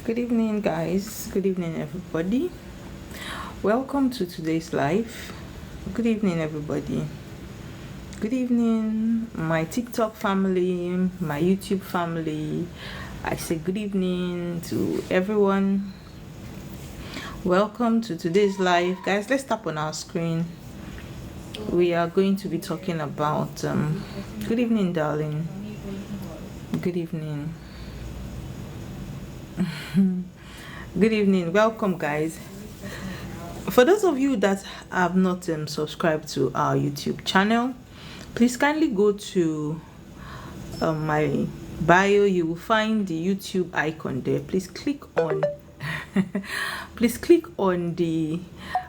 Good evening, guys. Good evening, everybody. Welcome to today's live. Good evening, everybody. Good evening, my TikTok family, my YouTube family. I say good evening to everyone. Welcome to today's live, guys. Let's tap on our screen. We are going to be talking about good evening, darling. Good evening. Good evening. Welcome, guys. For those of you that have not subscribed to our YouTube channel, please kindly go to my bio. You will find the YouTube icon there. Please click on please click on the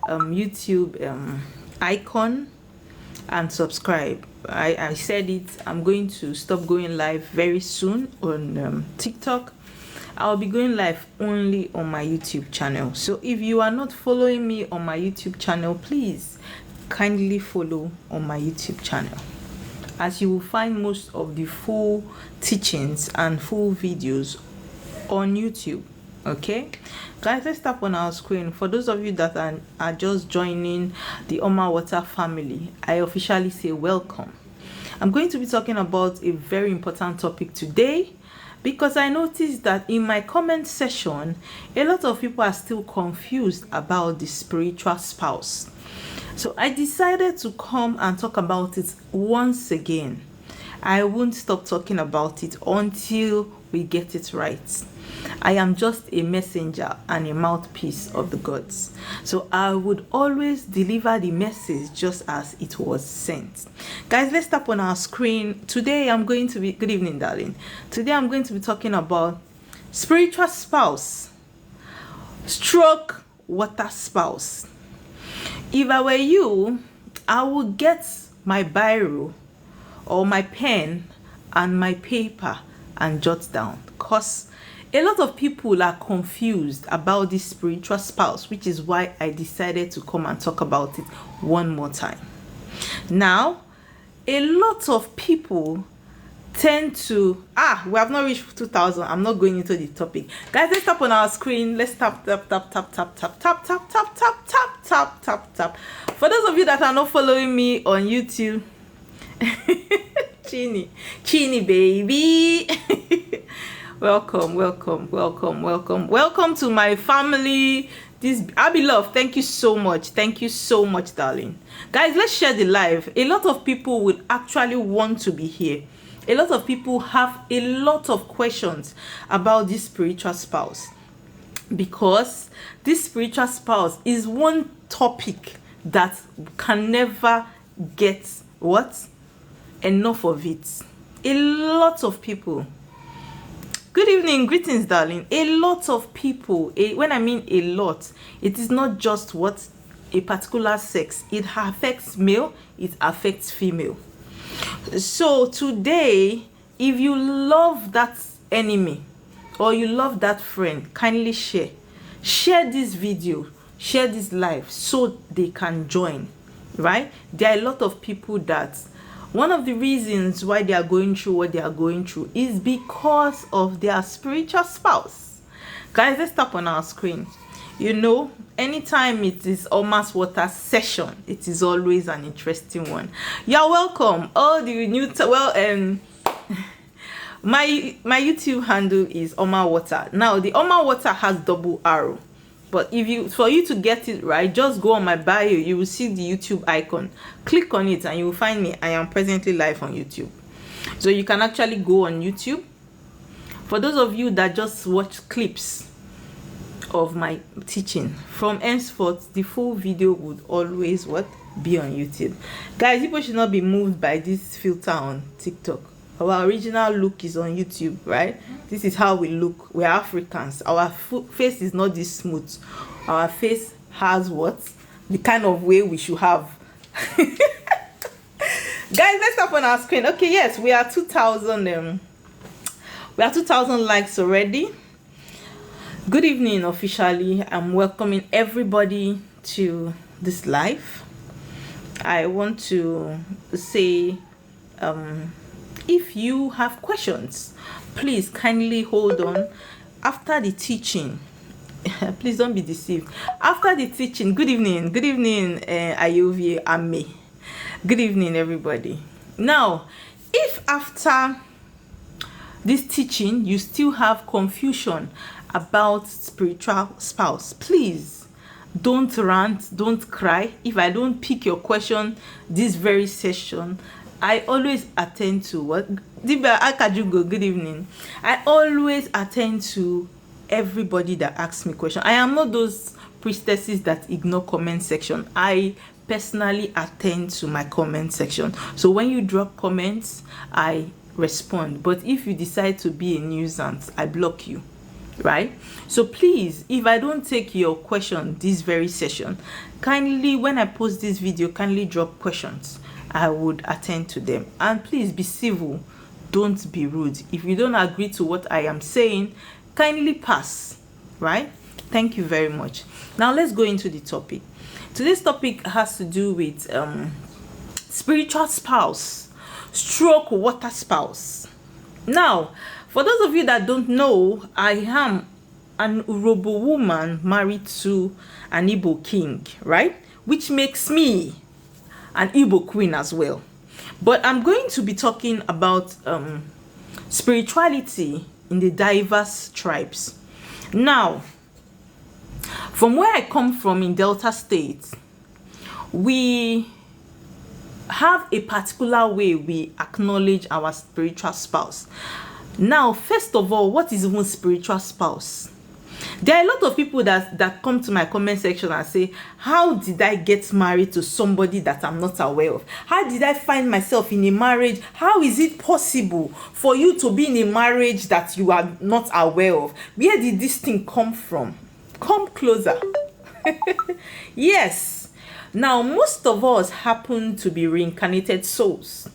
YouTube icon and subscribe. I said it. I'm going to stop going live very soon on TikTok. I'll be going live only on my YouTube channel. So if you are not following me on my YouTube channel, please kindly follow on my YouTube channel, as you will find most of the full teachings and full videos on YouTube. Okay, guys, let's tap on our screen. For those of you that are just joining the Oma Water family, I officially say welcome. I'm going to be talking about a very important topic today, because I noticed that in my comment section, a lot of people are still confused about the spiritual spouse. So I decided to come and talk about it once again. I won't stop talking about it until we get it right. I am just a messenger and a mouthpiece of the gods. So I would always deliver the message just as it was sent. Guys, let's tap on our screen. Today I'm going to be, good evening, darling. Today I'm going to be talking about spiritual spouse, stroke water spouse. If I were you, I would get my biro or my pen and my paper and jot down, because a lot of people are confused about this spiritual spouse, which is why I decided to come and talk about it one more time. Now, a lot of people tend to we have not reached 2,000. I'm not going into the topic, guys. Let's tap on our screen. Let's tap. For those of you that are not following me on YouTube, Chini baby. Welcome to my family. This Abilove, thank you so much, darling. Guys, let's share the live. A lot of people will actually want to be here. A lot of people have a lot of questions about this spiritual spouse, because this spiritual spouse is one topic that can never get enough of it. A lot of people. Good evening, greetings, darling. A lot of people, when I mean a lot, it is not just a particular sex. It affects male, it affects female. So today, if you love that enemy or you love that friend, kindly share this video, share this live, so they can join. Right? There are a lot of people that one of the reasons why they are going through what they are going through is because of their spiritual spouse. Guys, let's tap on our screen. You know, anytime it is Oma's Water session, it is always an interesting one. You're welcome. All the new my YouTube handle is Oma Water. Now the Oma Water has double arrow, but for you to get it right, just go on my bio. You will see the YouTube icon. Click on it and you will find me. I am presently live on YouTube, so you can actually go on YouTube. For those of you that just watch clips of my teaching, from henceforth the full video would always be on YouTube. Guys, people should not be moved by this filter on TikTok. Our original look is on YouTube, right? This is how we look. We are Africans. Our face is not this smooth. Our face has the kind of way we should have. Guys, let's tap on our screen. Okay, yes, we are 2,000 we are 2,000 likes already. Good evening. Officially, I'm welcoming everybody to this live. I want to say if you have questions, please kindly hold on. after the teaching, please don't be deceived. After the teaching, good evening, Ayovi and me. Good evening, everybody. Now, if after this teaching you still have confusion about spiritual spouse, please don't rant, don't cry. If I don't pick your question this very session, I always attend to what Diba Akajugo, good evening. I always attend to everybody that asks me question. I am not those priestesses that ignore comment section. I personally attend to my comment section. So when you drop comments, I respond. But if you decide to be a nuisance, I block you, right? So please, if I don't take your question this very session, kindly, when I post this video, kindly drop questions. I would attend to them. And please be civil, don't be rude. If you don't agree to what I am saying, kindly pass, right? Thank you very much. Now let's go into the topic. Today's topic has to do with spiritual spouse stroke water spouse. Now, for those of you that don't know, I am an Urobo woman married to an Igbo king, right? Which makes me an Igbo queen as well. But I'm going to be talking about spirituality in the diverse tribes. Now, from where I come from in Delta State, we have a particular way we acknowledge our spiritual spouse. Now, first of all, what is even spiritual spouse? There are a lot of people that come to my comment section and say, how did I get married to somebody that I'm not aware of? How did I find myself in a marriage? How is it possible for you to be in a marriage that you are not aware of? Where did this thing come from? Come closer. Yes. Now, most of us happen to be reincarnated souls.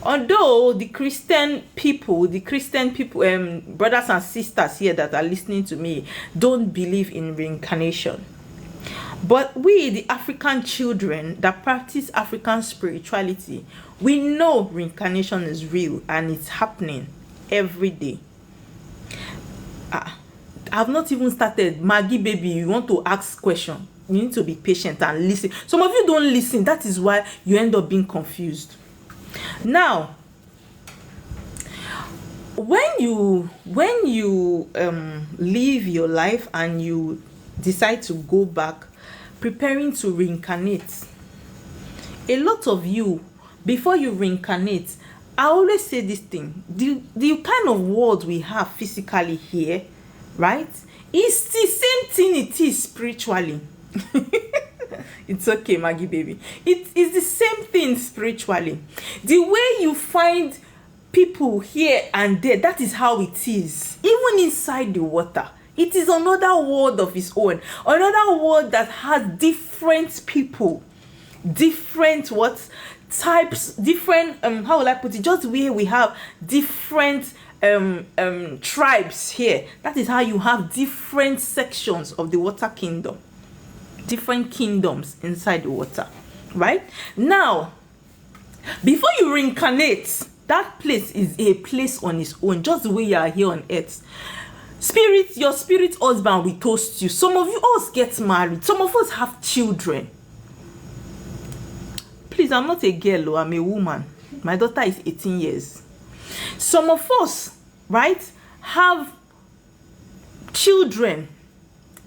Although the Christian people, brothers and sisters here that are listening to me, don't believe in reincarnation. But we, the African children that practice African spirituality, we know reincarnation is real and it's happening every day. I've not even started. Maggie, baby, you want to ask question. You need to be patient and listen. Some of you don't listen. That is why you end up being confused. Now, when you live your life and you decide to go back, preparing to reincarnate, a lot of you, before you reincarnate, I always say this thing, the kind of world we have physically here, right, it's the same thing it is spiritually. It's okay, Maggie baby. It is the same thing spiritually. The way you find people here and there, that is how it is. Even inside the water, it is another world of its own. Another world that has different people, different types, different how will I put it? Just where we have different tribes here. That is how you have different sections of the water kingdom. Different kingdoms inside the water, right? Now, before you reincarnate, that place is a place on its own, just the way you are here on earth. Your spirit husband will toast you. Some of you all get married. Some of us have children. Please, I'm not a girl, I'm a woman. My daughter is 18 years. Some of us, right, have children.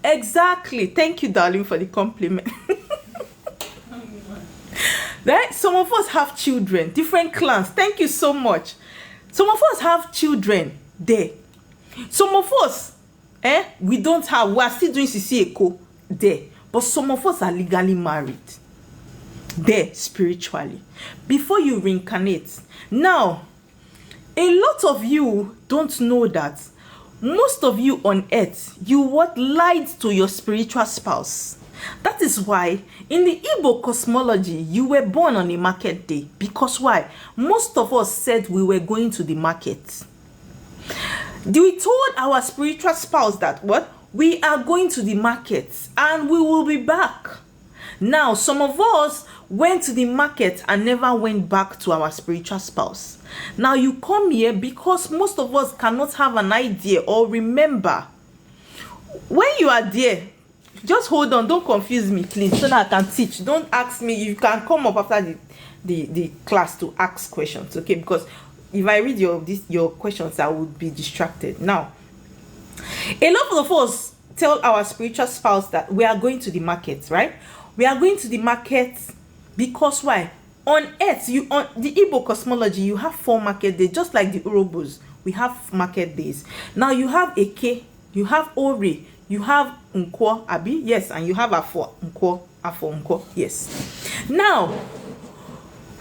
Exactly. Thank you, darling, for the compliment. Right? Some of us have children, different clans. Thank you so much. Some of us have children there. Some of us, we don't have. We are still doing CC Eco there. But some of us are legally married there spiritually. Before you reincarnate. Now, a lot of you don't know that. Most of you on earth, you lied to your spiritual spouse. That is why in the Igbo cosmology, you were born on a market day. Because why? Most of us said we were going to the market. We told our spiritual spouse that we are going to the market and we will be back. Now, some of us went to the market and never went back to our spiritual spouse. Now, you come here because most of us cannot have an idea or remember. When you are there, just hold on, don't confuse me, please, so that I can teach. Don't ask me. You can come up after the class to ask questions, okay? Because if I read your questions, I would be distracted. Now, a lot of us tell our spiritual spouse that we are going to the market, right? We are going to the market because why? On earth, on the Igbo cosmology, you have 4 market days, just like the Urobos. We have market days. Now you have Eke, you have Ore, you have Nkwo, Abi, yes, and you have Afo Nkwo, yes. Now,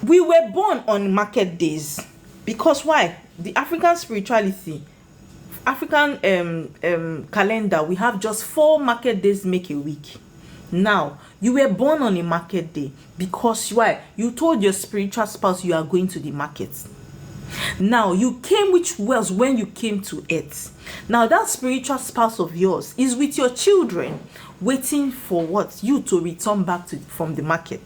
we were born on market days because why? The African spirituality, African calendar, we have just 4 market days make a week. Now, you were born on a market day because why? You told your spiritual spouse you are going to the market. Now, you came with wealth when you came to earth. Now, that spiritual spouse of yours is with your children, waiting for what? You to return back from the market.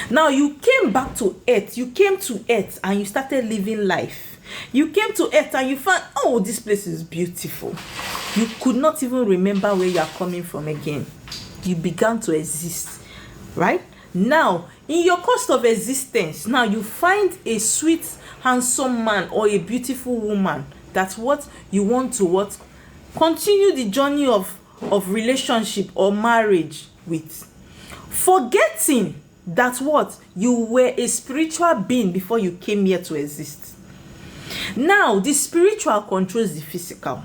Now, you came back to earth. You came to earth and you started living life. You came to earth and you found, oh, this place is beautiful. You could not even remember where you are coming from again. You began to exist, right? Now, in your course of existence, now you find a sweet, handsome man or a beautiful woman. That's what you want to what? Continue the journey of relationship or marriage with. Forgetting that what? You were a spiritual being before you came here to exist. Now, the spiritual controls the physical.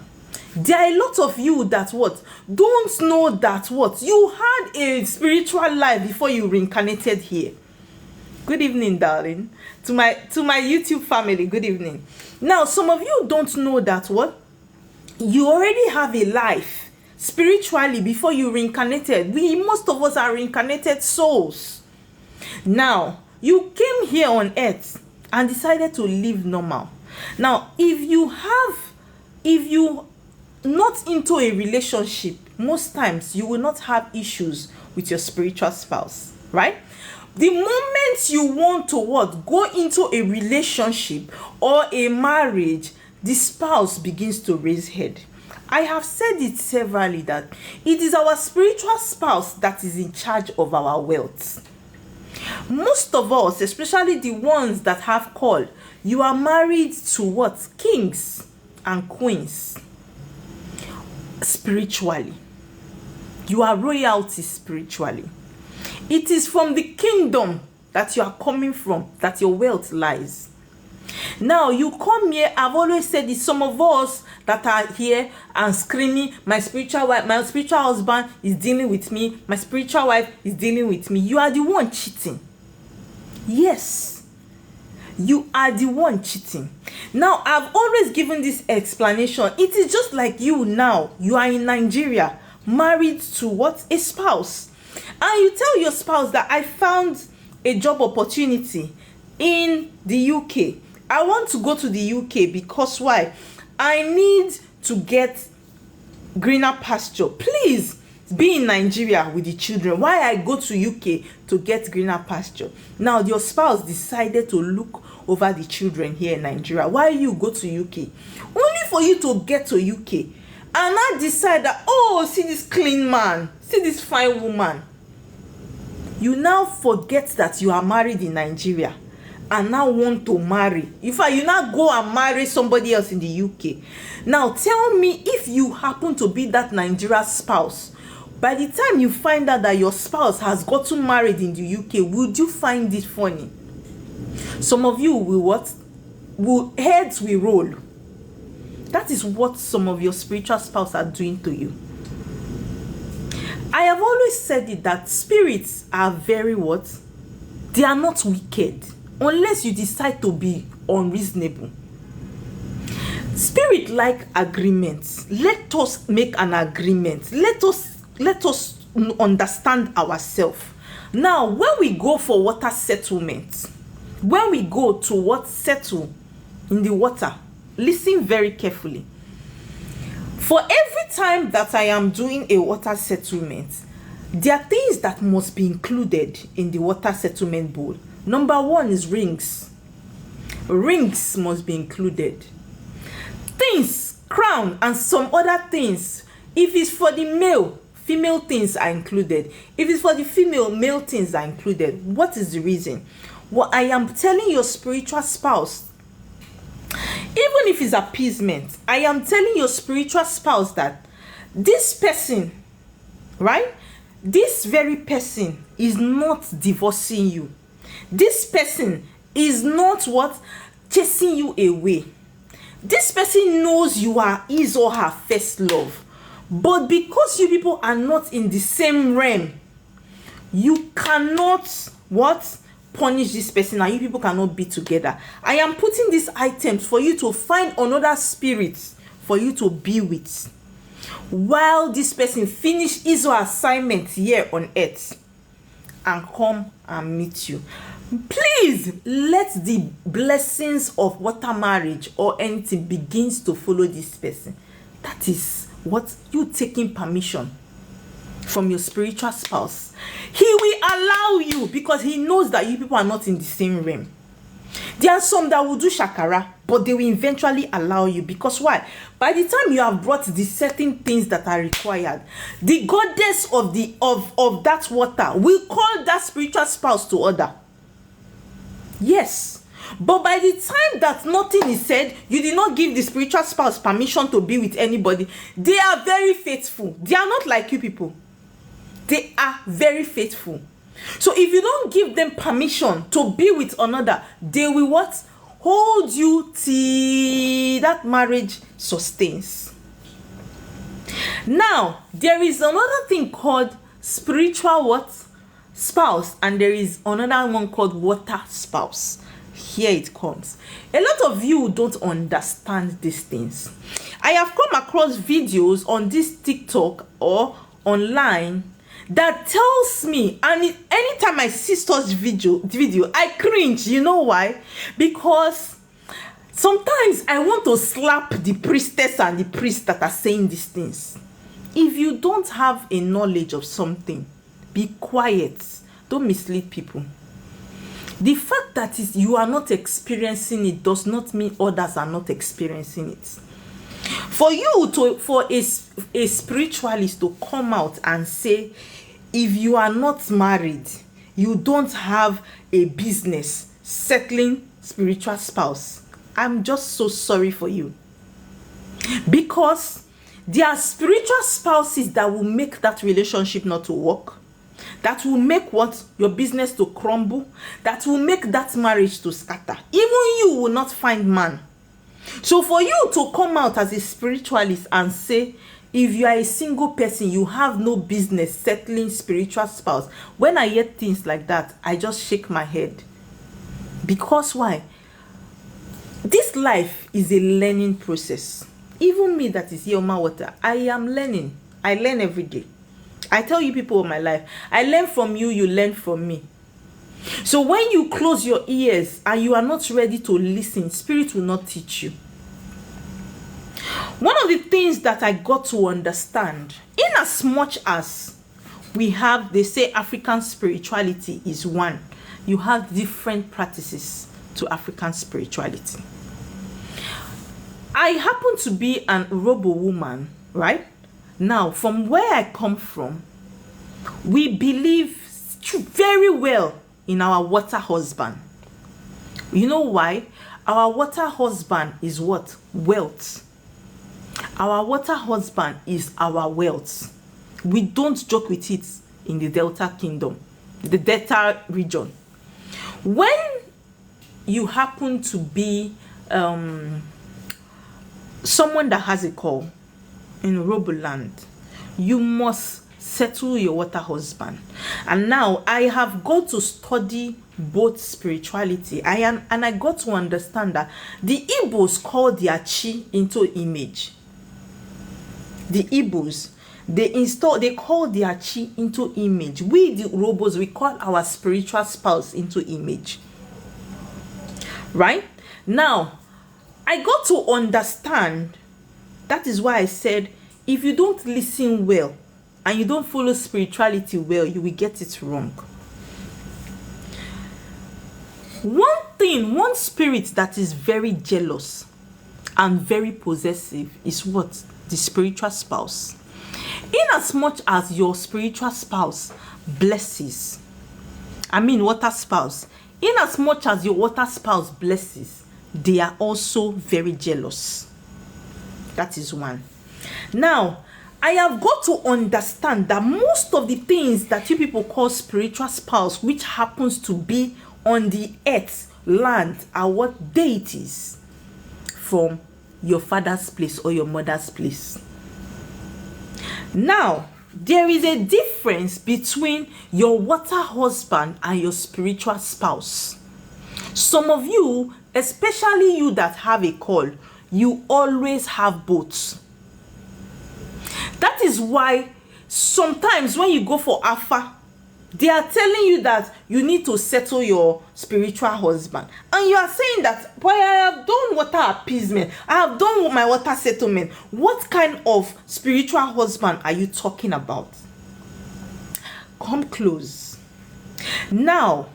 There are a lot of you that what? Don't know that what? You had a spiritual life before you reincarnated here. Good evening, darling. To my YouTube family, good evening. Now, some of you don't know that what? You already have a life spiritually before you reincarnated. Most of us are reincarnated souls. Now, you came here on earth and decided to live normal. Now, if you not into a relationship, most times you will not have issues with your spiritual spouse, right? The moment you want to what? Go into a relationship or a marriage, the spouse begins to raise head. I have said it severally that it is our spiritual spouse that is in charge of our wealth. Most of us, especially the ones that have called, you are married to what? Kings and queens. Spiritually, you are royalty spiritually. It is from the kingdom that you are coming from that your wealth lies. Now, you come here, I've always said this, some of us that are here and screaming, my spiritual wife, my spiritual husband is dealing with me, my spiritual wife is dealing with me. You are the one cheating. Yes, you are the one cheating. Now, I've always given this explanation. It is just like you now. You are in Nigeria, married to what? A spouse. And you tell your spouse that I found a job opportunity in the UK. I want to go to the UK because why? I need to get greener pasture. Please be in Nigeria with the children. Why I go to UK to get greener pasture? Now, your spouse decided to look over the children here in Nigeria. Why you go to UK? Only for you to get to UK and not decide that, oh, see this clean man, see this fine woman. You now forget that you are married in Nigeria and now want to marry. In fact, you now go and marry somebody else in the UK. Now, tell me, if you happen to be that Nigeria spouse, by the time you find out that your spouse has gotten married in the UK, would you find it funny? Some of you will what? Heads will roll. That is what some of your spiritual spouse are doing to you. I have always said it that spirits are very what? They are not wicked unless you decide to be unreasonable. Spirit like agreements. Let us make an agreement. Let us understand ourselves. Now, when we go for water settlement, when we go to what? Settle in the water, listen very carefully. For every time that I am doing a water settlement, There are things that must be included in the water settlement bowl. Number one is rings. Rings must be included. Things, crown, and some other things. If it's for the male, female things are included. If it's for the female, male things are included. What is the reason? What I am telling your spiritual spouse, even if it's appeasement, I am telling your spiritual spouse that this person, right? This very person is not divorcing you. This person is not what? Chasing you away. This person knows you are his or her first love. But because you people are not in the same realm, you cannot what? Punish this person, and you people cannot be together. I am putting these items for you to find another spirit for you to be with, while this person finish his or her assignment here on earth and come and meet you. Please let the blessings of water marriage or anything begins to follow this person. That is what you taking permission from your spiritual spouse. He will allow you because he knows that you people are not in the same realm. There are some that will do shakara, but they will eventually allow you. Because why? By the time you have brought the certain things that are required, the goddess of that water will call that spiritual spouse to order. Yes. But by the time that nothing is said, you did not give the spiritual spouse permission to be with anybody. They are very faithful. They are not like you people. They are very faithful. So if you don't give them permission to be with another, they will what? Hold you till that marriage sustains. Now, there is another thing called spiritual what? Spouse, and there is another one called water spouse. Here it comes. A lot of you don't understand these things. I have come across videos on this TikTok or online that tells me, and anytime I see such video, I cringe. You know why? Because sometimes I want to slap the priestess and the priest that are saying these things. If you don't have a knowledge of something, be quiet. Don't mislead people. The fact that you are not experiencing it does not mean others are not experiencing it. For a spiritualist to come out and say, if you are not married, you don't have a business settling spiritual spouse, I'm just so sorry for you. Because there are spiritual spouses that will make that relationship not to work, that will make what? Your business to crumble, that will make that marriage to scatter. Even you will not find man. So for you to come out as a spiritualist and say, if you are a single person, you have no business settling spiritual spouse. When I hear things like that, I just shake my head. Because why? This life is a learning process. Even me that is here on my water, I am learning. I learn every day. I tell you people of my life, I learn from you, you learn from me. So when you close your ears and you are not ready to listen, spirit will not teach you. One of the things that I got to understand, in as much as we have, they say African spirituality is one, you have different practices to African spirituality. I happen to be an Urobo woman, right? Now, from where I come from, we believe very well in our water husband. You know why? Our water husband is what? Wealth. Our water husband is our wealth. We don't joke with it in the Delta Kingdom, the Delta region. When you happen to be someone that has a call in Urobo land, you must settle your water husband. And now I have got to study both spirituality. And I got to understand that the Igbos call their chi into image. The Igbos, they call their chi into image. We the Urobos, we call our spiritual spouse into image. Right? Now, I got to understand. That is why I said, if you don't listen well, and you don't follow spirituality well, you will get it wrong. One spirit that is very jealous and very possessive is what? The spiritual spouse. In as much as your spiritual spouse blesses, water spouse, in as much as your water spouse blesses, they are also very jealous. That is one. Now, I have got to understand that most of the things that you people call spiritual spouse, which happens to be on the earth, land, are what? Deities from your father's place or your mother's place. Now, there is a difference between your water husband and your spiritual spouse. Some of you, especially you that have a call, you always have both. That is why sometimes when you go for Alpha, they are telling you that you need to settle your spiritual husband. And you are saying that, boy, I have done water appeasement. I have done my water settlement. What kind of spiritual husband are you talking about? Come close. Now,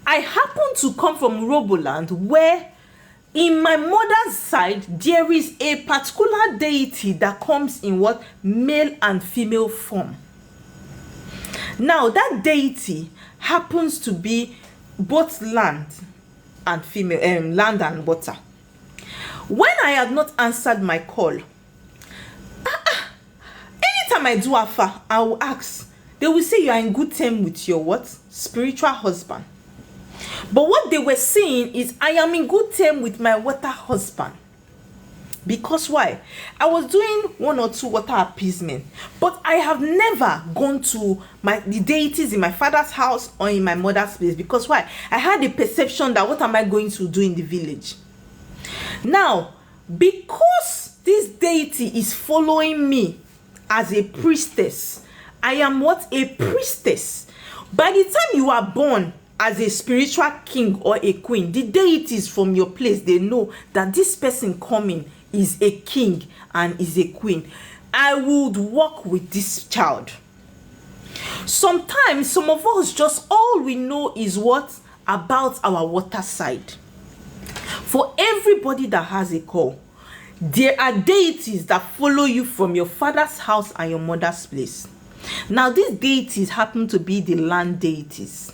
I happen to come from Roboland, where in my mother's side, there is a particular deity that comes in what? Male and female form. Now, that deity happens to be both land and female, land and water. When I have not answered my call, anytime I do Alpha, I will ask. They will say you are in good terms with your what? Spiritual husband. But what they were saying is, I am in good terms with my water husband. Because why? I was doing 1 or 2 water appeasement, but I have never gone to the deities in my father's house or in my mother's place. Because why? I had the perception that what am I going to do in the village? Now, because this deity is following me as a priestess, I am what? A priestess. By the time you are born as a spiritual king or a queen, the deities from your place, they know that this person coming is a king and is a queen. I would work with this child. Sometimes some of us, just all we know is what? About our water side. For everybody that has a call, there are deities that follow you from your father's house and your mother's place. Now, these deities happen to be the land deities.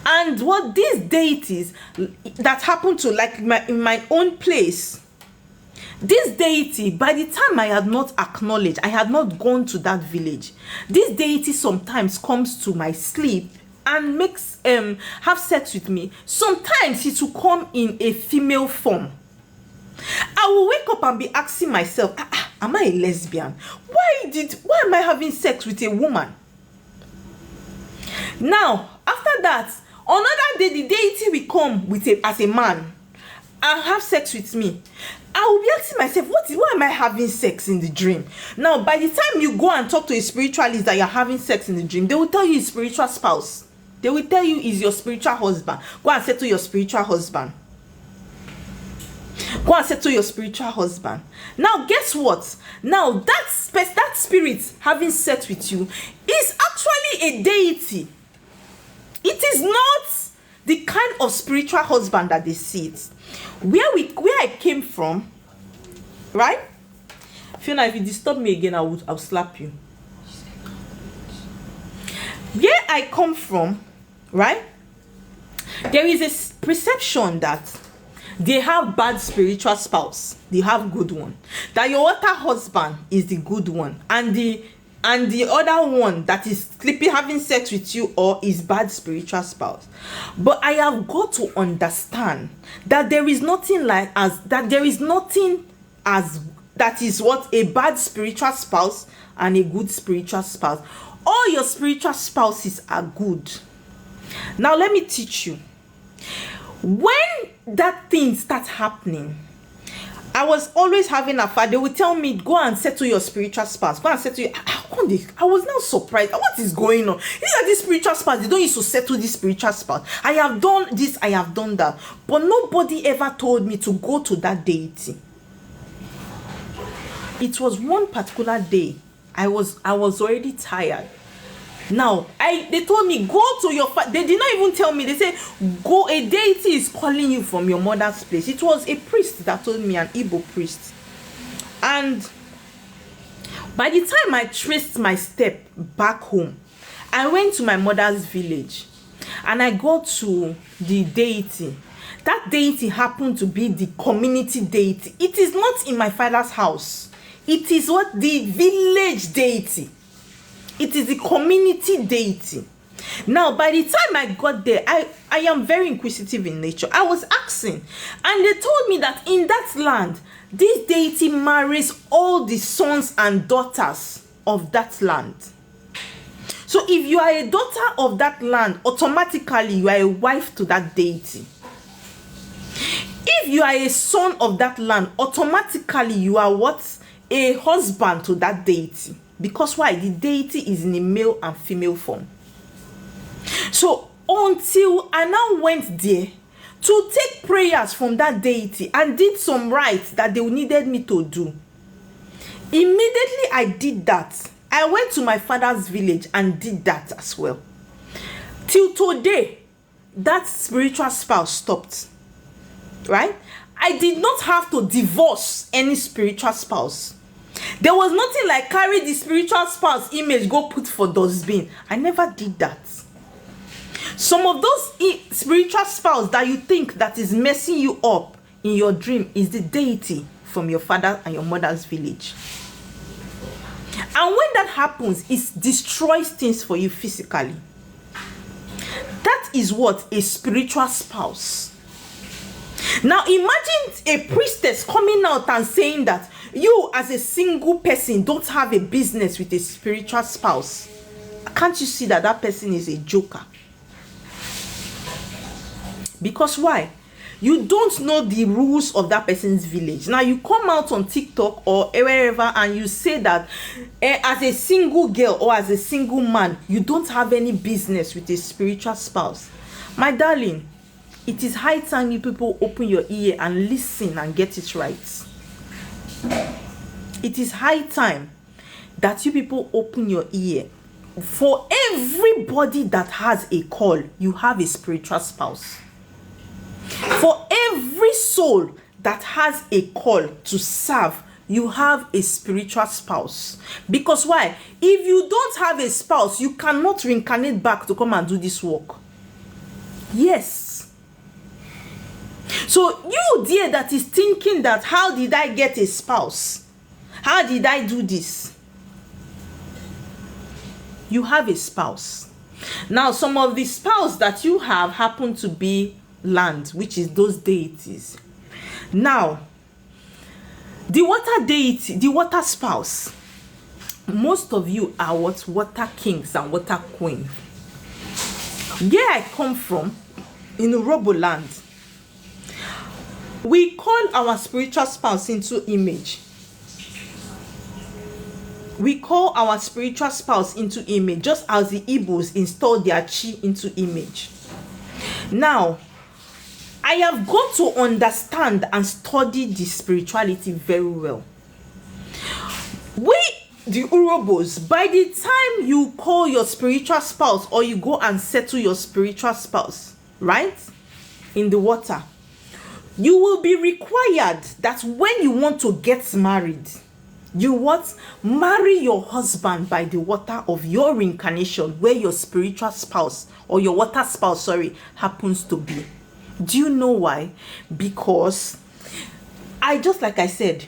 And what these deities that happen to, like in my own place, this deity, by the time I had not acknowledged, I had not gone to that village, this deity sometimes comes to my sleep and makes have sex with me. Sometimes it will come in a female form. I will wake up and be asking myself, am I a lesbian? Why am I having sex with a woman? Now, after that, another day, the deity will come as a man and have sex with me. I will be asking myself, why am I having sex in the dream? Now, by the time you go and talk to a spiritualist that you're having sex in the dream, they will tell you it's spiritual spouse. They will tell you is your spiritual husband. Go and settle your spiritual husband. Go and settle your spiritual husband. Now, guess what? Now, that spirit having sex with you is actually a deity. It is not the kind of spiritual husband that they see it. Where I came from, right? Fiona, if you disturb me again, I'll slap you. Where I come from, right? There is a perception that they have bad spiritual spouse, they have good one. That your water husband is the good one, and the other one that is sleeping, having sex with you, or is bad spiritual spouse. But I have got to understand that there is nothing that is what a bad spiritual spouse and a good spiritual spouse. All your spiritual spouses are good. Now let me teach you. When that thing starts happening, I was always having a fight. They would tell me, go and settle your spiritual spouse. Go and settle your... I was now surprised. What is going on? These are these spiritual spouse. They don't used to settle this spiritual spouse. I have done this, I have done that. But nobody ever told me to go to that deity. It was one particular day I was already tired. Now they told me, go to your they did not even tell me. They said, go, a deity is calling you from your mother's place. It was a priest that told me, an Igbo priest. And by the time I traced my step back home, I went to my mother's village and I got to the deity. That deity happened to be the community deity. It is not in my father's house. It is what? The village deity. It is the community deity. Now, by the time I got there, I am very inquisitive in nature. I was asking, and they told me that in that land, this deity marries all the sons and daughters of that land. So if you are a daughter of that land, automatically you are a wife to that deity. If you are a son of that land, automatically you are what? A husband to that deity. Because why? The deity is in a male and female form. So until I now went there to take prayers from that deity and did some rites that they needed me to do. Immediately I did that. I went to my father's village and did that as well. Till today, that spiritual spouse stopped. Right? I did not have to divorce any spiritual spouse. There was nothing like carry the spiritual spouse image, go put for dustbin. I never did that. Some of those spiritual spouse that you think that is messing you up in your dream is the deity from your father and your mother's village. And when that happens, it destroys things for you physically. That is what? A spiritual spouse. Now imagine a priestess coming out and saying that you as a single person don't have a business with a spiritual spouse. Can't you see that that person is a joker? Because why? You don't know the rules of that person's village. Now you come out on TikTok or wherever and you say that as a single girl or as a single man, you don't have any business with a spiritual spouse. My darling, it is high time you people open your ear and listen and get it right. It is high time that you people open your ear. For everybody that has a call, you have a spiritual spouse. For every soul that has a call to serve, you have a spiritual spouse. Because why? If you don't have a spouse, you cannot reincarnate back to come and do this work. Yes. So you dear that is thinking that, how did I get a spouse? How did I do this? You have a spouse. Now some of the spouse that you have happen to be land, which is those deities. Now the water deity, the water spouse, most of you are what? Water kings and water queen. Where I come from, in Urobo land, we call our spiritual spouse into image. We call our spiritual spouse into image, just as the Igbos install their chi into image. Now I have got to understand and study the spirituality very well. We, the Urobos, by the time you call your spiritual spouse or you go and settle your spiritual spouse, right, in the water, you will be required that when you want to get married, you what? Marry your husband by the water of your reincarnation, where your spiritual spouse or your water spouse, sorry, happens to be. Do you know why? Because just like I said,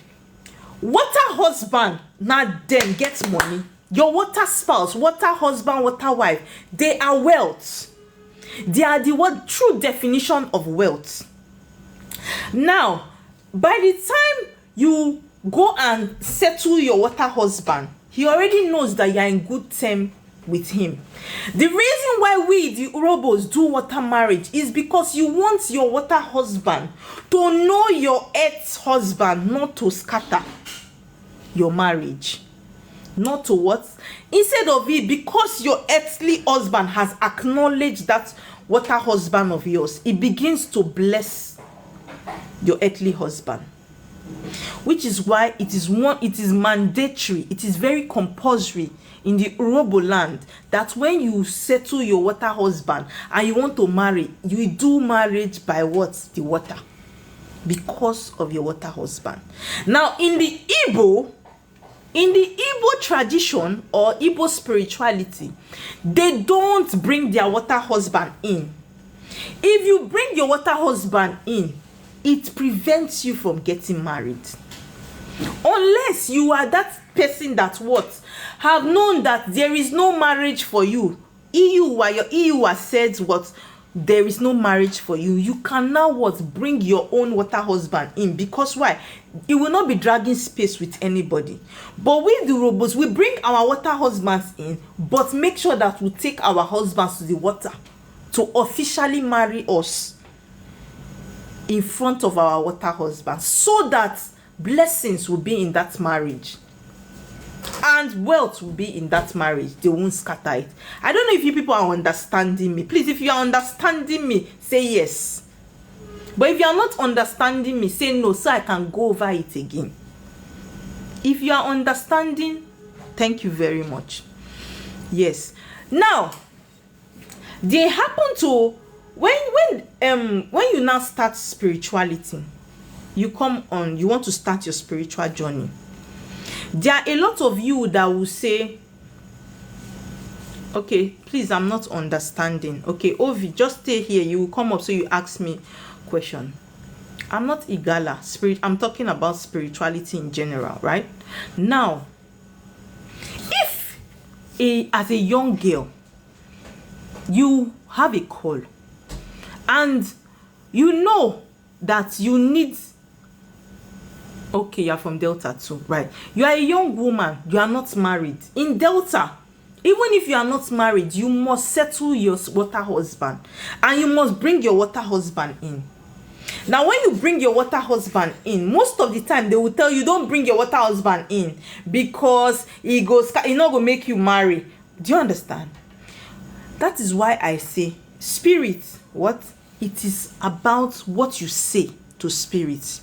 water husband now then gets money. Your water spouse, water husband, water wife, they are wealth. They are the what? True definition of wealth. Now, by the time you go and settle your water husband, he already knows that you are in good term with him. The reason why we, the Urobos, do water marriage is because you want your water husband to know your earth husband, not to scatter your marriage. Not to what? Instead of it, because your earthly husband has acknowledged that water husband of yours, it begins to bless your earthly husband. which is why it is mandatory, it is very compulsory in the Urhobo land that when you settle your water husband and you want to marry, you do marriage by what? The water, because of your water husband. Now in the Igbo tradition or Igbo spirituality, they don't bring their water husband in. If you bring your water husband in, it prevents you from getting married, unless you are that person that what have known that there is no marriage for you. EU has said what? There is no marriage for you. You can now what? Bring your own water husband in, because why? You will not be dragging space with anybody. But with the Urhobos, we bring our water husbands in, but make sure that we take our husbands to the water to officially marry us in front of our water husbands, so that blessings will be in that marriage and wealth will be in that marriage. They won't scatter it. I don't know if you people are understanding me. Please, if you are understanding me, say yes. But if you are not understanding me, say no, so I can go over it again. If you are understanding, thank you very much. Yes. Now, they happen to when you now start spirituality, you come on, you want to start your spiritual journey. There are a lot of you that will say, okay, please, I'm not understanding. Okay, Ovi, just stay here. You will come up, so you ask me question. I'm not Igala spirit. I'm talking about spirituality in general, right? Now, if as a young girl, you have a call and you know that you need, okay, you're from Delta too, right? You are a young woman, you are not married. In Delta, even if you are not married, you must settle your water husband and you must bring your water husband in. Now, when you bring your water husband in, most of the time they will tell you don't bring your water husband in because he not gonna make you marry. Do you understand? That is why I say spirit, what? It is about what you say to spirits.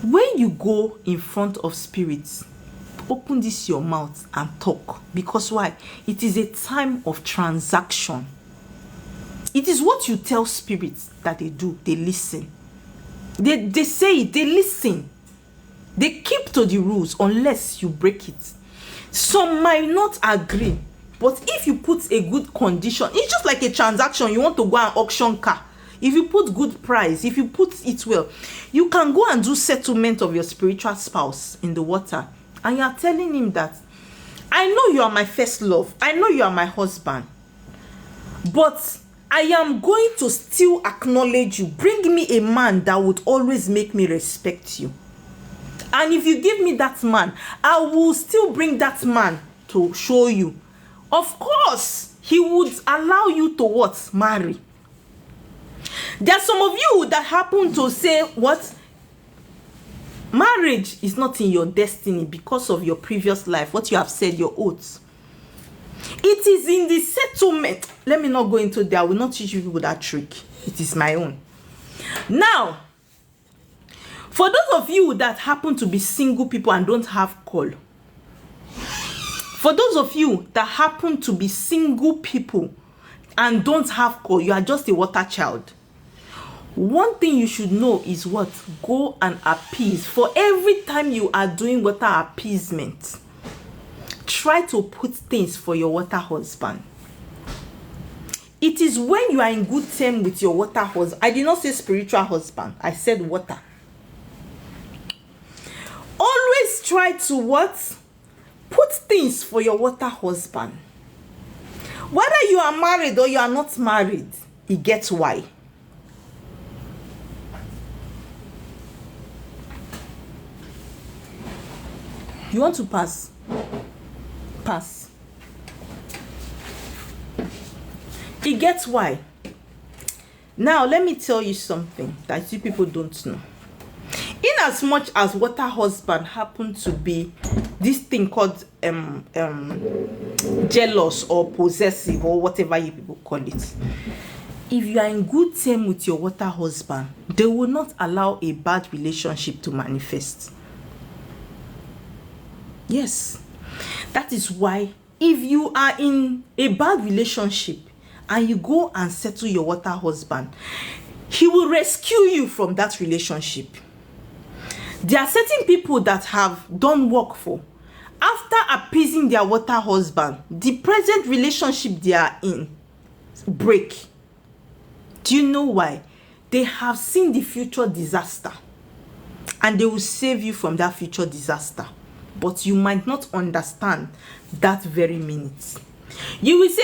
When you go in front of spirits, open this your mouth and talk. Because why? It is a time of transaction. It is what you tell spirits that they do. They listen. They say it. They listen. They keep to the rules unless you break it. Some might not agree. But if you put a good condition, it's just like a transaction. You want to go and auction car. If you put good price, if you put it well, you can go and do settlement of your spiritual spouse in the water. And you are telling him that, I know you are my first love. I know you are my husband. But I am going to still acknowledge you. Bring me a man that would always make me respect you. And if you give me that man, I will still bring that man to show you. Of course, he would allow you to what? Marry. There are some of you that happen to say what? Marriage is not in your destiny because of your previous life, what you have said, your oaths. It is in the settlement. Let me not go into that. I will not teach you people that trick. It is my own. Now, for those of you that happen to be single people and don't have call, for those of you that happen to be single people and don't have call, you are just a water child. One thing you should know is what? Go and appease. For every time you are doing water appeasement, try to put things for your water husband. It is when you are in good term with your water husband. I did not say spiritual husband. I said water. Always try to what? Put things for your water husband. Whether you are married or you are not married, he gets why. You want to pass? Pass. He gets why. Now, let me tell you something that you people don't know. In as much as water husband happen to be this thing called jealous or possessive or whatever you people call it, if you are in good term with your water husband, They will not allow a bad relationship to manifest. Yes. That is why if you are in a bad relationship and you go and settle your water husband, he will rescue you from that relationship. There are certain people that have done work for. After appeasing their water husband, the present relationship they are in break. Do you know why? They have seen the future disaster and they will save you from that future disaster. But you might not understand that very minute. You will say,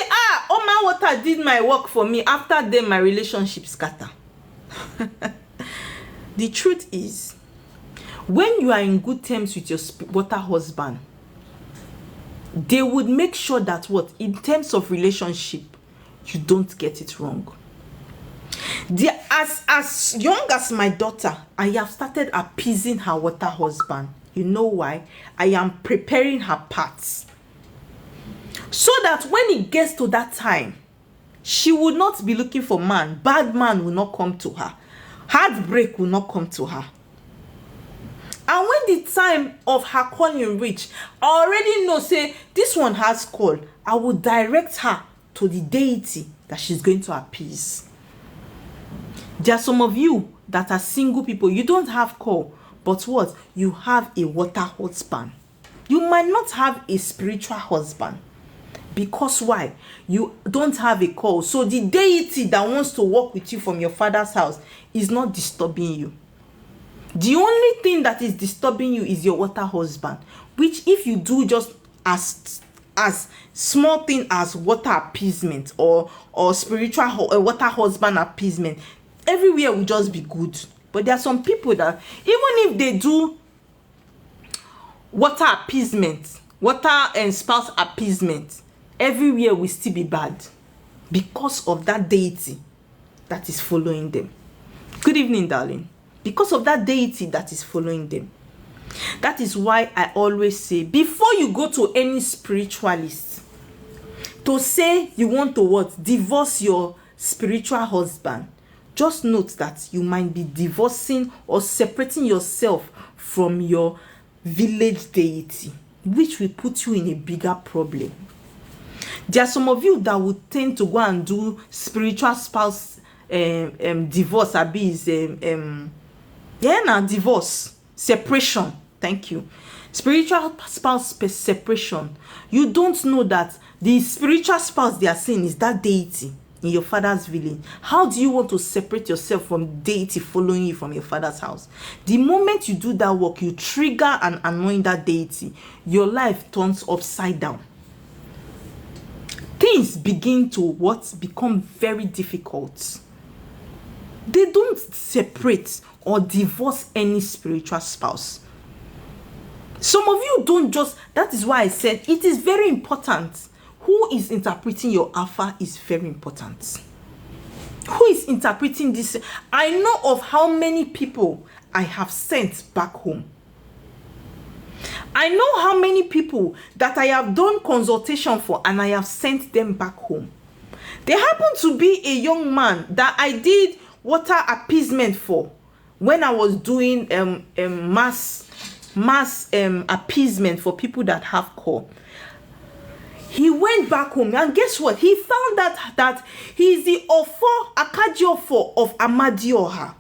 Oma Water did my work for me. After then, my relationship scatter. The truth is, when you are in good terms with your water husband, they would make sure that in terms of relationship, you don't get it wrong. As young as my daughter, I have started appeasing her water husband. You know why? I am preparing her paths. So that when it gets to that time, she will not be looking for man. Bad man will not come to her. Heartbreak will not come to her. And when the time of her calling reach, I already know, say, this one has call. I will direct her to the deity that she's going to appease. There are some of you that are single people. You don't have call. But you have a water husband. You might not have a spiritual husband. Because why? You don't have a call. So the deity that wants to walk with you from your father's house is not disturbing you. The only thing that is disturbing you is your water husband. Which if you do just as small thing as water appeasement or spiritual water husband appeasement, everywhere will just be good. But there are some people that even if they do water appeasement, water and spouse appeasement, everywhere will still be bad because of that deity that is following them. Good evening, darling. Because of that deity that is following them. That is why I always say, before you go to any spiritualist to say you want to divorce your spiritual husband, just note that you might be divorcing or separating yourself from your village deity, which will put you in a bigger problem. There are some of you that would tend to go and do spiritual spouse divorce, divorce, separation. Thank you. Spiritual spouse separation. You don't know that the spiritual spouse they are seeing is that deity in your father's village. How do you want to separate yourself from deity following you from your father's house? The moment you do that work, you trigger and annoy that deity. Your life turns upside down. Things begin to become very difficult. They don't separate or divorce any spiritual spouse. Some of you don't just, that is why I said it is very important. Who is interpreting your alpha is very important. Who is interpreting this? I know of how many people I have sent back home. I know how many people that I have done consultation for and I have sent them back home. There happened to be a young man that I did water appeasement for when I was doing mass appeasement for people that have call. He went back home and guess what? He found that he is the Ofo Akajiofo of Amadioha.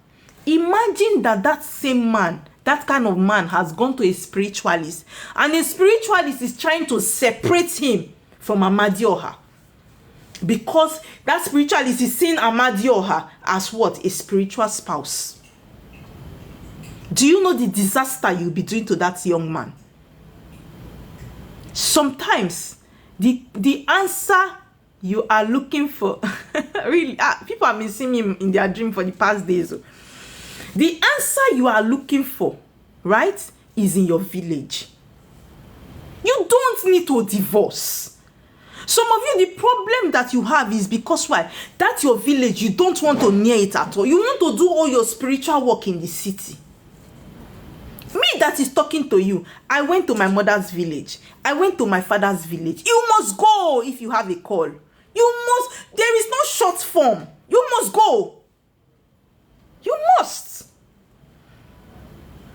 Imagine that same man, that kind of man has gone to a spiritualist and a spiritualist is trying to separate him from Amadioha. Because that spiritualist is seeing Amadioha as a spiritual spouse. Do you know the disaster you'll be doing to that young man? Sometimes the answer you are looking for, really, people have been seeing me in their dream for the past days. The answer you are looking for, right, is in your village. You don't need to divorce. Some of you, the problem that you have is because why? That's your village. You don't want to near it at all. You want to do all your spiritual work in the city. Me that is talking to you, I went to my mother's village. I went to my father's village. You must go if you have a call. You must. There is no short form. You must go. You must.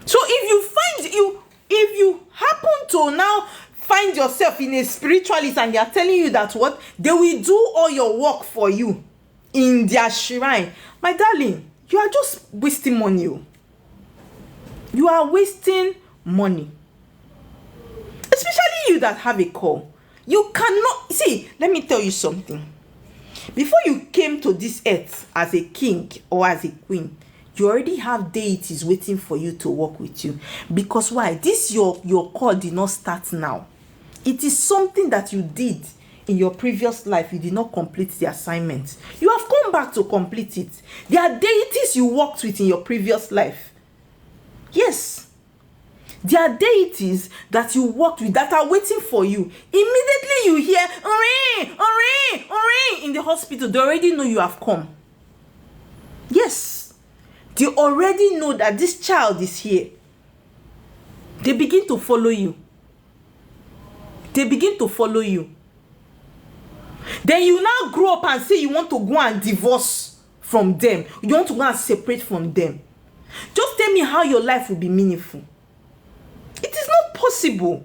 So if you happen to now find yourself in a spiritualist and they are telling you that what they will do all your work for you in their shrine, my darling, you are just wasting money. You are wasting money. Especially you that have a call. You cannot see, let me tell you something. Before you came to this earth as a king or as a queen, you already have deities waiting for you to work with you. Because why? This your call did not start now. It is something that you did in your previous life. You did not complete the assignment. You have come back to complete it. There are deities you worked with in your previous life. Yes. There are deities that you worked with that are waiting for you. Immediately you hear, "Ori, Ori, Ori," in the hospital, they already know you have come. Yes. They already know that this child is here. They begin to follow you. They begin to follow you. Then you now grow up and say you want to go and divorce from them. You want to go and separate from them. Just tell me how your life will be meaningful. It is not possible.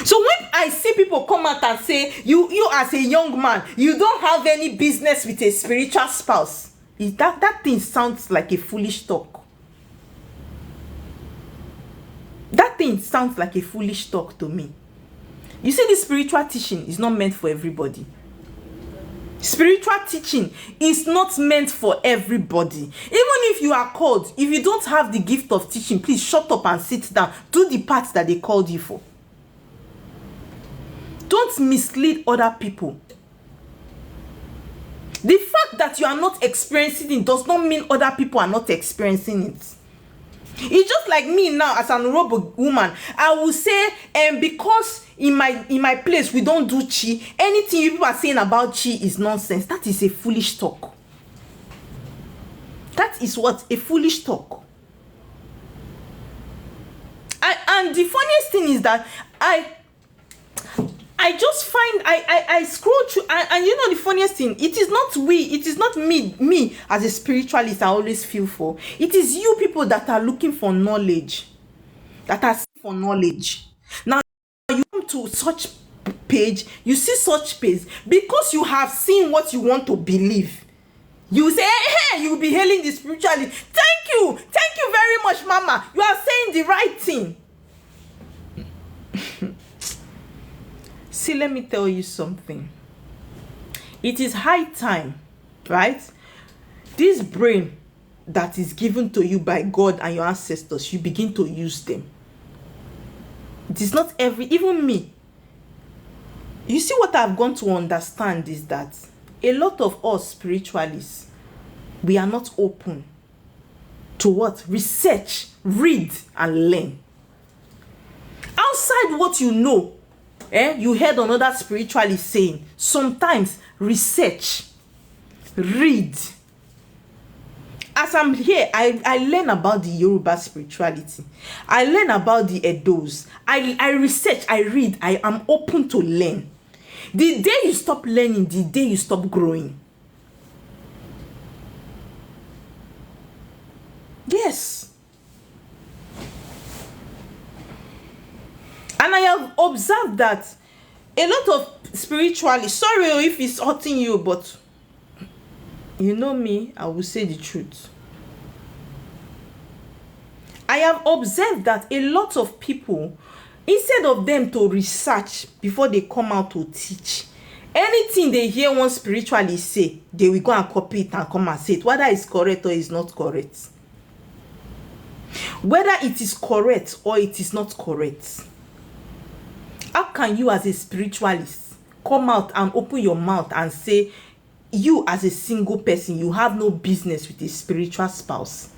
So when I see people come out and say, you as a young man, you don't have any business with a spiritual spouse, that thing sounds like a foolish talk. That thing sounds like a foolish talk to me. You see, this spiritual teaching is not meant for everybody. Spiritual teaching is not meant for everybody. Even if you are called, if you don't have the gift of teaching, please shut up and sit down. Do the part that they called you for. Don't mislead other people. The fact that you are not experiencing it does not mean other people are not experiencing it. It's just like me now as an Urobo woman. I will say, because in my place we don't do chi. Anything you people are saying about chi is nonsense. That is a foolish talk. That is what? A foolish talk. And the funniest thing is that I just find I scroll through and you know the funniest thing, it is not me as a spiritualist I always feel for. It is you people that are looking for knowledge, that are seeking for knowledge. Now you come to such page, you see such page, because you have seen what you want to believe. You say, hey, you will be hailing the spirituality. Thank you very much, Mama. You are saying the right thing. See, let me tell you something. It is high time, right? This brain that is given to you by God and your ancestors, you begin to use them. It is not even me. You see, what I've gone to understand is that a lot of us spiritualists, we are not open to what? Research, read, and learn. Outside what you know, you heard another spiritualist saying, sometimes research, read. As I'm here, I learn about the Yoruba spirituality. I learn about the Edos. I research, I read, I am open to learn. The day you stop learning, the day you stop growing. Yes. And I have observed that a lot of spiritualists, sorry if it's hurting you, but you know me, I will say the truth. I have observed that a lot of people, instead of them to research before they come out to teach, anything they hear one spiritualist say, they will go and copy it and come and say it, whether it's correct or it's not correct. Whether it is correct or it is not correct. How can you as a spiritualist come out and open your mouth and say, you as a single person, you have no business with a spiritual spouse?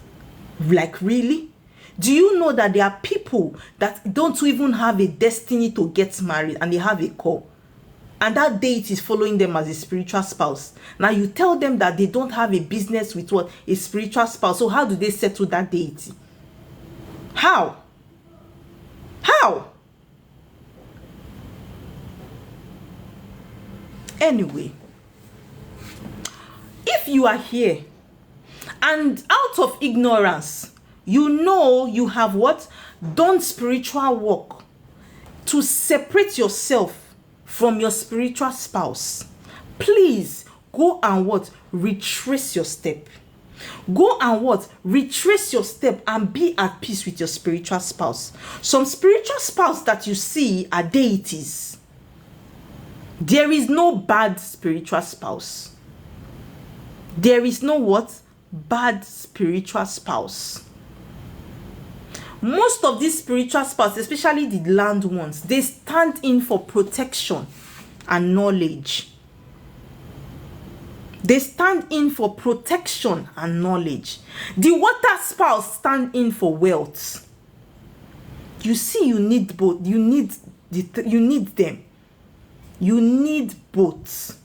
Like, really? Do you know that there are people that don't even have a destiny to get married and they have a call? And that deity is following them as a spiritual spouse. Now you tell them that they don't have a business with what? A spiritual spouse. So how do they settle that deity? How? How? Anyway, if you are here And out of ignorance, you have what? Done spiritual work to separate yourself from your spiritual spouse. Please go and what? Retrace your step. Go and what? Retrace your step and be at peace with your spiritual spouse. Some spiritual spouse that you see are deities. There is no bad spiritual spouse. There is no what? Bad spiritual spouse. Most of these spiritual spouses, especially the land ones, they stand in for protection and knowledge. They stand in for protection and knowledge. The water spouse stand in for wealth. You see, you need both. You need them. You need both.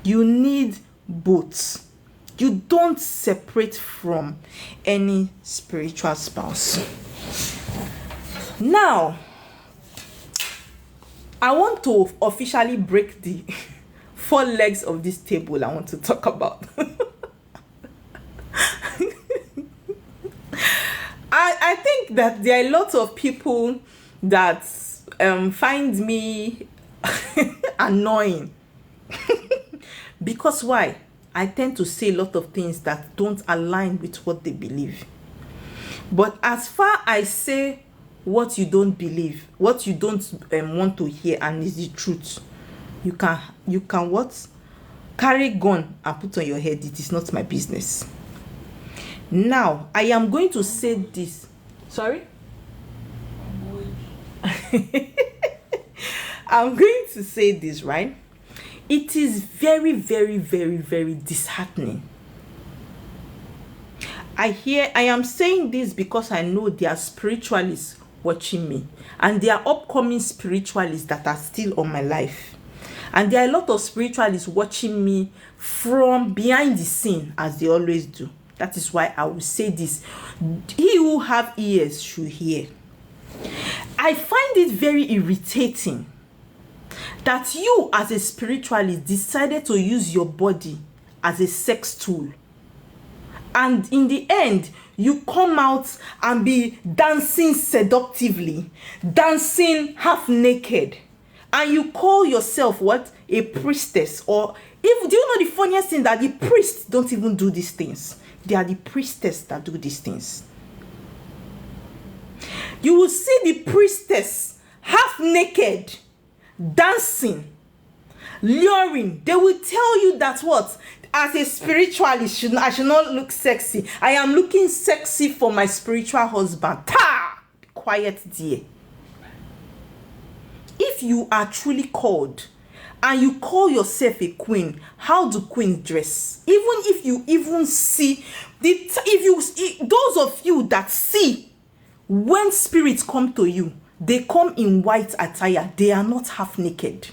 You need both. You don't separate from any spiritual spouse. Now, I want to officially break the 4 legs of this table I want to talk about. I think that there are a lot of people that find me annoying. Because why? I tend to say a lot of things that don't align with what they believe. But as far as I say what you don't believe, what you don't want to hear, and is the truth, you can what? Carry gun and put on your head. It is not my business. Now, I am going to say this. Sorry? I'm going to say this, right? It is very, very, very, very disheartening. I am saying this because I know there are spiritualists watching me, and there are upcoming spiritualists that are still on my life, and there are a lot of spiritualists watching me from behind the scene, as they always do. That is why I will say this. He who have ears should hear. I find it very irritating that you as a spiritualist decided to use your body as a sex tool, and in the end you come out and be dancing seductively, dancing half naked, and you call yourself what? A priestess. Or if do you know the funniest thing? That the priests don't even do these things. They are the priestess that do these things. You will see the priestess half naked, dancing, luring. They will tell you that what? As a spiritualist, I should not look sexy. I am looking sexy for my spiritual husband. Be quiet, dear. If you are truly called and you call yourself a queen, how do queens dress? Even if you even see those of you that see when spirits come to you, they come in white attire. They are not half naked.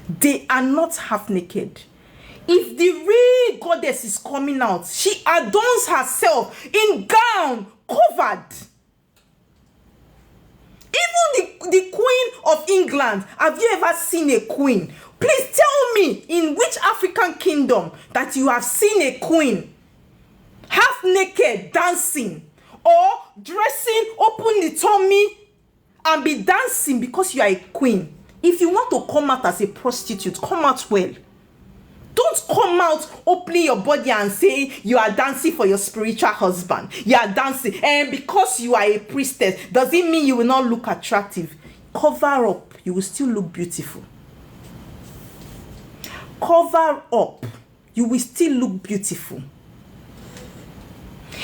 They are not half naked. If the real goddess is coming out, she adorns herself in gown, covered. Even the Queen of England, have you ever seen a queen? Please tell me in which African kingdom that you have seen a queen half naked dancing, or dressing, open the tummy and be dancing because you are a queen. If you want to come out as a prostitute, come out well. Don't come out opening your body and say you are dancing for your spiritual husband. You are dancing, and because you are a priestess, does it mean you will not look attractive? Cover up, you will still look beautiful. Cover up, you will still look beautiful.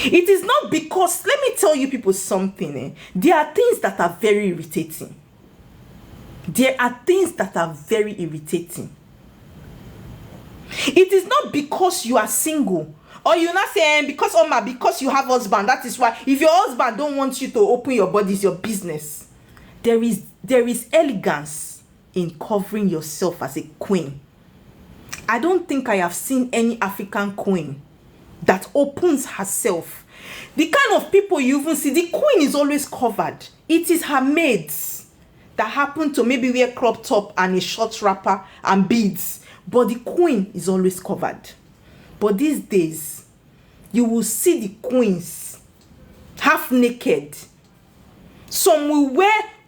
It is not because, let me tell you people something. There are things that are very irritating. There are things that are very irritating. It is not because you are single, or you're not saying because you have husband, that is why. If your husband don't want you to open your body, it's your business. There is elegance in covering yourself as a queen. I don't think I have seen any African queen that opens herself. The kind of people you even see, the queen is always covered. It is her maids that happen to maybe wear crop top and a short wrapper and beads, but the queen is always covered. But these days, you will see the queens half naked. Some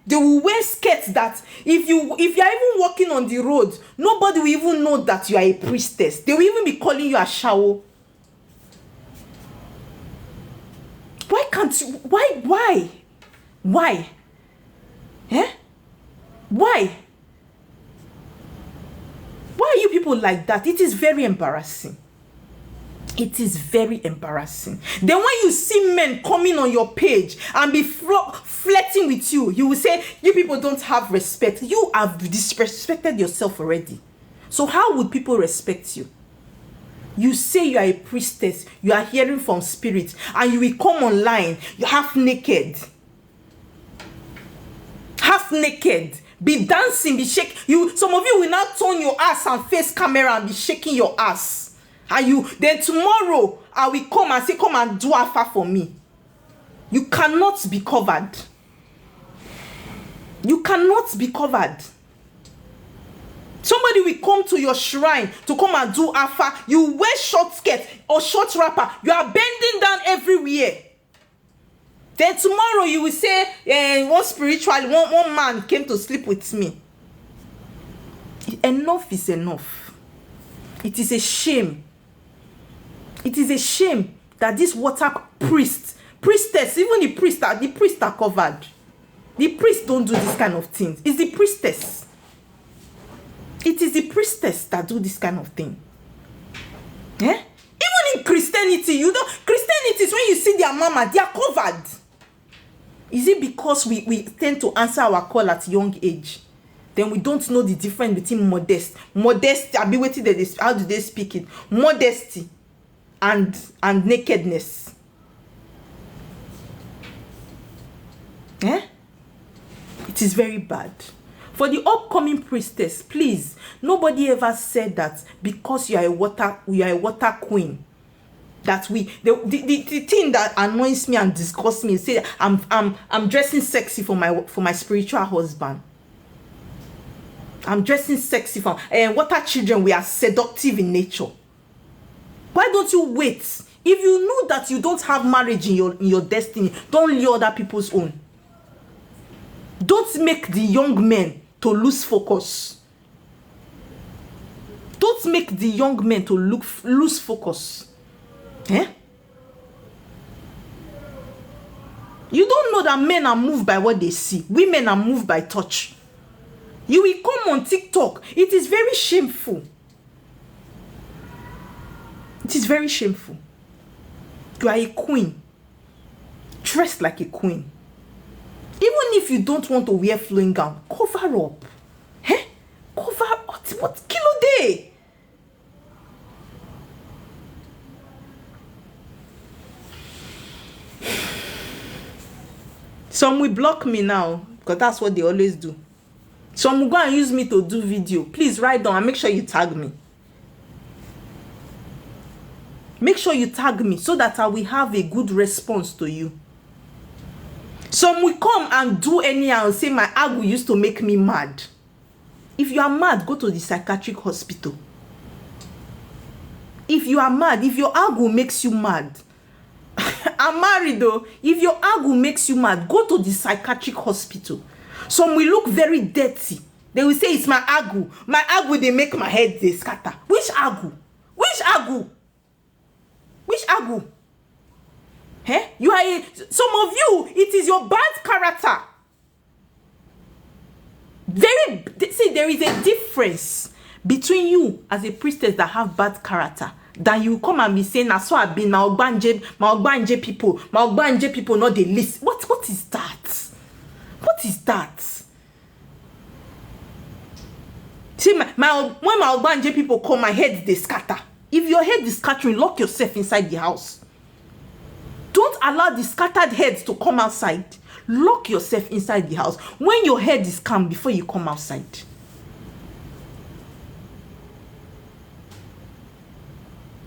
they will wear skirts that if you're even walking on the road, nobody will even know that you are a priestess. They will even be calling you a shawo. Why can't you? Why? Eh? Why are you people like that? It is very embarrassing. It is very embarrassing. Then when you see men coming on your page and be flirting with you, you will say, you people don't have respect. You have disrespected yourself already. So how would people respect you? You say you are a priestess, you are hearing from spirit, and you will come online, you're half naked. Half naked. Be dancing, be shaking. Some of you will now turn your ass and face camera and be shaking your ass. And then tomorrow I will come and say, come and do afa for me. You cannot be covered. You cannot be covered. Somebody will come to your shrine to come and do afa. You wear short skirt or short wrapper. You are bending down everywhere. Then tomorrow you will say, one man came to sleep with me. Enough is enough. It is a shame. It is a shame that this water priestess, even the priests are covered. The priests don't do this kind of things. It's the priestess. It is the priestess that do this kind of thing. Eh? Even in Christianity, Christianity is when you see their mama, they are covered. Is it because we tend to answer our call at a young age? Then we don't know the difference between modesty, how do they speak it? Modesty and nakedness. Eh? It is very bad. For the upcoming priestess, please, nobody ever said that because you are a water queen, that the thing that annoys me and disgusts me is say I'm dressing sexy for my spiritual husband. I'm dressing sexy for water children. We are seductive in nature. Why don't you wait? If you know that you don't have marriage in your destiny, don't lure other people's own. Don't make the young men to lose focus. Don't make the young men to lose focus. Eh? You don't know that men are moved by what they see. Women are moved by touch. You will come on TikTok. It is very shameful. It is very shameful. You are a queen. Dressed like a queen. Even if you don't want to wear flowing gown, cover up. Eh? Cover up. What kilo day? Some will block me now because that's what they always do. Some will go and use me to do video. Please write down and make sure you tag me. Make sure you tag me so that I will have a good response to you. Some will come and do anyhow and say my agu used to make me mad. If you are mad, go to the psychiatric hospital. If you are mad, if your agu makes you mad, I'm married though. If your agu makes you mad, go to the psychiatric hospital. Some will look very dirty. They will say it's my agu. My agu, they make my head they scatter. Which agu? Which agu? Which agu? Eh? Some of you, it is your bad character. There is a difference between you as a priestess that have bad character than you come and be saying, "I saw I've been my ogbanje people not the list." What is that? What is that? See, when my ogbanje people come, my head they scatter. If your head is scattering, lock yourself inside the house. Don't allow the scattered heads to come outside. Lock yourself inside the house when your head is calm before you come outside.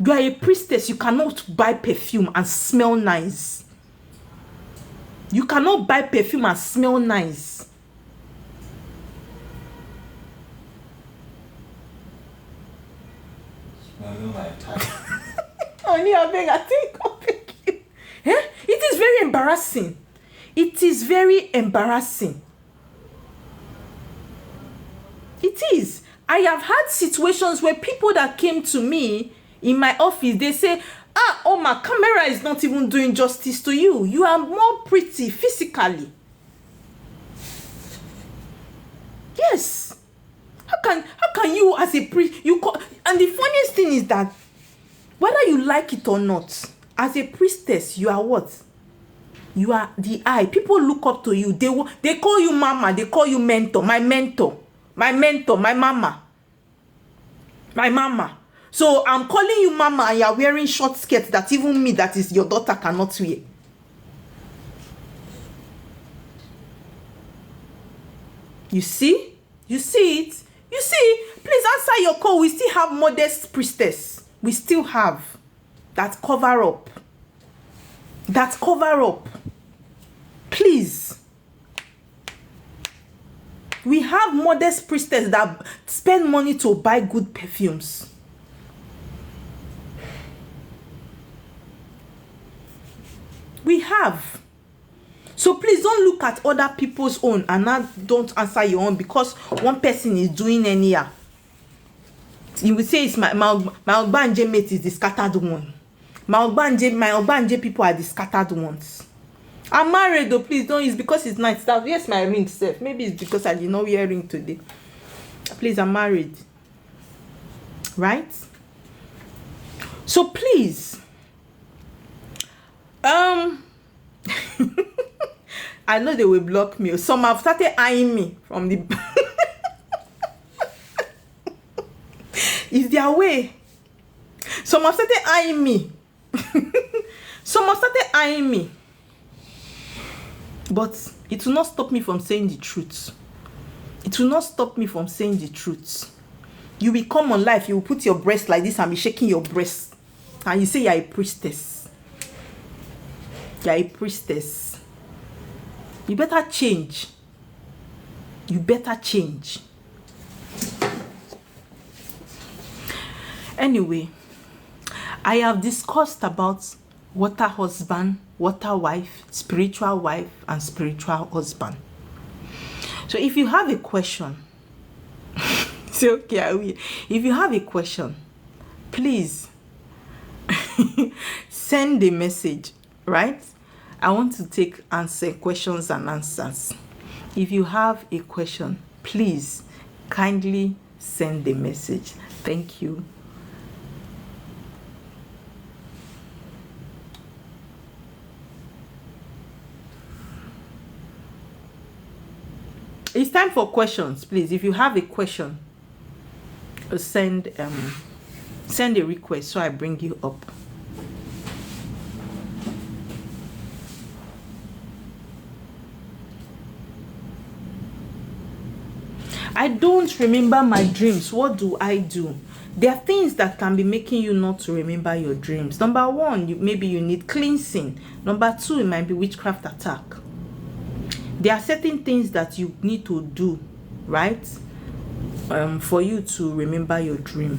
You are a priestess. You cannot buy perfume and smell nice. You cannot buy perfume and smell nice. No, my time. Honey, I beg, I think I beg you. Eh? It is very embarrassing. It is very embarrassing. It is. I have had situations where people that came to me in my office, they say, oh, my camera is not even doing justice to you. You are more pretty physically. Yes. How can you as a priest, and the funniest thing is that whether you like it or not, as a priestess, you are what? You are the eye. People look up to you. They call you mama. They call you mentor. My mentor. My mentor. My mama. My mama. So I'm calling you mama and you're wearing short skirts that even me, that is your daughter, cannot wear. You see? You see it? You see? Please answer your call. We still have modest priestess. We still have that cover up. That cover up. Please. We have modest priestess that spend money to buy good perfumes. We have. So please don't look at other people's own and now don't answer your own because one person is doing anyhow. You will say it's my Ogbanje mate is the scattered one. My Ogbanje people are the scattered ones. I'm married though, please don't use because it's night stuff. Yes, my ring safe. Maybe it's because I did not wear ring today. Please, I'm married. Right? So please. I know they will block me. Some have started eyeing me from the it's their way. Some have started eyeing me. Some have started eyeing me. But it will not stop me from saying the truth. It will not stop me from saying the truth. You will come on life, you will put your breast like this and be shaking your breast. And you say you're a priestess. You're a priestess. You better change. You better change. Anyway, I have discussed about water husband, water wife, and spiritual husband. So if you have a question, it's okay. If you have a question, please send a message, right? I want to answer questions and answers. If you have a question, please kindly send a message. Thank you. It's time for questions, please. If you have a question, send a request so I bring you up. I don't remember my dreams. What do I do? There are things that can be making you not to remember your dreams. Number one, maybe you need cleansing. Number two, it might be witchcraft attack. There are certain things that you need to do, right? For you to remember your dream.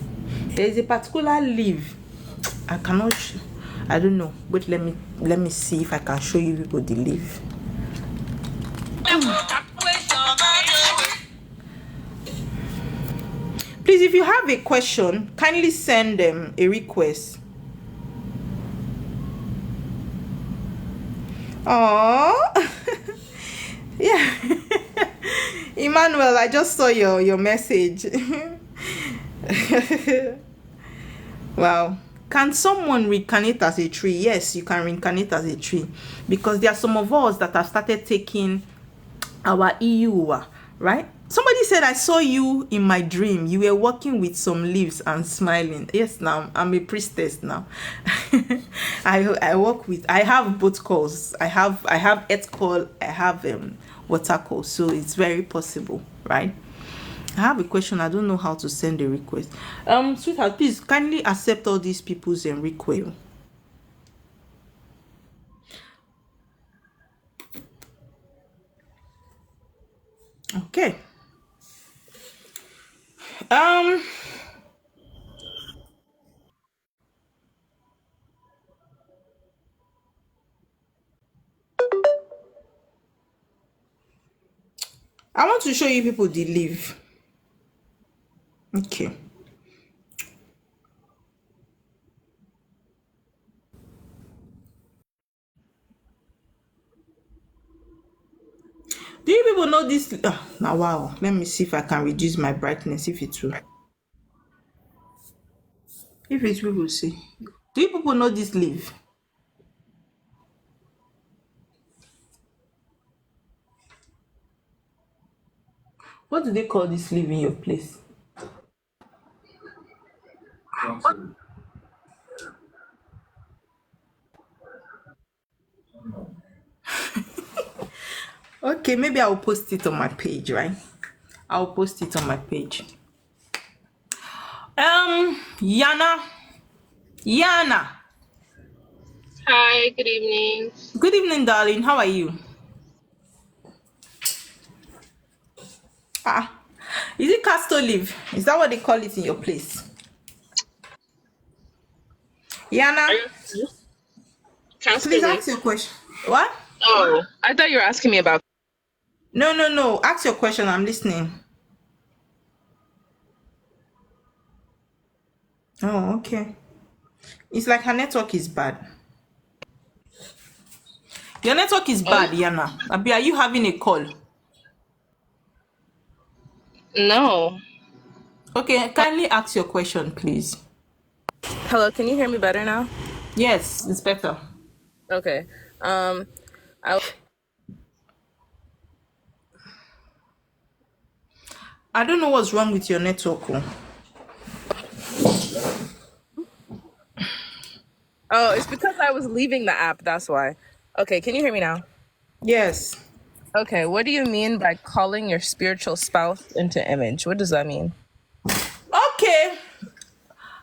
There is a particular leaf. I don't know. But let me see if I can show you people the leaf. Please, if you have a question, kindly send them a request. Oh. Yeah. Emmanuel, I just saw your message. Wow. Can someone reincarnate as a tree? Yes, you can reincarnate as a tree. Because there are some of us that have started taking our EUA, right? Somebody said, I saw you in my dream. You were walking with some leaves and smiling. Yes, now I'm a priestess now. I have both calls. I have earth call, I have water call. So it's very possible, right? I have a question. I don't know how to send a request. Sweetheart, please kindly accept all these people's request. Okay. I want to show you people the leaf. Okay. Do you people know this? Now, wow. Let me see if I can reduce my brightness if it will. If it will see. Do you people know this leaf? What do they call this leaf in your place? Okay, maybe I'll post it on my page, right? I'll post it on my page. Yana. Hi, good evening. Good evening, darling. How are you? Ah, is it castor leaf? Is that what they call it in your place? Yana, Are you please counseling me? ask your question. What? Oh, I thought you were asking me about. No. Ask your question. I'm listening. Oh, okay. It's like her network is bad. Your network is Oh, bad, Yana. Abi, are you having a call? no. Okay, kindly ask your question, please. Hello, can you hear me better now? Yes, it's better. Okay. Um, I I don't know what's wrong with your network. Oh. oh, it's because I was leaving the app. That's why. Okay, can you hear me now? Yes. Okay, what do you mean by calling your spiritual spouse into image? What does that mean? Okay.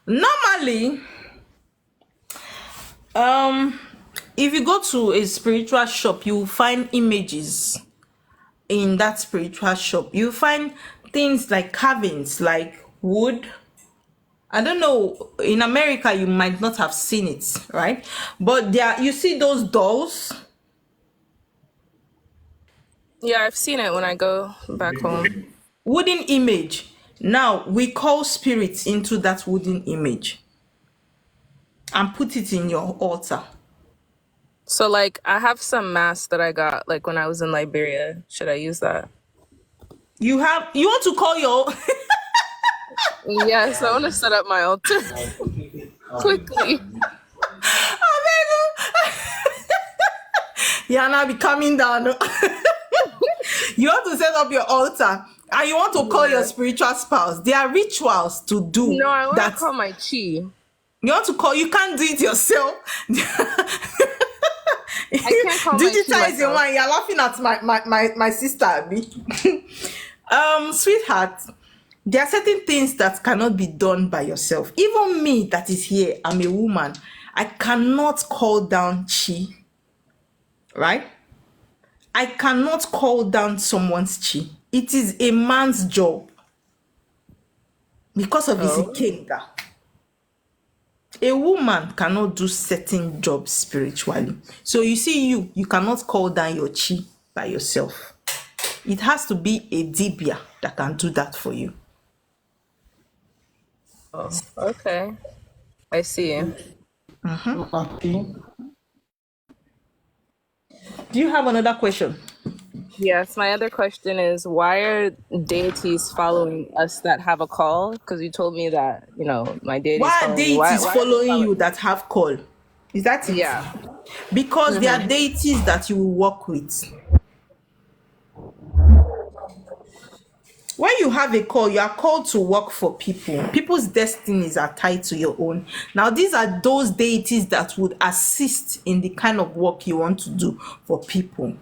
Normally, um, if you go to a spiritual shop, you will find images in that spiritual shop. You find things like carvings, like wood. I don't know, in America you might not have seen it, right? But there you see those dolls, Yeah, I've seen it when I go back home. wooden image. Now we call spirits into that wooden image and put it in your altar. So, like, I have some masks that I got, like, when I was in Liberia. Should I use that? You want to call your Yes, I want to set up my altar quickly. You're now be coming down. You want to set up your altar and you want to call your Yeah. spiritual spouse. There are rituals to do No, I want to that. call my chi. You want to call, you can't do it yourself. I can't call my chi Digitize your myself. one. You're laughing at my sister, Abby. Sweetheart, there are certain things that cannot be done by yourself. Even me that is here, I'm a woman. I cannot call down chi, right? I cannot call down someone's chi. It is a man's job because of his Oh, ikenga. A woman cannot do certain jobs spiritually. So you see, you cannot call down your chi by yourself. It has to be a dibia that can do that for you. okay. I see. Do you have another question? Yes, my other question is why are deities following us that have a call? Because you told me that, my deity is Why are following me. Why deities are they following following you me? that have call? Is that it? Yeah. Because they are Mm-hmm. deities that you will work with. When you have a call, you are called to work for people. People's destinies are tied to your own. Now, these are those deities that would assist in the kind of work you want to do for people.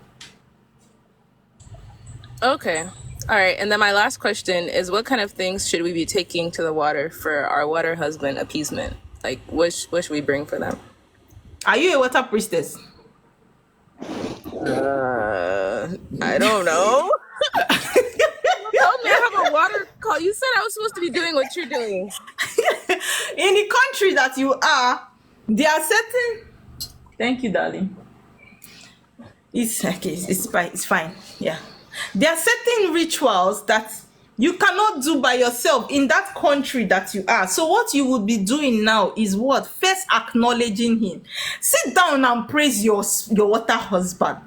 Okay. All right. And then my last question is what kind of things should we be taking to the water for our water husband appeasement? Like, what should we bring for them? Are you a water priestess? I don't know. You told me I have a water call. You said I was supposed to be doing what you're doing. In the country that you are, there are certain. Thank you, darling. It's okay. It's fine. It's fine. Yeah. There are certain rituals that you cannot do by yourself in that country that you are. So what you would be doing now is what? First acknowledging him. Sit down and praise your water husband.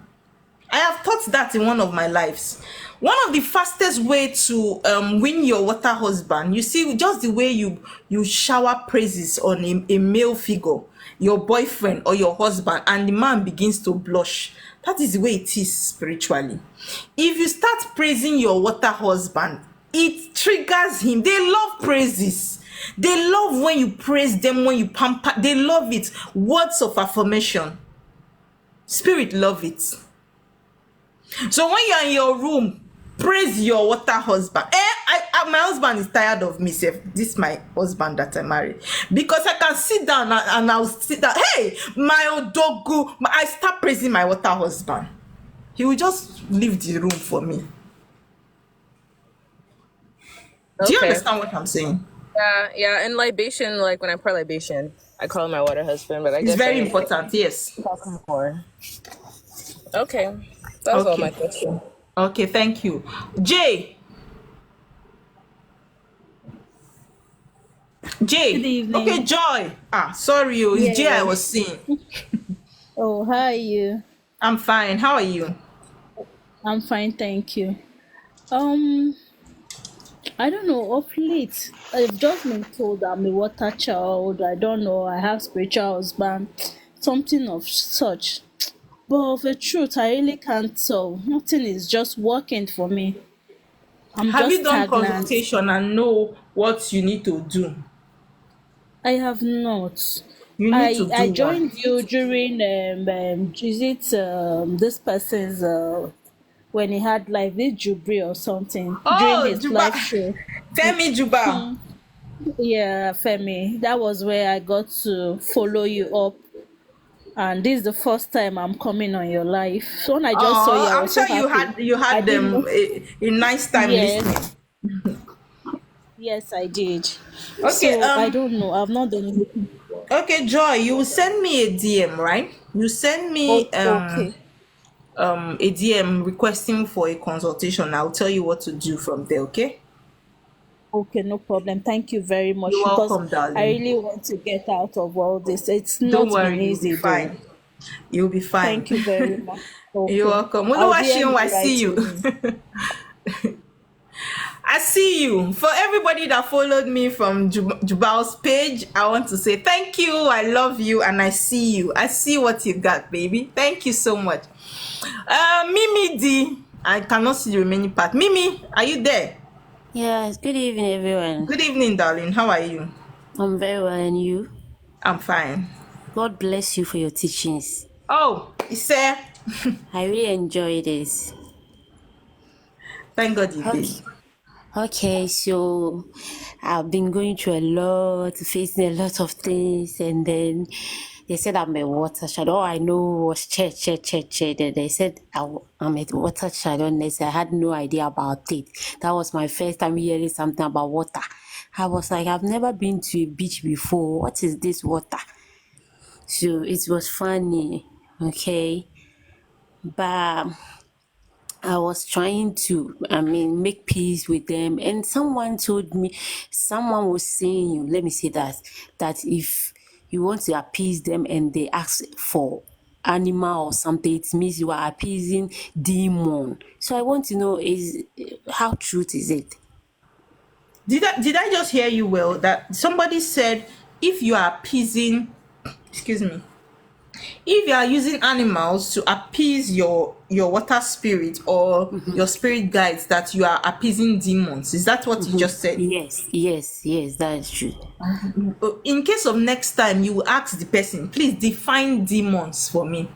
I have taught that in one of my lives. One of the fastest way to win your water husband, you see, just the way you shower praises on a male figure, your boyfriend or your husband, and the man begins to blush. That is the way it is spiritually. If you start praising your water husband, it triggers him. They love praises. They love when you praise them, when you pamper. They love it. Words of affirmation. Spirit love it. So when you're in your room, praise your water husband. My husband is tired of me. This is my husband that I married, because I can sit down and I'll sit down. Hey, my odogu. I start praising my water husband. He will just leave the room for me. Do you Okay. understand what I'm saying? Yeah. And libation, like when I pour libation, I call him my water husband, but I It's guess very I important. Yes. talk more. Okay. That was all my Okay. question. Okay. Thank you, Jay. Good Jay. Okay, evening. Joy. Sorry, it's Jay I Yeah. was seeing. Oh, how are you? I'm fine. How are you? I'm fine, thank you. Um, I don't know. Of late, I've just been told I'm a water child. I don't know. I have spiritual husband, something of such. But of the truth, I really can't tell. Nothing is just working for me. I'm Have just you done stagnant. consultation and know what you need to do? I have not. You need to I do one. joined you during is it this person's when he had like this Jubri or something during Oh, his Juba. live show. Femi Juba. Hmm. Yeah, Femi. That was where I got to follow you up. And this is the first time I'm coming on your live. So when I just saw you, Oh, I I'm was so sure you happy. had you I had didn't them know. a nice time listening. Yes, yes, I did. Okay, So I don't know. I've not done anything. okay, Joy, you will send me a DM, right? You send me Oh, okay. a DM requesting for a consultation. I'll tell you what to do from there, okay? Okay, no problem. Thank you very You're much because welcome, I darling. really want to get out of all this. It's Don't not been worry, you'll be easy though. fine. You'll be fine. Thank you very much. You're Okay. welcome. I'll Oluwaseun, DM I you right see you. away. I see you. For everybody that followed me from Jubal's page, I want to say thank you. I love you and I see you. I see what you got, baby. Thank you so much. Mimi D. I cannot see the remaining part. Mimi, are you there? Yes, good evening, everyone. Good evening, darling. How are you? I'm very well, and you? I'm fine. God bless you for your teachings. Oh, Ise. I really enjoy this. Thank God you did. Okay, so I've been going through a lot, facing a lot of things, and then they said I'm a water child. All I know was church. And they said I'm a water child, honestly. I had no idea about it. That was my first time hearing something about water. I was like, I've never been to a beach before. What is this water? So it was funny, okay? But I was trying to, make peace with them. And someone told me, someone was saying, let me say that if you want to appease them and they ask for animal or something, it means you are appeasing demon. So I want to know, how truth is it? Did I just hear you well? That somebody said if you are appeasing, excuse me, if you are using animals to appease your water spirit or your spirit guides, that you are appeasing demons. Is that what you just said? Yes, that is true. In case of next time, you will ask the person, please define demons for me,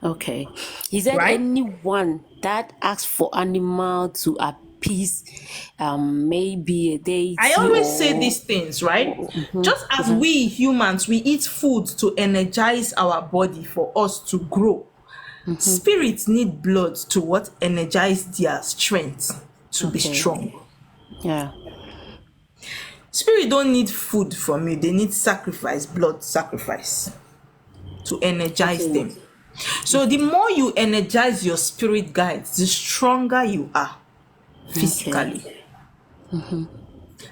Okay. Is there right? anyone that asks for animal to appease maybe a deity I always say or these things, right? Just as we humans, we eat food to energize our body for us to grow. Spirits need blood to what? Energize their strength to be okay. strong. Yeah. Spirit don't need food from you, they need sacrifice, blood sacrifice to energize Okay. them. So the more you energize your spirit guides, the stronger you are physically.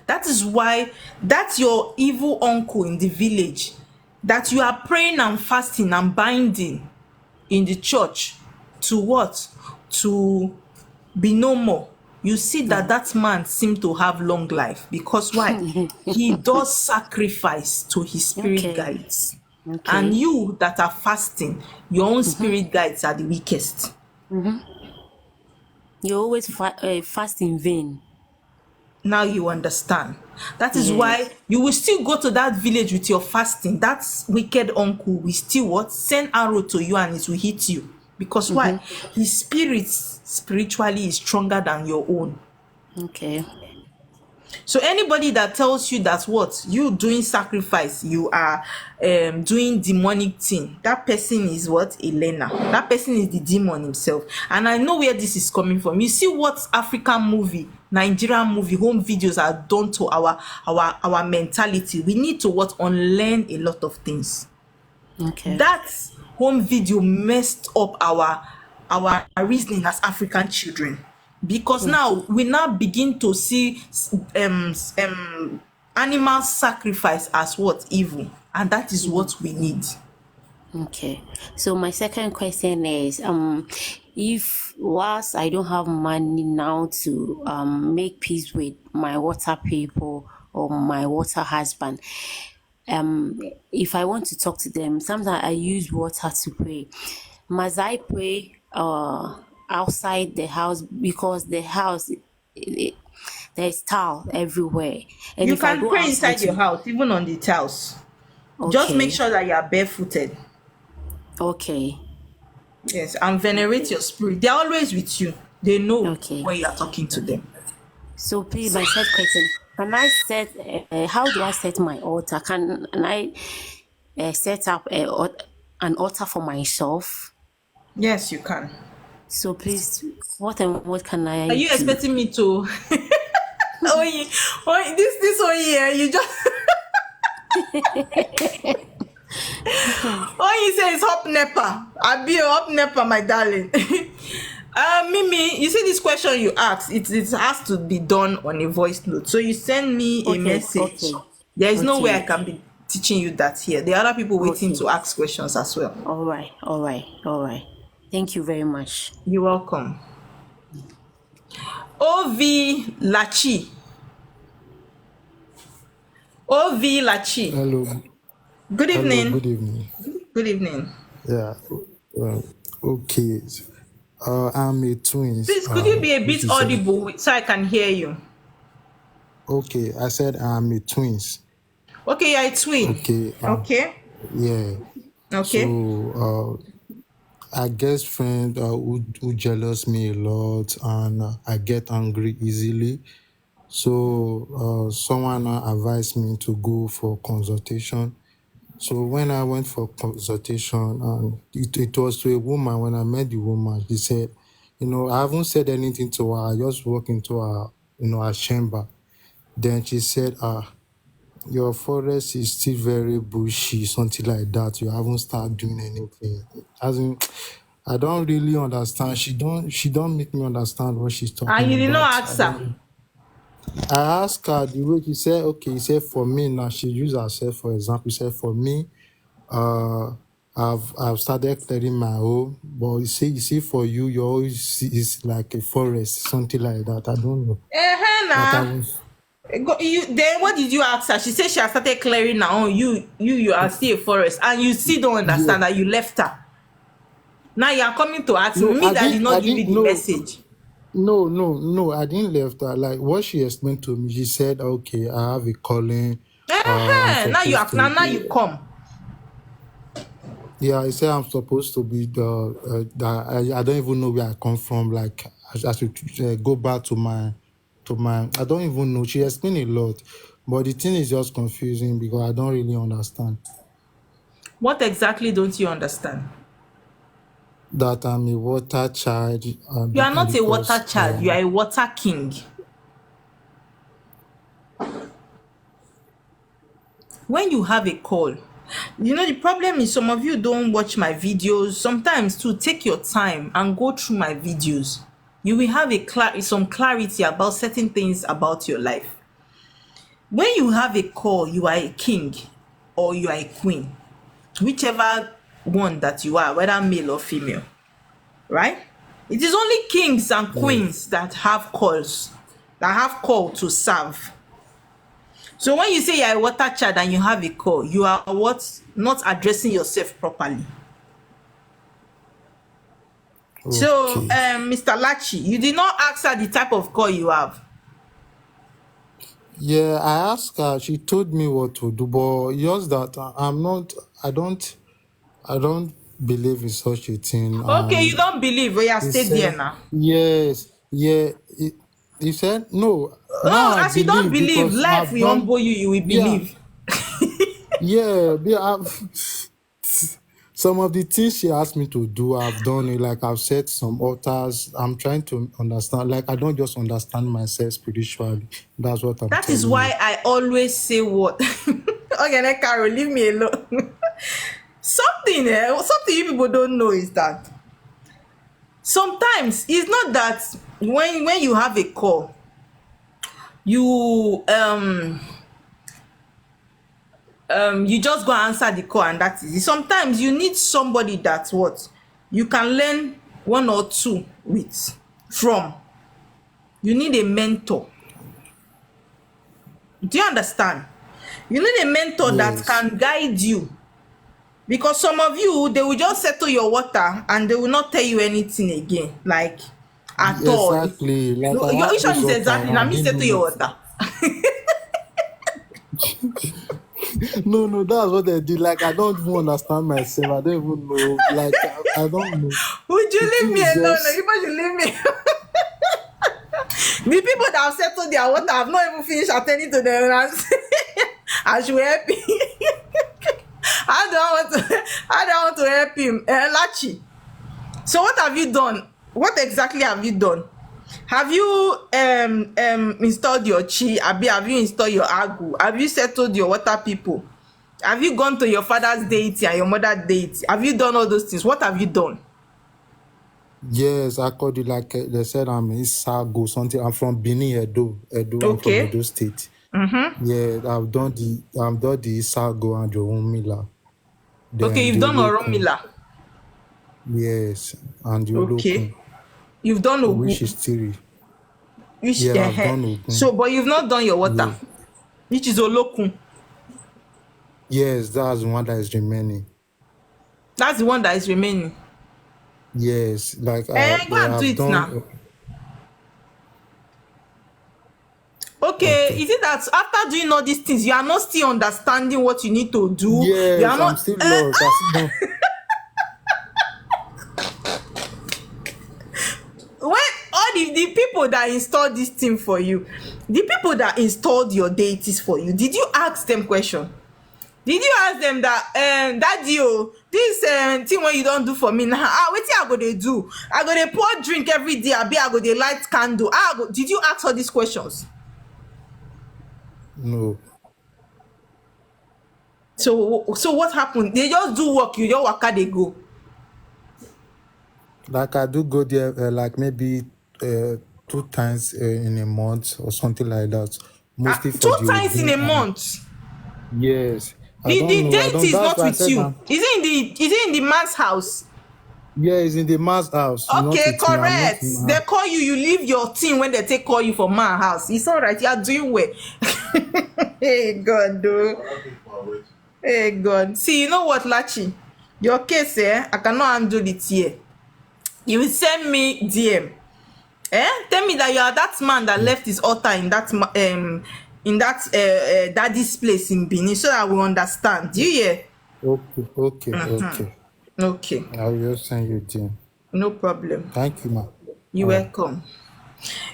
That is why that's your evil uncle in the village that you are praying and fasting and binding in the church to what? To be no more. You see that man seems to have long life because why? He does sacrifice to his spirit Okay. guides. Okay. And you that are fasting, your own spirit guides are the weakest. You always fast in vain. Now you understand. That is Yes. why you will still go to that village with your fasting. That wicked uncle will still what? Send arrow to you and it will hit you. Because why? His spirit spiritually is stronger than your own. Okay. So anybody that tells you that what? You doing sacrifice, you are doing demonic thing. That person is what? A learner. That person is the demon himself. And I know where this is coming from. You see what African movie, Nigerian movie, home videos are done to our mentality. We need to what? Unlearn a lot of things. Okay. That home video messed up our reasoning as African children. Because now we now begin to see animal sacrifice as what? Evil. And that is what we need. Okay. So my second question is, if whilst I don't have money now to make peace with my water people or my water husband, if I want to talk to them, sometimes I use water to pray. Must I pray outside the house, because the house there's tile everywhere, and You if I can go pray outside inside your house, even on the tiles. Just make okay, sure that you are barefooted. okay, Yes, and venerate your spirit. They're always with you. They know okay. when you are talking to them. So please, my third question: can I set? How do I set my altar? Can I set up an altar for myself? Yes, you can. So please, what and what can I Are you do? expecting me to? This one here, you just. All you say is hop nepa. I'll be a hop nepa, my darling. Mimi, you see this question you asked, it has to be done on a voice note. So you send me a Okay, message. okay, There is no way I okay, can be teaching you that here. There are other people waiting okay. to ask questions as well. All right, all right, all right. Thank you very much. You're welcome. OV Lachi. OV Lachi. Hello, Good hello, evening. good evening. Good evening. Yeah, okay. I'm a twins. Please, could you be a Which bit is audible so I can hear you? okay. I said I'm a twins. Okay, you're a twin. Okay. Okay. Yeah. Okay. So I guess friend who jealous me a lot, and I get angry easily. So someone advised me to go for consultation. So when I went for consultation, and it was to a woman. When I met the woman, she said, I haven't said anything to her. I just walked into her, her chamber. Then she said, your forest is still very bushy, something like that. You haven't started doing anything. As in, I don't really understand. She don't make me understand what she's talking And you did not about. ask her. I asked her the way she said, okay, he said for me now, she used herself for example. He said for me, I've started clearing my home, but you see for you, you always see it's like a forest, something like that. I don't know. But I Nah. was Then what did you ask her? She said she has started clearing now. Oh, you are still a forest, and you still don't yeah. understand that you left her. Now you are coming to ask No, me that did not give you the no, message. no, I didn't left her. Like what she explained to me, she said, okay, I have a calling. I'm Now you supposed are to now you come. Yeah, I say I'm supposed to be I don't even know where I come from. Like I should go back to my I don't even know. She explained a lot, but the thing is just confusing because I don't really understand What exactly don't you understand? that I'm a water child. You are not a water child. You are a water king. When you have a call, You know, the problem is some of you don't watch my videos. Sometimes to take your time and go through my videos, you will have some clarity about certain things about your life. When you have a call, you are a king or you are a queen, whichever one that you are, whether male or female, right? It is only kings and queens that have calls, that have call to serve. So when you say you're a water child and you have a call, you are what? Not addressing yourself properly. So, Okay. Mr. Lachi, you did not ask her the type of call you have. Yeah, I asked her. She told me what to do, but just that I'm not. I don't believe in such a thing. Okay, you And don't believe. Oh, yeah, he stay there said, now. yes, yeah. He said no. Now Oh, I as you don't believe believe, because life I've will done. humble you, you will Yeah, believe. yeah. Some of the things she asked me to do, I've done it. Like I've set some altars. I'm trying to understand. Like I don't just understand myself spiritually. That's what I'm That is telling why you. I always say what. Okay, now, Carol, leave me alone. Something you people don't know is that sometimes it's not that when you have a call, you you just go answer the call and that is it. Sometimes you need somebody that what you can learn one or two with from. You need a mentor. Do you understand? You need a mentor that Yes. can guide you. Because some of you, they will just settle your water and they will not tell you anything again. Like, at all. Exactly. Like No, I have which one this is water exactly? and Now I me didn't settle know your nothing. water. No, that's what they did. Like I don't even understand myself. I don't even know. Like I don't know. Would you The leave thing me is alone? No, just you should leave me. The people that have settled their water have not even finished attending to them. I should help me. I don't want to help him. Lachi. So what have you done? What exactly have you done? Have you installed your chi? Have you installed your agu? Have you settled your water people? Have you gone to your father's deity and your mother's deity? Have you done all those things? What have you done? yes, I called it like they said I'm in Sago something. I'm from Benin, Edo. I'm from Okay. Edo State. Yeah, I've done the Sago and Johumila. Okay, Then you've the done Olokun. Oromila. Yes, and the Okay. Olokun, You've done which is Ogun. Tiri. Which, Yeah, I've done Ogun. so, but you've not done your water, Yeah. which is Olokun. Yes, that's the one that is remaining. That's the one that is remaining. Yes, like Go and do I've it now. done. Okay, Okay. is it that after doing all these things, you are not still understanding what you need to do? You are Yes, I'm not. still lost. I still don't. When all the people that installed this thing for you, the people that installed your deities for you, did you ask them question? Did you ask them that daddy this thing when you don't do for me now, wetin I go dey do? I go dey pour drink every day, abi I go dey light candle? Did you ask all these questions? No. So what happened? They just do work, you just waka dey go. Like I do go there like maybe 2 times in a month or something like that. Mostly for Two the times in Ogun a and month. yes. I The don't know. I deity don't. is That's not why I with said you. Is it in the man's house? yeah, it's in the man's house, not Okay, with me. I'm not correct. in my They house. call you, you leave your team when they take call you for man house. It's all right. You are doing well. Hey God, though. Hey God. See, you know what, Lachi? Your case, I cannot handle it here. You will send me DM. Tell me that you are that man that left his altar in that daddy's place in Benin, so that we understand. Do you hear? Okay. Okay, I will just send you there. no problem. Thank you, ma. You're All right. welcome.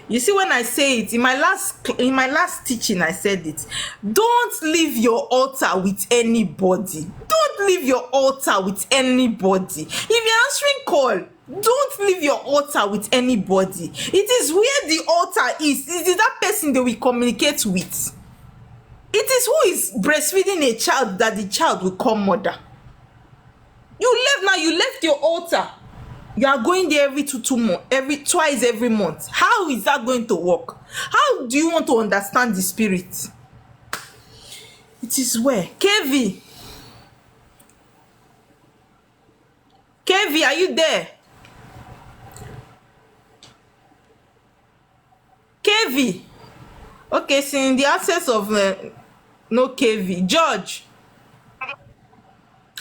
You see, when I say it in my last teaching, I said it. Don't leave your altar with anybody. Don't leave your altar with anybody. If you're answering call, don't leave your altar with anybody. It is where the altar is. It is that person they will communicate with. It is who is breastfeeding a child that the child will call mother. You left now, you left your altar. You are going there every twice every month. How is that going to work? How do you want to understand the spirit? It is where? KV, are you there? KV. Okay, so in the absence of no KV, George.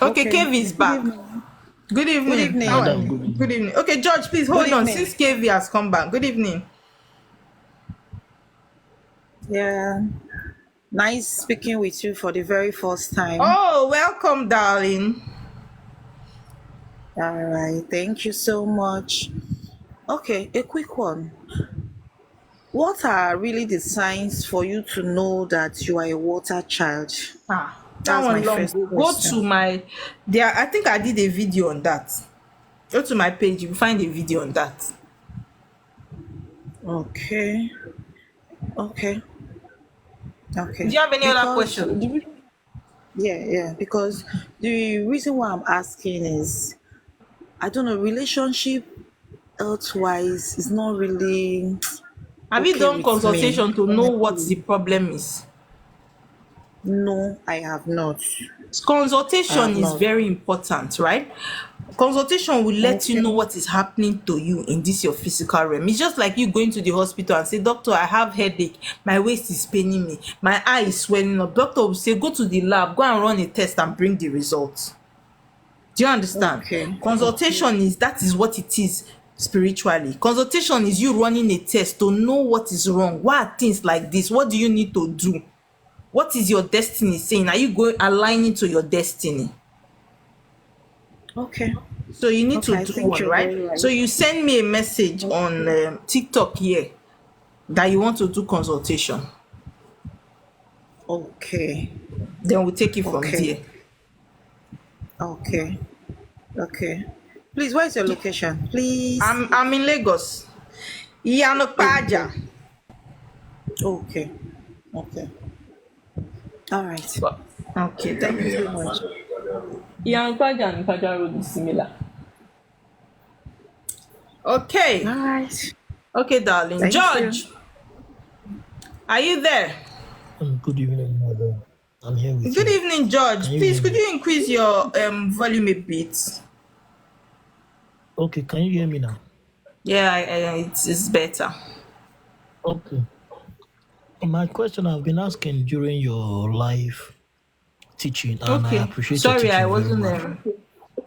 Okay, KV is back. Good evening. Good evening. How are Madam, you? good evening. Good evening. Okay, George, please hold Good on. evening. Since KV has come back. Good evening. Yeah. Nice speaking with you for the very first time. Oh, welcome, darling. All right. Thank you so much. Okay, a quick one. What are really the signs for you to know that you are a water child? That That's one my long. first Go to question. my there. I think I did a video on that. Go to my page, you will find a video on that. Okay. Okay. Do Okay. you have any other Because question? because the reason why I'm asking is I don't know, relationship health wise is not really Have you okay done with me. consultation to know what the problem is? No, I have not. I Consultation have is not. very important, right? Consultation will let you Okay. know what is happening to you in this your physical realm. It's just like you going to the hospital and say, doctor, I have headache, my waist is paining me, my eye is swelling up. Doctor will say, go to the lab, go and run a test and bring the results. Do you understand? Okay. Consultation is what it is spiritually. Consultation is you running a test to know what is wrong. Why are things like this? What do you need to do? What is your destiny saying? Are you going aligning to your destiny? Okay. So you need Okay. to I do think one, you're very right? So right. you send me a message on TikTok here that you want to do consultation. Okay. Then we'll take it from Okay. there. Okay. Okay. Please, where's your location? Please. I'm in Lagos. Iyanokpaja. Okay. Okay. All right. Okay, Thank you then. so much. Iyanokpaja and Ipaja road is similar. Okay. All right. Okay, darling. Thank you. George, are you there? Good evening, madam. I'm here with Good you. evening, George. Can you Please, hear could me? you increase your volume a bit? Okay, can you hear me now? Yeah, it's better. Okay. My question I've been asking during your live teaching, and I Okay. appreciate your Sorry, teaching very much.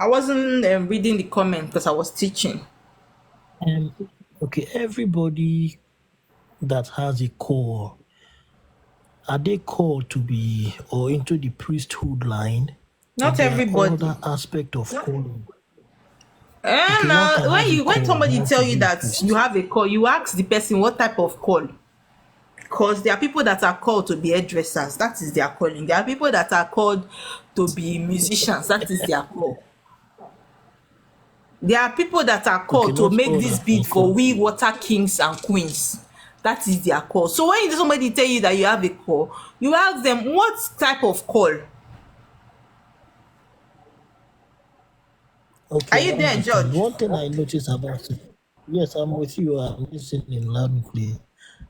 I wasn't reading the comment because I was teaching. Okay, everybody that has a call, are they called to be or into the priesthood line? Not Or there are everybody. other aspect of calling? And Okay, one can have a when call somebody not tell to you be a that you priest. have a call, you ask the person what type of call. Because there are people that are called to be hairdressers, that is their calling. There are people that are called to be musicians, that is their call. There are people that are Okay, called to not make all this are beat for confirmed. we water kings and queens. That is their call. So when somebody tell you that you have a call, you ask them what type of call. Okay, Are I you there, understand. George? One thing I notice about it, yes, I'm with you. I'm listening loud and clear.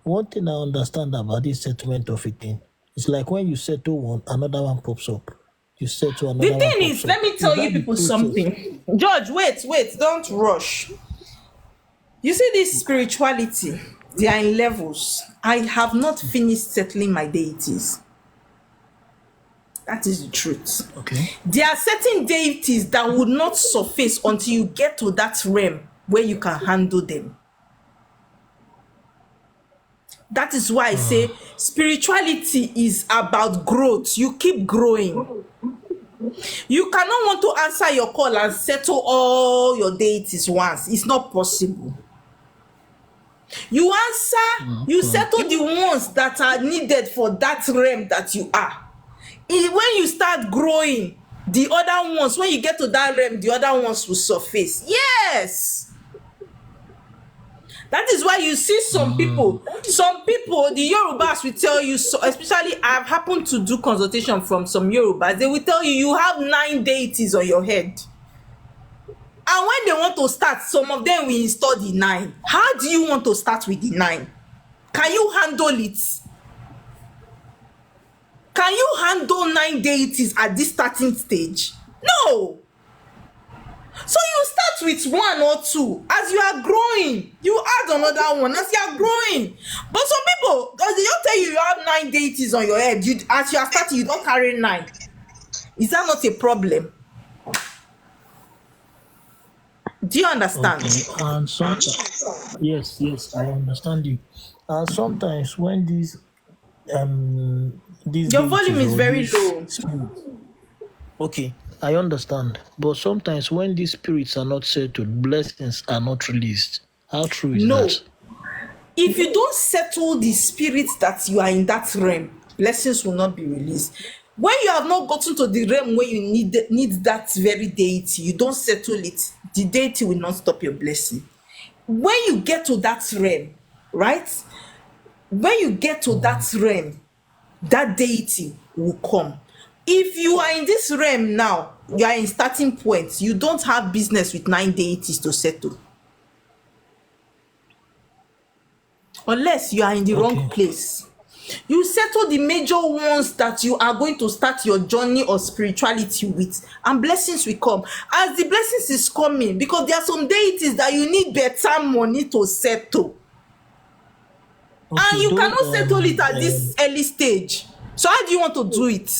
One thing I understand about this settlement of a thing, it's like when you settle one, another one pops up. You settle, The another one thing pops is, let up. me Is tell you that the people process? something. George, wait, don't rush. You see this spirituality, they are in levels. I have not finished settling my deities. That is the truth. Okay. There are certain deities that would not surface until you get to that realm where you can handle them. That is why I say spirituality is about growth. You keep growing. You cannot want to answer your call and settle all your deities once. It's not possible. You answer, you settle the ones that are needed for that realm that you are. When you start growing, the other ones, when you get to that realm, the other ones will surface. Yes. That is why you see some people, the Yorubas will tell you, so especially I've happened to do consultation from some Yorubas, they will tell you you have 9 deities on your head. And when they want to start, some of them will install the 9. How do you want to start with the 9? Can you handle it? Can you handle 9 deities at this starting stage? No. So you start with 1 or 2. As you are growing, you add another one as you are growing. But some people, they don't tell you have 9 deities on your head. As you are starting, you don't carry 9. Is that not a problem? Do you understand? Okay. And sometimes, yes, I understand you. And sometimes when these Your volume deities is or very these low. spirits, okay, I understand. But sometimes when these spirits are not settled, blessings are not released. How true is No. that? If you don't settle the spirits that you are in that realm, blessings will not be released. When you have not gotten to the realm where you need that very deity, you don't settle it, the deity will not stop your blessing. When you get to that realm, right? When you get to that realm, that deity will come. If you are in this realm now, you are in starting point, you don't have business with 9 deities to settle. Unless you are in the wrong Okay. place. You settle the major ones that you are going to start your journey of spirituality with, and blessings will come. As the blessings is coming, because there are some deities that you need better money to settle. And Okay, you cannot those settle it at this early stage. So how do you want to do it?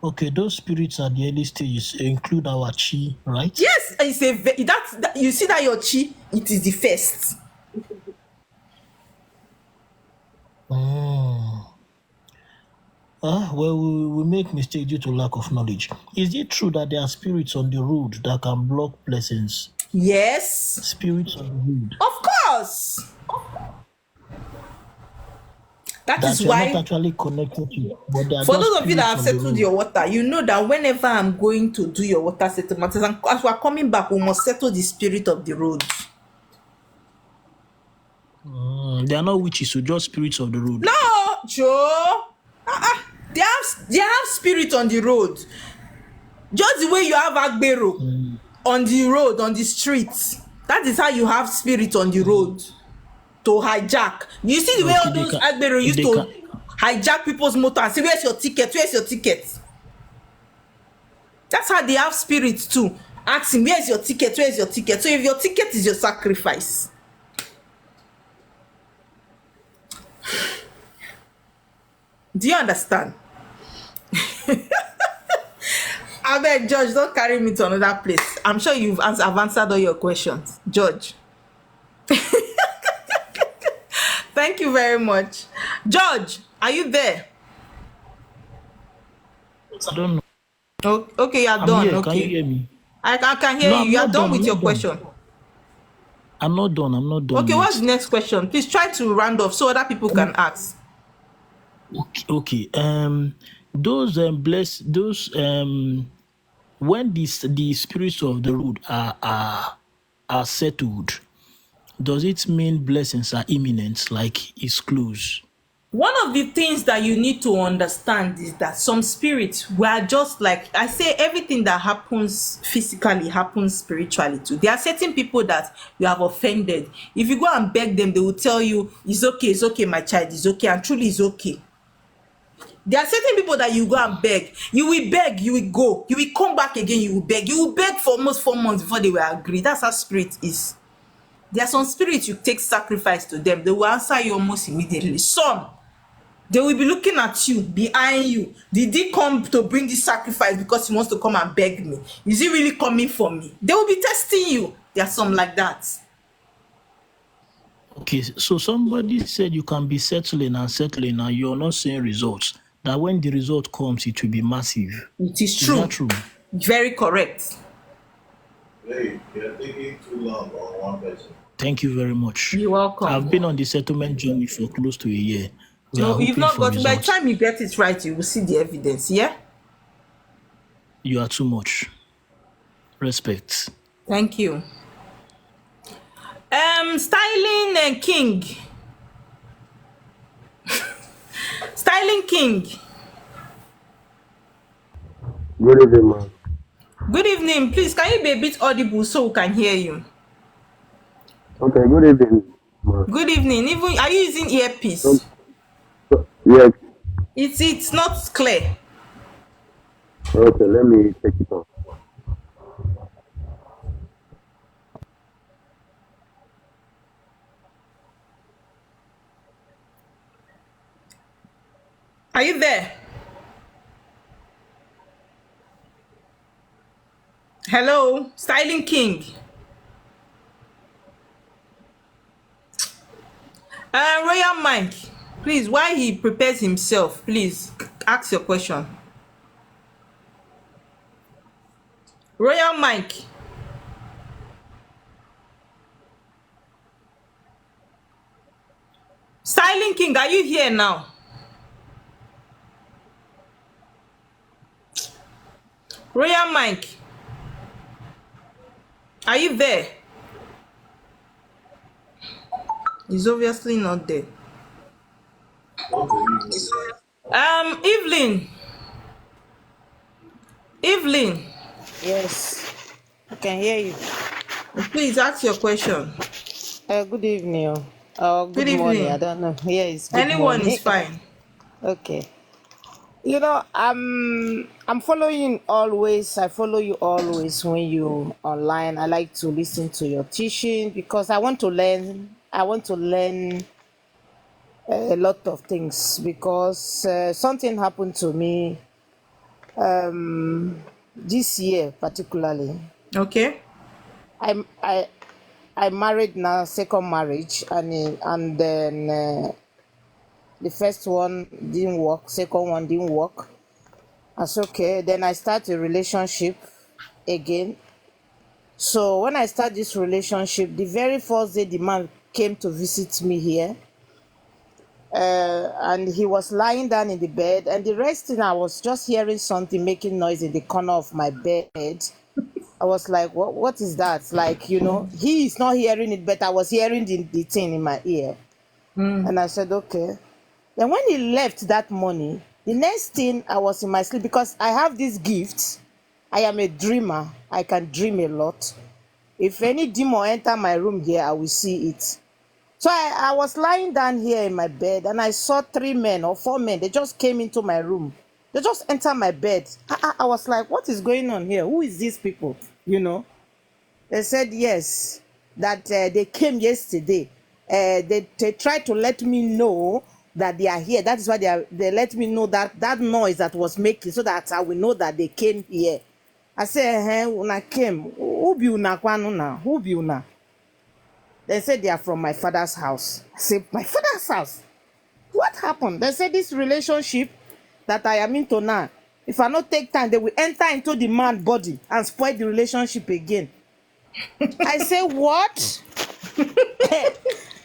okay, those spirits at the early stages include our chi, right? Yes, it's that you see that your chi, it is the first. Well, we make mistake due to lack of knowledge. Is it true that there are spirits on the road that can block blessings? Yes, Spirits on the road of course. That that is you're not why, actually connected to, but they are for just those of you that have spirits on the settled road. your water, you know that whenever I'm going to do your water settlement, as we are coming back, we must settle the spirit of the road. They are not witches, so just spirits of the road. No, Joe. They have spirit on the road. Just the way you have Agbero on the road, on the streets. That is how you have spirit on the road to hijack. You see the way Okay, all they those can. Agbero used They to can. hijack people's motor and say, where's your ticket? Where's your ticket? That's how they have spirits too. Asking, where's your ticket? Where's your ticket? So if your ticket is your sacrifice. Do you understand? I beg, George, don't carry me to another place. I'm sure I've answered all your questions. George. Thank you very much. George, are you there? I don't know. Oh, okay, you're I'm done. here. Okay. Can you hear me? I can hear No, you. I'm You are not done done. with I'm your not done. question. I'm not done. I'm not done Okay, what's the yet. next question? Please try to round off so other people can ask. Okay. Those when the spirits of the road are settled, does it mean blessings are imminent, like it's close? One of the things that you need to understand is that some spirits were just like I say, everything that happens physically happens spiritually too. There are certain people that you have offended. If you go and beg them, they will tell you, it's okay, my child, it's okay, and truly it's okay. There are certain people that you go and beg. You will beg, you will go, you will come back again, you will beg. You will beg for almost 4 months before they will agree. That's how spirit is. There are some spirits you take sacrifice to them, they will answer you almost immediately. Some, they will be looking at you, behind you. Did he come to bring this sacrifice because he wants to come and beg me? Is he really coming for me? They will be testing you. There are some like that. Okay, so somebody said you can be settling and you're not seeing results. That when the result comes, it will be massive. It is Is true. that true? Very correct. Hey, you're taking too long on one person. Thank you very much. You're welcome. I've been on the settlement journey for close to a year. We are No, you've hoping not for got. By the results. time you get it right, you will see the evidence. Yeah. You are too much. Respect. Thank you. Styling King. Styling King. Good evening, man. Good evening. Please, can you be a bit audible so we can hear you? Okay, good evening, man. Good evening. Even are you using So, earpiece? yes. It's not clear. Okay, let me take it off. Are you there? Hello, Styling King. Royal Mike, please, while he prepares himself, please ask your question. Royal Mike. Styling King, are you here now? Royal Mike, are you there? He's obviously not there. Evelyn. Evelyn, Yes, I can hear you. please ask your question. Good evening or Good good morning. I evening. don't know. Here is good Anyone is morning. fine. Okay. I'm following always. I follow you always when you online. I like to listen to your teaching because I want to learn. I want to learn a lot of things because something happened to me this year particularly. Okay. I I I married now, second marriage, and then the first one didn't work, second one didn't work. That's okay. Then I start a relationship again. So when I start this relationship, the very first day the man came to visit me here, and he was lying down in the bed, and the rest thing I was just hearing something making noise in the corner of my bed. I was like, what is that? Like, he is not hearing it, but I was hearing the thing in my ear. And I said, okay. Then when he left that morning, the next thing I was in my sleep because I have this gift. I am a dreamer. I can dream a lot. If any demon enter my room here, I will see it. So I was lying down here in my bed and I saw 3 men or 4 men. They just came into my room. They just entered my bed. I was like, what is going on here? Who is these people? They said yes, that they came yesterday. They tried to let me know that they are here. That is why they let me know that noise that was making so that I will know that they came here. I said, una came. Who be una kwanu na? Who be una? They said they are from my father's house. I said, my father's house? What happened? They said this relationship that I am into now, if I not take time, they will enter into the man's body and spoil the relationship again. I said, what?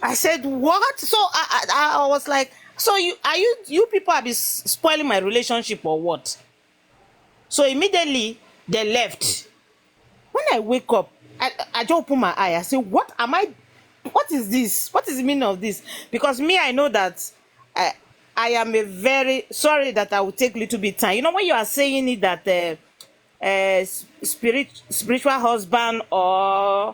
I said, what? So I was like, so you people have been spoiling my relationship or what? So immediately they left. When I wake up, I just open my eye. I say, what is this? What is the meaning of this? Because me, I know that I am a very sorry that I will take a little bit time. When you are saying it that spiritual husband or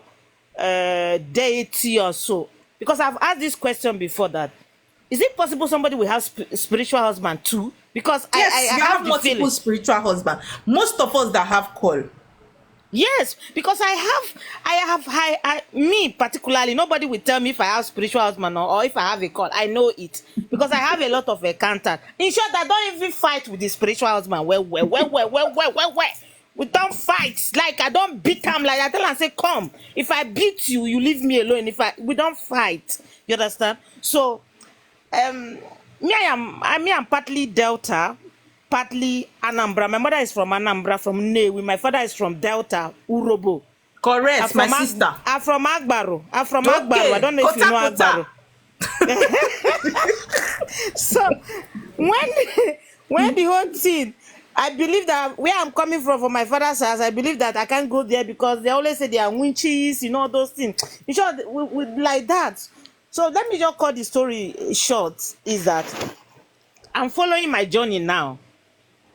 deity or so, because I've asked this question before, that is it possible somebody will have spiritual husband too? Because Yes, I you have have the multiple feeling. spiritual husband. Most of us that have call. Yes, because me particularly, nobody will tell me if I have spiritual husband or if I have a call. I know it because I have a lot of encounter. In short, I don't even fight with the spiritual husband. Well. We don't fight. Like I don't beat him. Like I tell him, I say, come. If I beat you, you leave me alone. We don't fight. You understand? So, me I'm partly Delta, partly Anambra. My mother is from Anambra, from Nnewi. My father is from Delta, Urobo. Correct, my sister. I'm from Agbaro. I Okay, don't know if you know kota. Agbaro. So when the whole thing, I believe that where I'm coming from my father's house, I believe that I can't go there because they always say they are winches, those things. In short, like that. So let me just cut the story short, is that I'm following my journey now.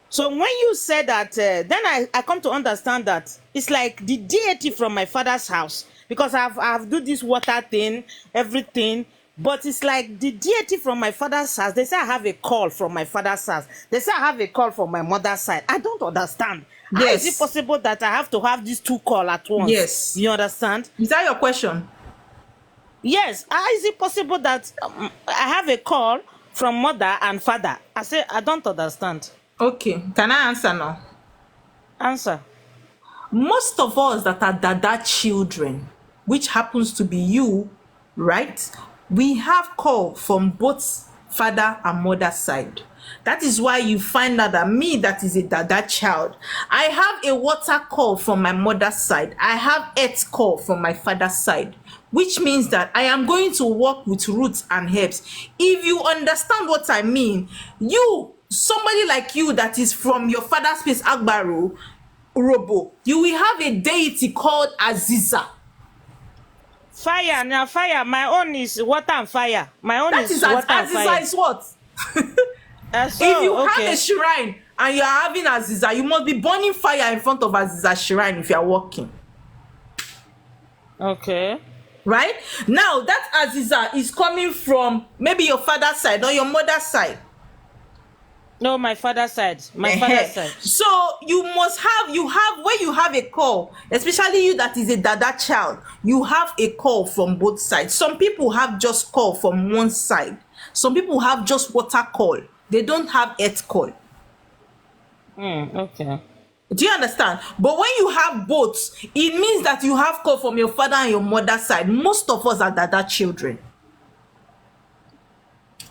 So when you said that, then I come to understand that it's like the deity from my father's house, because I've do this water thing, everything, but it's like the deity from my father's house. They say I have a call from my father's house. They say I have a call from my mother's side. I don't understand. How is it Yes. possible that I have to have these two calls at once? Yes. You understand? Is that your question? Yes. How is it possible that I have a call from mother and father? I say I don't understand. Okay. Can I answer now? Answer. Most of us that are dada children, which happens to be you, right? We have call from both father and mother side. That is why you find out that me, that is a dada child, I have a water call from my mother's side. I have earth call from my father's side, which means that I am going to work with roots and herbs. If you understand what I mean, somebody like you that is from your father's place, Agbaru, Robo, you will have a deity called Aziza. Fire, now fire. My own is water and fire. My own That is is water and Aziza fire. is what? So, If you have okay. a shrine and you are having Aziza, you must be burning fire in front of Aziza's shrine if you are walking. Okay. Right? Now, that Aziza is coming from maybe your father's side or your mother's side. No, my father's side. My father's side. So you have when you have a call, especially you that is a dada child, you have a call from both sides. Some people have just call from one side. Some people have just water call. They don't have earth call. Okay. Do you understand? But when you have both, it means that you have call from your father and your mother's side. Most of us are dada children.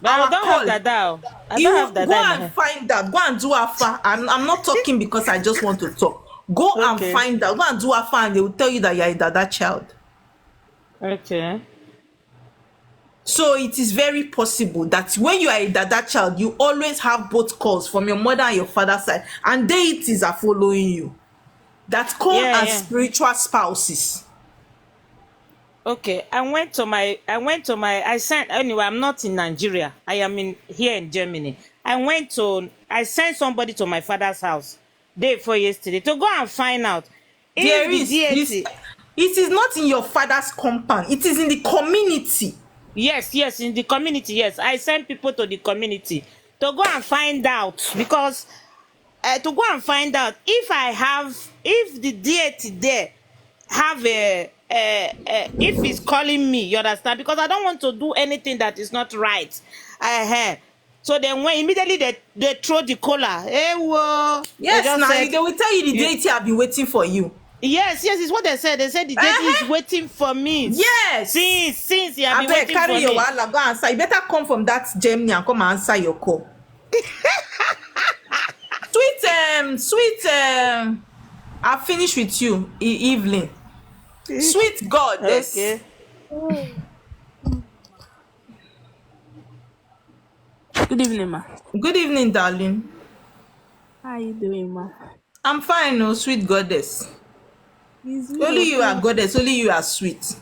But I don't have dada. I don't have dada. Go and find that. Go and do Afa. I'm not talking because I just want to talk. Go and find that. Go and do Afa and they will tell you that you're a dada child. Okay. So it is very possible that when you are a dada child, you always have both calls from your mother and your father's side, and deities are following you. That call as spiritual spouses. Okay, I sent, anyway, I'm not in Nigeria. I am here in Germany. I sent somebody to my father's house day before yesterday to go and find out if it is not in your father's compound. It is in the community. Yes, in the community, yes. I send people to the community to go and find out, because to go and find out if the deity there have if he's calling me, you understand? Because I don't want to do anything that is not right. So then when immediately they throw the collar. Yes, they will tell you the deity have been waiting for you. Yes, it's what they said. They said the deity is waiting for me. Yes. Since you have been waiting carry for your me. wallet, go answer. You better come from that Germany and come and answer your call. I'll finish with you, Evelyn. Sweet goddess. Okay. Good evening, ma. Good evening, darling. How are you doing, ma? I'm fine, oh, sweet goddess. Only you are goddess, only you are sweet.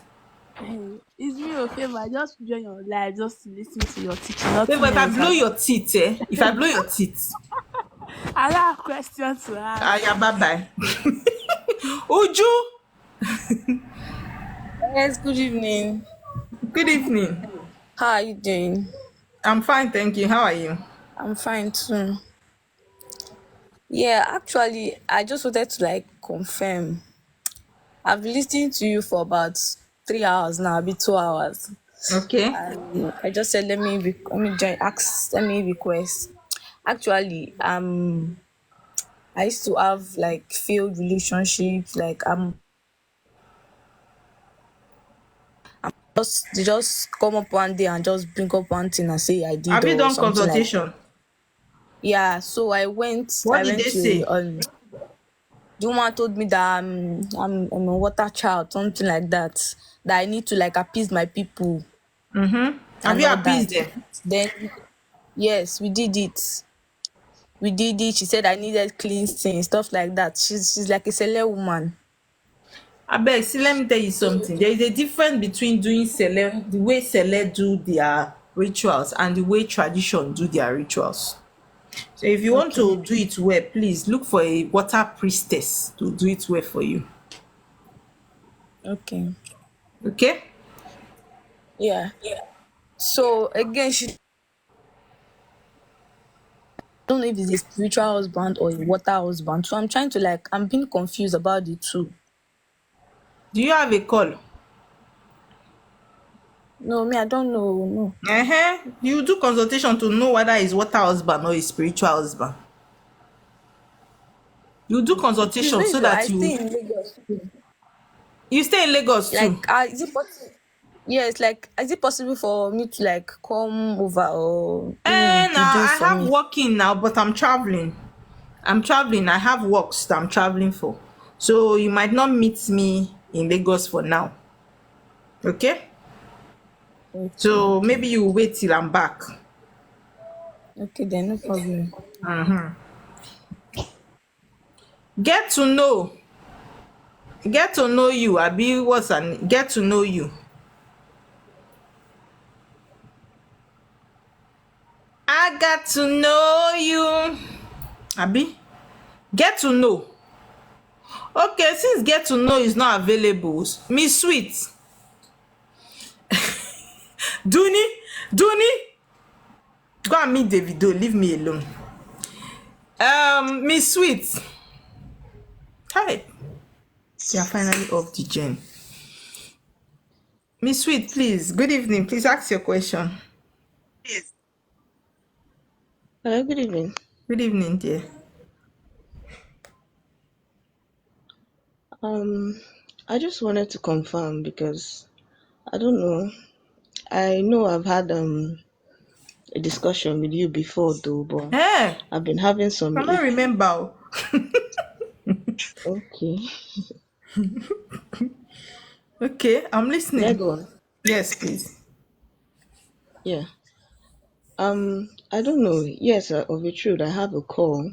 It's me a favor. I just join your life just to listen to your teaching. If I blow your teeth, if I blow your teeth. I have a question to ask. Yeah, bye-bye. Uju. Yes, good evening. Good evening. How are you doing? I'm fine, thank you. How are you? I'm fine too. Yeah, actually, I just wanted to confirm. I've been listening to you for about 3 hours now, maybe 2 hours. Okay. And I just said let me request. Actually, I used to have failed relationships. They just come up one day and just bring up one thing and say I did. Have you done something consultation? Yeah, so I went. What did they say? The woman told me that I'm a water child, something like that. That I need to appease my people. Have you appeased them? Then yes, we did it. we did it. She said I needed cleansing, stuff like that. She's like a celeb woman. Abeg, see, let me tell you something. There is a difference between doing celeb, the way celeb do their rituals, and the way tradition do their rituals. So if you want Okay. to do it well, please look for a water priestess to do it well for you. Okay. Okay? Yeah. So again, she don't know if it's a spiritual husband or a water husband. So I'm trying to like I'm being confused about the two. Do you have a call? No, me, I don't know. No. You do consultation to know whether it's water husband or a spiritual husband. You do Please, consultation where is so your that I stay in Lagos too. you stay in Lagos too. Like is it possible? Yes, like is it possible for me to like come over or you Now do it I for have me? working now, but I'm traveling. I have works that I'm traveling for. So you might not meet me in Lagos for now. Okay? Okay, So okay. maybe you wait till I'm back. Okay, then no problem. Get to know. Get to know you. Abi, what's an get to know you. I got to know you. Abi, get to know. Okay, since get to know is not available, Miss Sweet. Duni, go and meet Davido. Leave me alone. Miss Sweet. Hi. You are finally off the gen. Miss Sweet, please. Good evening. Please ask your question. Hello, good evening. Good evening, dear. I just wanted to confirm because I don't know. I know I've had a discussion with you before though, but Hey, I've been having some I don't remember. okay. Okay, I'm May I listening. go on? Yes, please. Yeah. I don't know. Yes, of a truth, I have a call,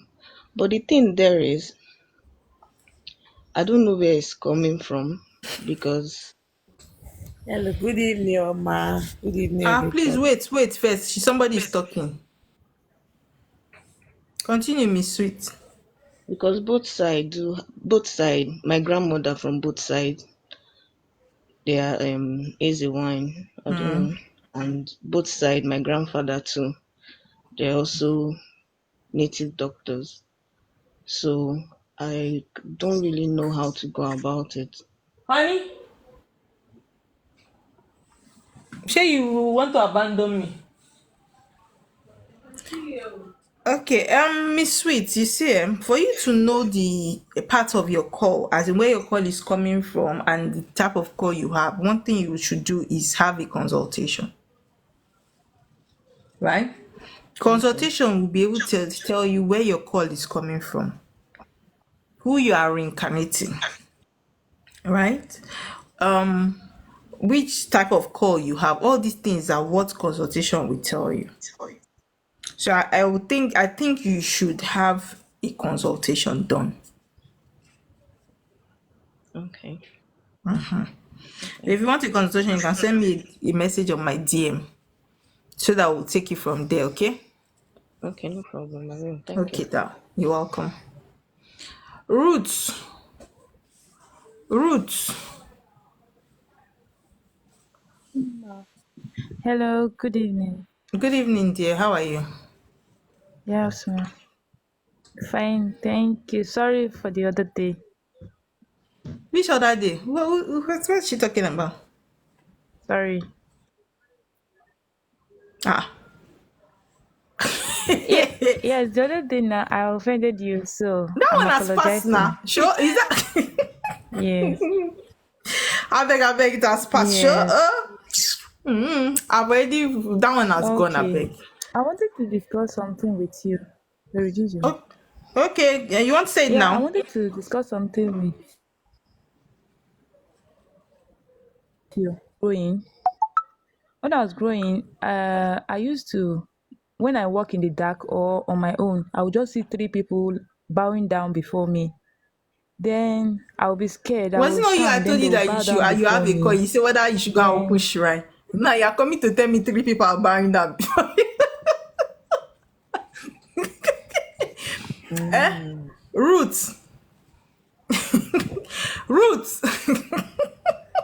but the thing there is, I don't know where it's coming from because Hello, good evening, Oma. Good evening, Please everybody. wait first. Somebody is talking. Continue, Miss Sweet. because both side, my grandmother from both sides, they are easy wine. I don't know, and both side, my grandfather too. They're also native doctors. So I don't really know how to go about it. Honey, say you want to abandon me. Okay, Miss Sweet, you see, for you to know the part of your call, as in where your call is coming from and the type of call you have, one thing you should do is have a consultation, right? Okay. Consultation will be able to tell you where your call is coming from, who you are reincarnating, right? Um, which type of call you have. All these things are what consultation will tell you. So I think you should have a consultation done. Okay. If you want a consultation, you can send me a message on my DM so that we'll take it from there, okay? Okay, no problem. I will. Thank you. Okay, you're welcome. Roots. Roots. Hello, good evening. Good evening, dear. How are you? Yes, ma'am. Fine, thank you. Sorry for the other day. Which other day? What's she talking about? Sorry. Ah. Yeah, yes, the other day now I offended you, so That I'm one has passed apologizing. now. Sure, is that? Yes, I beg, it has passed. Sure. yes. I've already, that one has gone, I Okay. beg. I wanted to discuss something with you. Very Juju. Oh, okay, you want to say it Yeah, I now? wanted to discuss something with you. Growing. When I was growing, I used to when I walk in the dark or on my own, I will just see three people bowing down before me. Then I'll be scared. I Was it will not you? I stand, then told they you will that bow down you have before a call. me. You say whether you should go and open Then shrine. Now you are coming to tell me 3 people are buying that. Eh? Roots. Roots.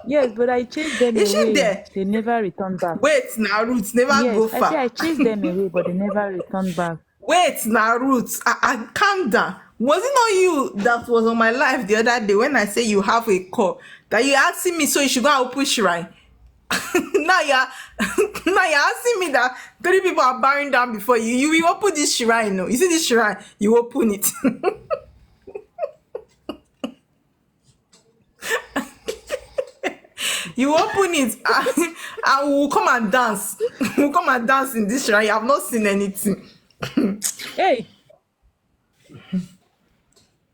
yes, but I chased them Is she away. there? They never returned back. Wait, now Roots never go Yes, I say far. I chased them away, but they never returned back. Wait, now Roots. I calm down. Was it not you that was on my live the other day when I say you have a call that you asking me so you should go and open shrine? now you're now you're asking me that 3 people are bowing down before you. You will open this shrine. No, you see this shrine, you open it. You open it and we'll come and dance. We'll come and dance in this shrine. You have not seen anything. Hey,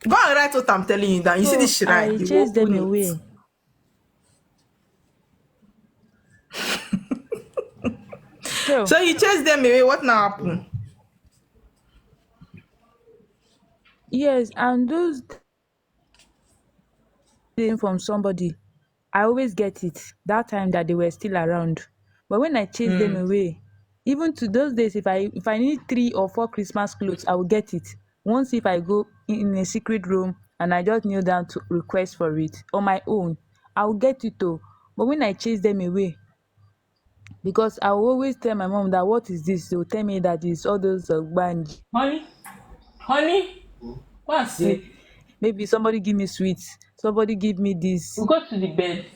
Go and write what I'm telling you down. You see this so shrine, I you chased them open it. away. So So you chase them away. What now happen? yes, and those things from somebody, I always get it that time that they were still around. But when I chase them away, even to those days, if I need 3 or 4 Christmas clothes, I will get it. Once if I go in a secret room and I just kneel down to request for it on my own, I will get it too. But when I chase them away, because I will always tell my mom that what is this? They will tell me that it's all those band. Honey, go and sleep. Maybe somebody give me sweets, somebody give me this. We'll go to the bed.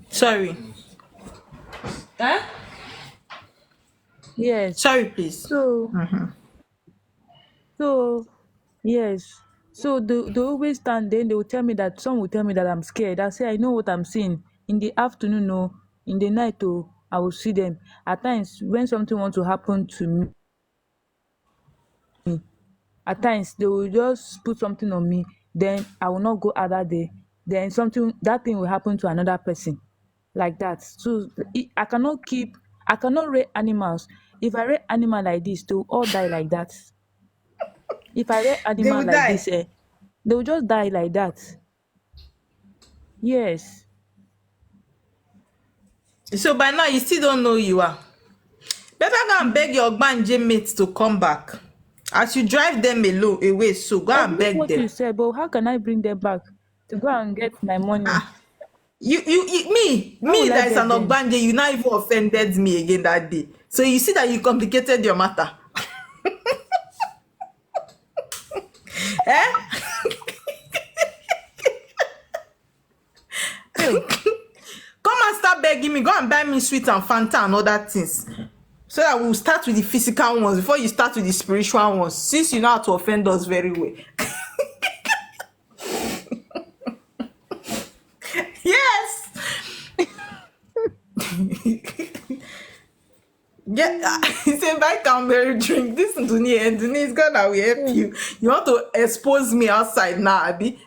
Sorry. Eh? Yes. Sorry, please. So yes. So they always stand, then they will tell me that some will tell me that I'm scared. I say I know what I'm seeing. In the afternoon or in the night I will see them. At times when something wants to happen to me, at times they will just put something on me, then I will not go out that day. Then that thing will happen to another person. Like that. So I cannot rate animals. If I rate animal like this, they will all die like that. If I rate They animal will like die. this, they will just die like that. Yes. So by now you still don't know who you are. Better go and beg your Gbanje mates to come back. As you drive them away, so go I and believe beg what you them. said, but how can I bring them back to go and get my money? You me How will I that is get an them? Ogbanje, you not even offended me again that day. So you see that you complicated your matter. Eh? Come and start begging me. Go and buy me sweet and Fanta and other things. So that we'll start with the physical ones before you start with the spiritual ones. Since you know how to offend us very well. Yes. Yeah, he said buy Canberra drink. This Dunia is God that will help you. You want to expose me outside now, Abby?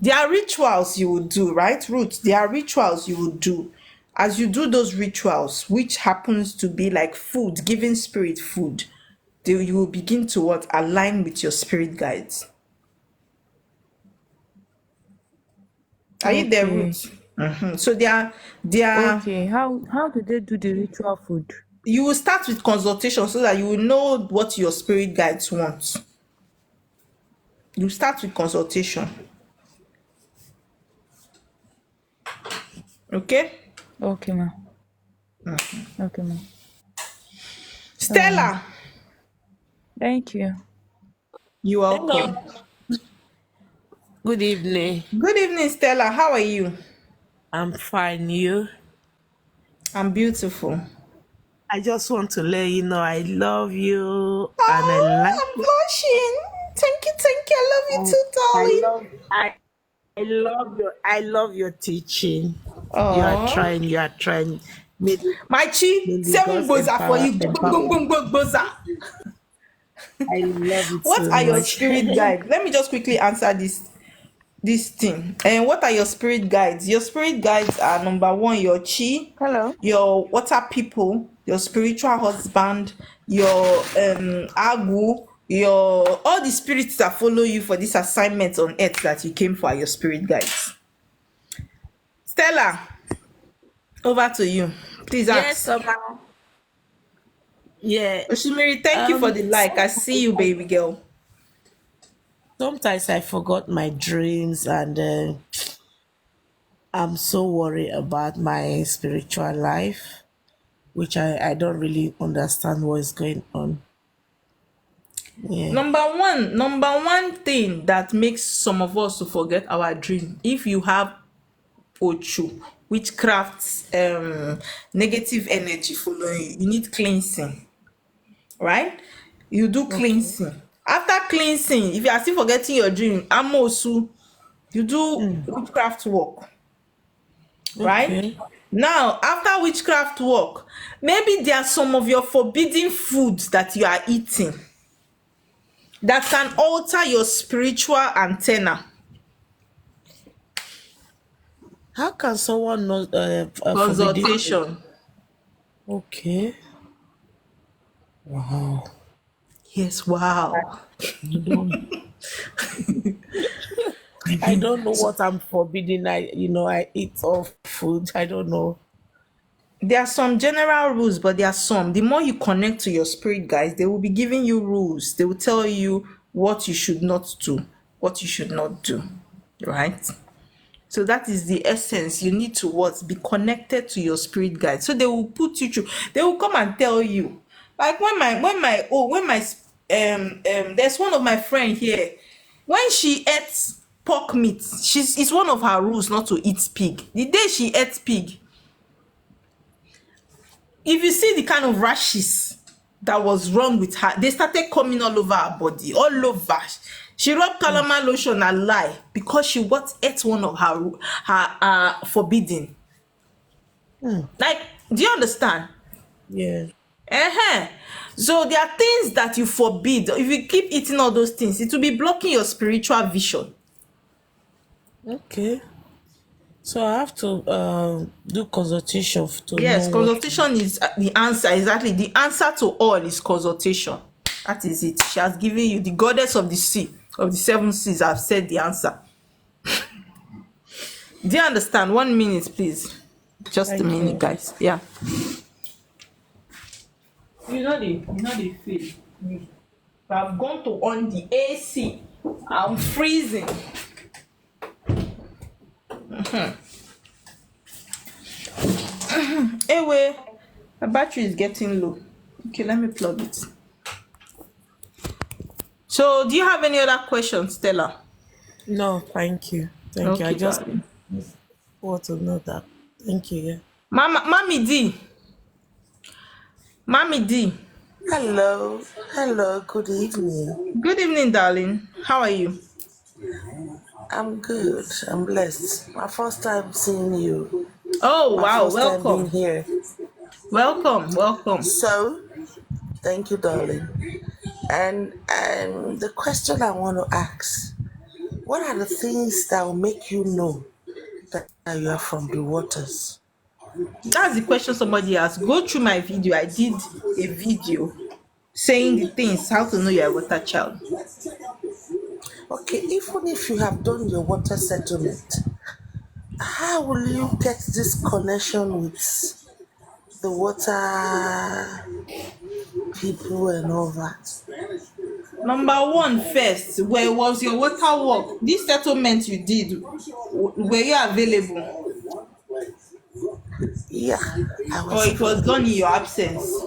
There are rituals you would do, right, Ruth? There are rituals you would do. As you do those rituals, which happens to be like food, giving spirit food, you will begin to what? Align with your spirit guides. Are you there, Okay. Ruth? So they are Okay. How do they do the ritual food? you will start with consultation so that you will know what your spirit guides want. You start with consultation. Okay? Okay, ma. Okay, ma. Stella, Thank you. you are welcome. Good evening. Good evening, Stella. How are you? I'm fine. You? I'm beautiful. I just want to let you know I love you and I Oh, like I'm blushing. Thank you. I love you too, darling. I love your teaching. You Oh, are trying. May the, my chi, may the 7 gods boza for you. empower. Boza. I love it What so are your much. spirit guides? Let me just quickly answer this thing. And what are your spirit guides? Your spirit guides are number 1, your chi, Hello. your water people. your spiritual husband, your agu, your all the spirits that follow you for this assignment on earth that you came for, are your spirit guides. Stella, over to you. Please Yes, ask. Yeah. Oshimiri, thank you for the like. I see you, baby girl. Sometimes I forgot my dreams, and I'm so worried about my spiritual life, which I don't really understand what is going on. Yeah. Number one thing that makes some of us to forget our dream, if you have Ochu, witchcraft, negative energy following you, you need cleansing, right? You do cleansing. After cleansing, if you are still forgetting your dream, Amosu, you do witchcraft work, right? Okay. Now, after witchcraft work, maybe there are some of your forbidden foods that you are eating that can alter your spiritual antenna. How can someone know forbidden? Consultation. Okay. Wow. Yes, wow. I don't know what I'm forbidding. I eat all food. I don't know. There are some general rules, but there are some. The more you connect to your spirit guides, they will be giving you rules. They will tell you what you should not do, what you should not do, right? So that is the essence. You need to what? Be connected to your spirit guide. So they will put you through. They will come and tell you. Like there's one of my friend here. When she ate pork meat, it's one of her rules not to eat pig. The day she ate pig, if you see the kind of rashes that was wrong with her, they started coming all over her body, all over. She rubbed calamine lotion and lie because she ate one of her forbidden. Like, do you understand? Yeah. So there are things that you forbid. If you keep eating all those things, it will be blocking your spiritual vision. Okay. So I have to do consultation to Yes, know consultation is the answer. Exactly. The answer to all is consultation. That is it. She has given you, the goddess of the sea, of the seven seas, have said the answer. Do you understand? 1 minute, please. Just a minute, guys. Yeah. You know the feel. I've gone to on the AC. I'm freezing. Anyway, my battery is getting low. Okay, let me plug it. So, do you have any other questions, Stella? No, thank you. Thank you. I Okay, just darling. want to know that. Thank you. Yeah. Mommy D. Hello. Good evening. Good evening, darling. How are you? I'm good. I'm blessed. My first time seeing you. Oh, My wow. first time Welcome. being here. Welcome. So, thank you, darling. And the question I want to ask, what are the things that will make you know that you are from the waters? That's the question somebody asked. Go through my video. I did a video saying the things, how to know you're a water child. Okay, even if you have done your water settlement, how will you get this connection with the water people and all that? Number one, first, where was your water work? This settlement you did, were you available? Yeah, I was. Or it was done in your absence?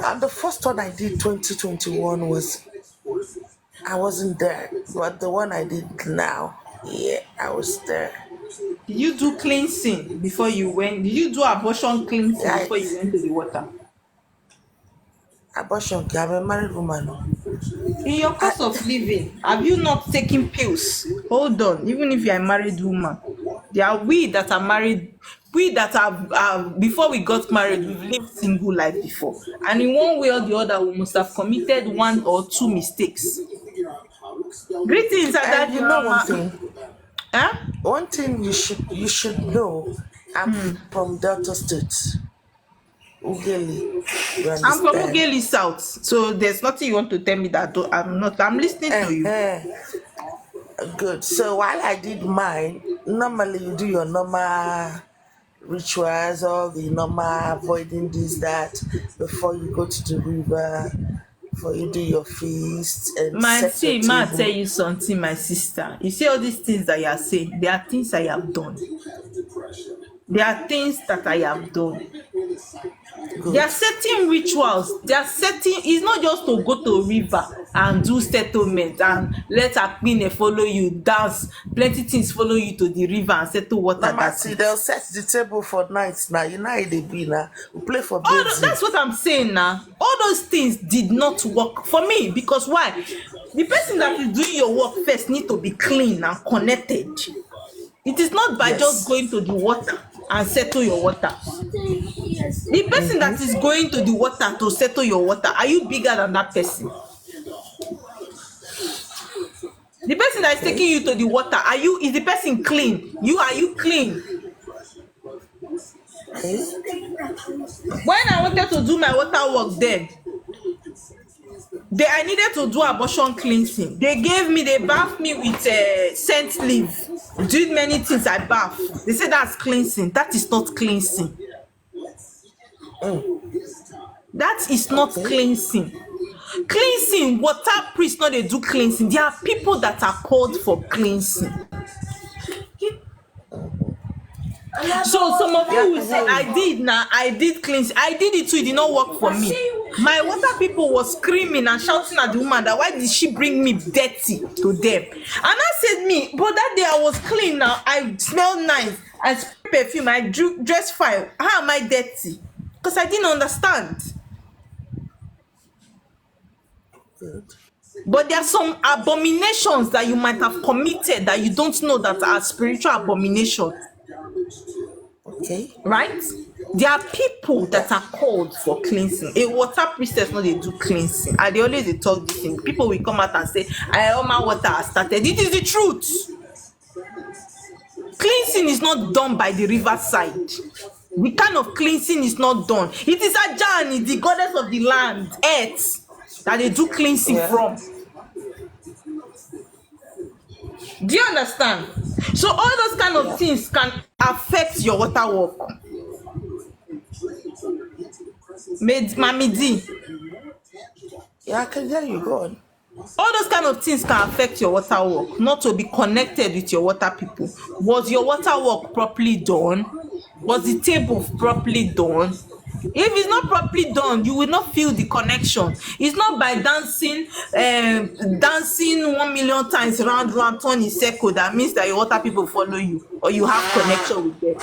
And the first one I did 2021 I wasn't there, but the one I did now, yeah, I was there. Did you do cleansing before you went? Did you do abortion cleansing before you went to the water? Abortion, I'm a married woman. In your course of living, have you not taken pills? Hold on, even if you're a married woman, there are we that are married, we that have before we got married, we've lived single life before, and in one way or the other, we must have committed 1 or 2 mistakes. Greetings, and you know one thing. Huh? One thing you should know. I'm from Delta State. Ugeli. You I'm from understand? Ugeli South, so there's nothing you want to tell me that I'm not. I'm listening to you. Good. So while I did mine, normally you do your normal rituals, all the normal avoiding this, that, before you go to the river, before you do your feast and set your Ma tell table. you something, my sister. You see all these things that you are saying, they are things I have done. There are things that I have done. There are certain rituals. There are certain. It's not just to go to a river and do settlement and let Akpine follow you, dance. Plenty things follow you to the river and settle water. Mama, That's see, it. they'll set the table for nights now. You know how they be now. We play for That's basic. what I'm saying now. All those things did not work for me because why? The person that is doing your work first need to be clean and connected. It is not by just going to the water and settle your water. The person that is going to the water to settle your water, are you bigger than that person? The person that is taking you to the water, is the person clean? Are you clean? When I wanted to do my water work then, I needed to do abortion cleansing. They bathed me with scent leaf. Did many things I bath. They said that's cleansing. That is not cleansing. That is not cleansing. Cleansing, water priests not they do cleansing. There are people that are called for cleansing. So some of you will say, I did cleansing. I did it too, it did not work for me. My water people was screaming and shouting at the woman that why did she bring me dirty to them? And I said but that day I was clean now. I smelled nice. I sprayed perfume. I dressed fine. How am I dirty? Because I didn't understand. But there are some abominations that you might have committed that you don't know that are spiritual abominations. Okay. Right? There are people that are called for cleansing. A water priestess, no, they do cleansing. And they always talk this thing. People will come out and say, all my water has started. It is the truth. Cleansing is not done by the riverside. The kind of cleansing is not done. It is Ajani, the goddess of the land, earth, that they do cleansing from. Do you understand? So all those kind of things can affect your water work. Mami D. Yeah, I can hear you. Go on. All those kind of things can affect your water work, not to be connected with your water people. Was your water work properly done? Was the table properly done? If it's not properly done, you will not feel the connection. It's not by dancing 1 million times round, turn in circle that means that your water people follow you or you have connection with them.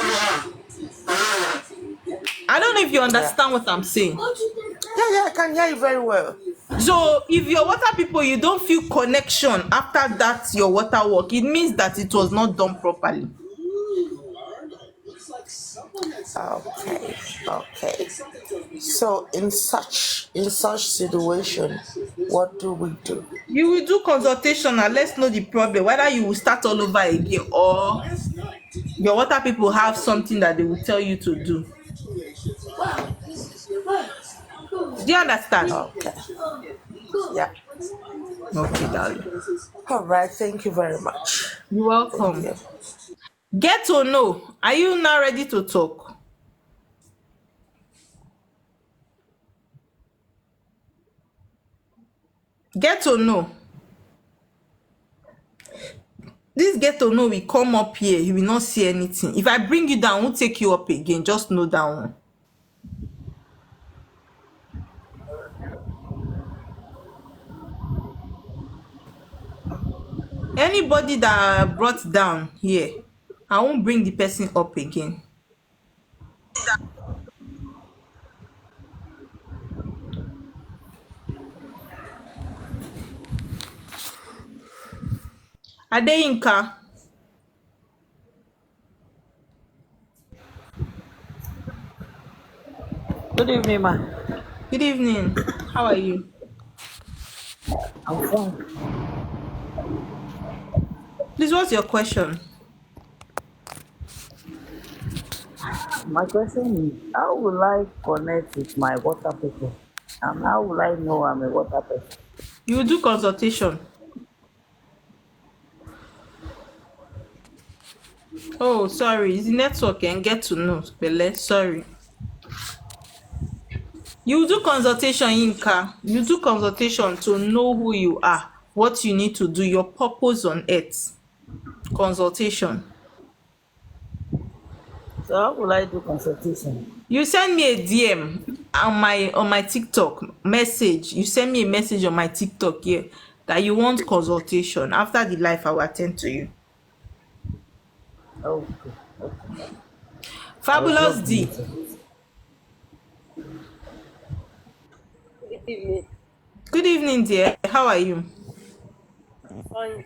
I don't know if you understand what I'm saying. Yeah, I can hear you very well. So if your water people, you don't feel connection after that your water work, it means that it was not done properly. Okay. So in such situation, what do we do? You will do consultation and let's know the problem, whether you will start all over again or your water people have something that they will tell you to do. Do you understand? Okay. Yeah. Okay, darling. All right. Thank you very much. You're welcome. You. Get to know. Are you now ready to talk? Get to know. This get to know will come up here. You will not see anything. If I bring you down, I won't take you up again. Just know that one. Anybody that I brought down here, I won't bring the person up again. Adeyinka. Good evening, ma. Good evening. How are you? I'm fine. Please, what's your question? My question is, how will I connect with my water people? And how will I know I'm a water person? You do consultation. Oh, sorry, it's the network and get to know. Bele, sorry. You do consultation, Yinka. You do consultation to know who you are, what you need to do, your purpose on earth. Consultation. So how will I do consultation? You send me a DM on my TikTok message. You send me a message on my TikTok here that you want consultation. After the life, I will attend to you. Okay. Fabulous D. Good evening. Good evening, dear. How are you? Fine.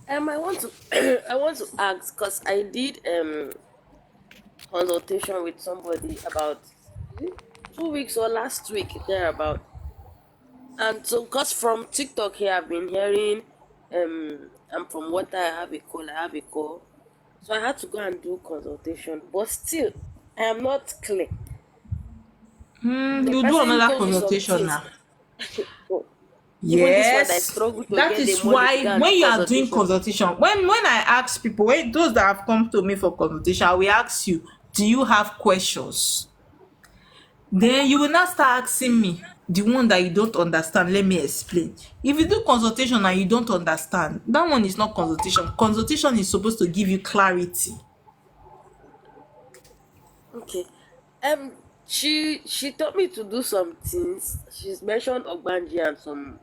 I want to I want to ask because I did consultation with somebody about 2 weeks or last week thereabout. And so because from TikTok here I've been hearing I'm from water, I have a call. So I had to go and do consultation. But still I am not clear. The You do person another told me some consultation things. now. Even this one I Yes, struggle to that get is the money to go why and when do you are doing consultation. consultation, when I ask people, when those that have come to me for consultation, I will ask you, do you have questions? Then you will not start asking me the one that you don't understand. Let me explain. If you do consultation and you don't understand, that one is not consultation. Consultation is supposed to give you clarity. Okay. She taught me to do some things. She's mentioned Ogbanji and some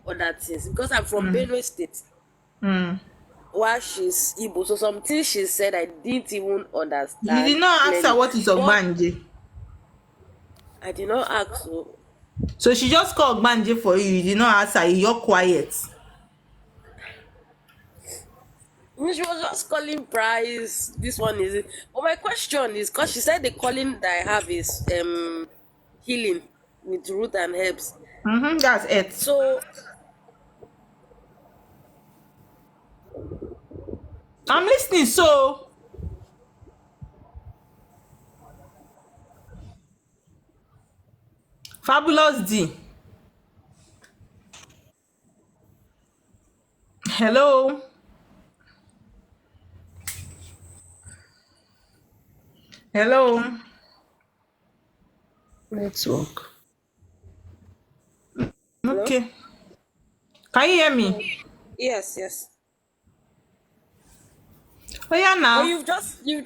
other things because I'm from Benue State. While she's Igbo, so some things she said I didn't even You understand did not ask her clearly. what is But Ogbanje. I did not ask. So So she just called Ogbanje for you. You did not ask her. You're quiet. she was just calling price. This one is it. But my question is because she said the calling that I have is healing with root and herbs. That's it. So I'm listening. So Fabulous D. Hello. Hello. network. Hello? Okay. Can you hear me? Yes. Oh yeah, But now. you've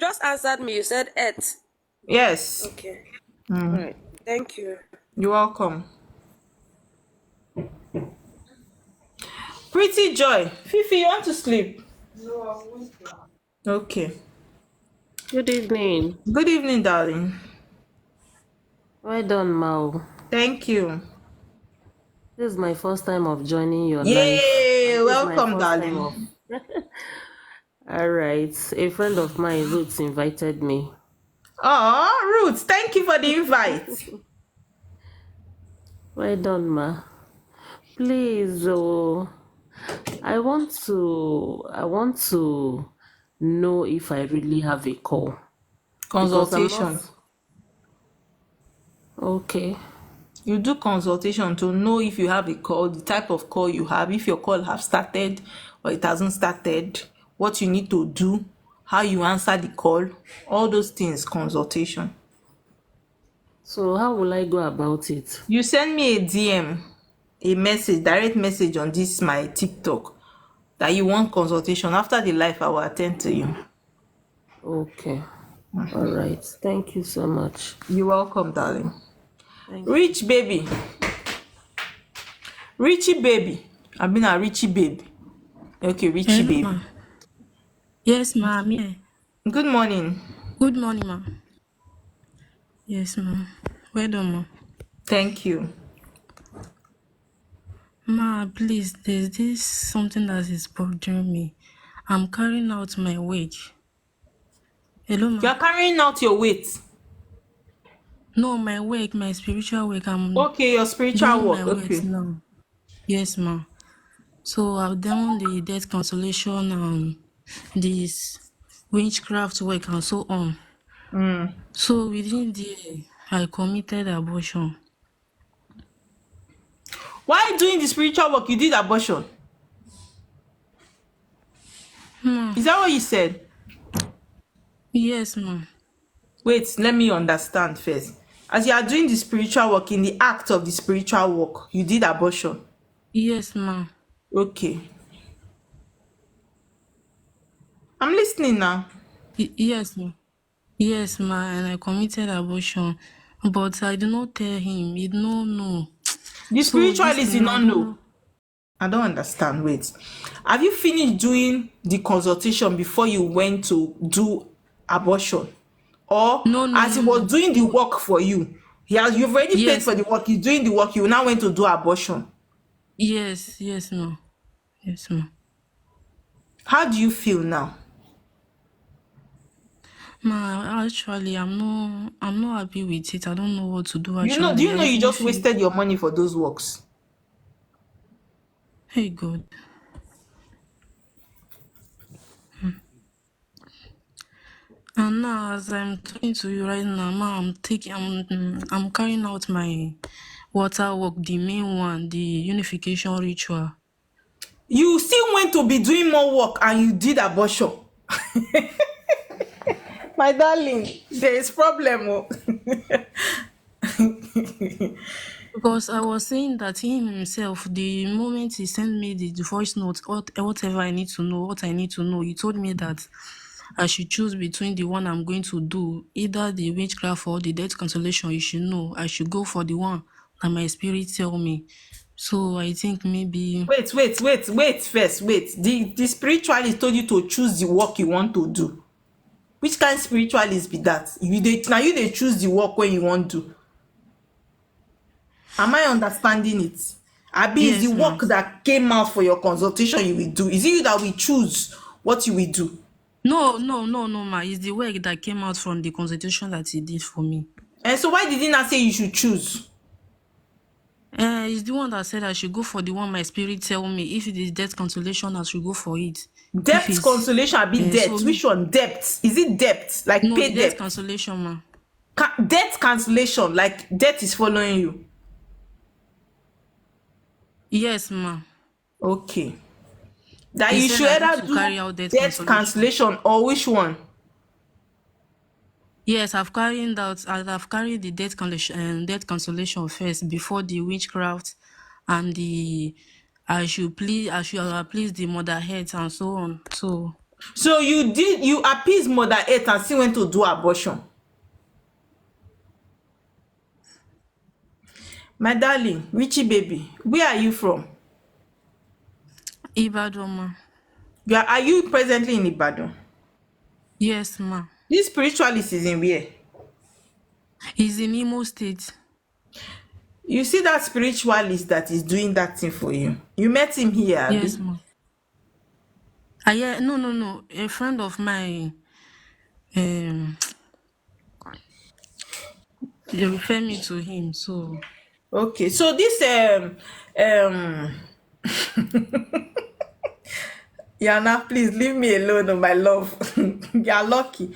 just answered me. You said earth. Yes. Okay. All right. Thank you. You're welcome. Pretty Joy. Fifi, you want to sleep? Okay. Good evening. Good evening, darling. Well done, Mao. Thank you. This is my first time of joining your live. Yay! This is my Welcome, first time darling. All right. A friend of mine, Ruth, invited me. Oh, Ruth, thank you for the invite. Well done, Ma. Please, I want to know if I really have a call. Because I'm Consultation. not okay. You do consultation to know if you have a call, the type of call you have, if your call have started or it hasn't started, what you need to do, how you answer the call, all those things, consultation. So how will I go about it? You send me a DM, a message, direct message on this my TikTok that you want consultation. After the live, I will attend to you. Okay. All right. Thank you so much. You're welcome, darling. Thank you. Rich baby. Richie baby. I've been a Richie baby. Okay, Richie Hello, baby. ma. Yes, ma. I'm here. Good morning. Good morning, ma. Yes, ma. Well done, ma. Thank you. Ma, please, there's this something that is bothering me. I'm carrying out my wage. Hello, ma. You're carrying out your weight. No, my work, my spiritual work. I'm Okay, your spiritual doing work. my work Okay. now. Yes, ma. So I've done the death consolation and this witchcraft work and so on. So within there, I committed abortion. Why doing the spiritual work you did abortion? Ma, Is that what you said? yes, ma. Wait, let me understand first. As you are doing the spiritual work, in the act of the spiritual work, you did abortion. Yes, ma. Okay. I'm listening now. Yes, ma. Yes, ma. And I committed abortion. But I did not tell him. He did not know. The So this spiritualist did thing, I not don't know. know. I don't understand. Wait. Have you finished doing the consultation before you went to do abortion? Or No, no, as he no, was no. doing the work for you, you've already paid Yes, for the work, he's doing the work, you now went to do abortion. yes, yes, ma. Yes, ma. How do you feel now? Ma, actually, I'm not happy with it. I don't know what to do. Do Actually, you I know you even just feel, wasted your money for those works? hey God. And now, as I'm talking to you right now, ma, I'm carrying out my water work, the main one, the unification ritual. You still went to be doing more work and you did abortion. My darling, there is problem. Oh. Because I was saying that him himself, the moment he sent me the voice note, whatever I need to know, what I need to know, he told me that I should choose between the one I'm going to do, either the witchcraft or the death consolation. You should know I should go for the one that my spirit tell me. So I think maybe Wait first, wait. The spiritualist told you to choose the work you want to do. Which kind of spiritualist be that? Now you they choose the work when you want to. Am I understanding it? Abi is the yes, work ma'am. that came out for your consultation you will do? Is it you that will choose what you will do? No, ma. It's the work that came out from the consultation that he did for me. And so why did he not say you should choose? It's the one that said I should go for the one my spirit tell me. If it is death consolation, I should go for it. If Debt it's consolation, abi debt. so Which one? Debt. Is it debt? Like no, the pay death debt? cancellation, ma. Debt cancellation, like debt is following you. Yes, ma. Okay. That He you said should I need either to do carry out death debt cancellation. cancellation or which one? Yes, I've carried the death cancellation first before the witchcraft and the I should please the mother heads and so on. So you appease Mother Earth and still went to do abortion. My darling, Richie baby, where are you from? Ibadan, ma. Are you presently in Ibadan? Yes, ma. This spiritualist is in where? He's in Imo State. You see that spiritualist that is doing that thing for you? You met him here, Abi? Yes, ma. Yeah, no. A friend of mine they refer me to him, so Okay, so this Yana, please leave me alone, oh my love. You are lucky.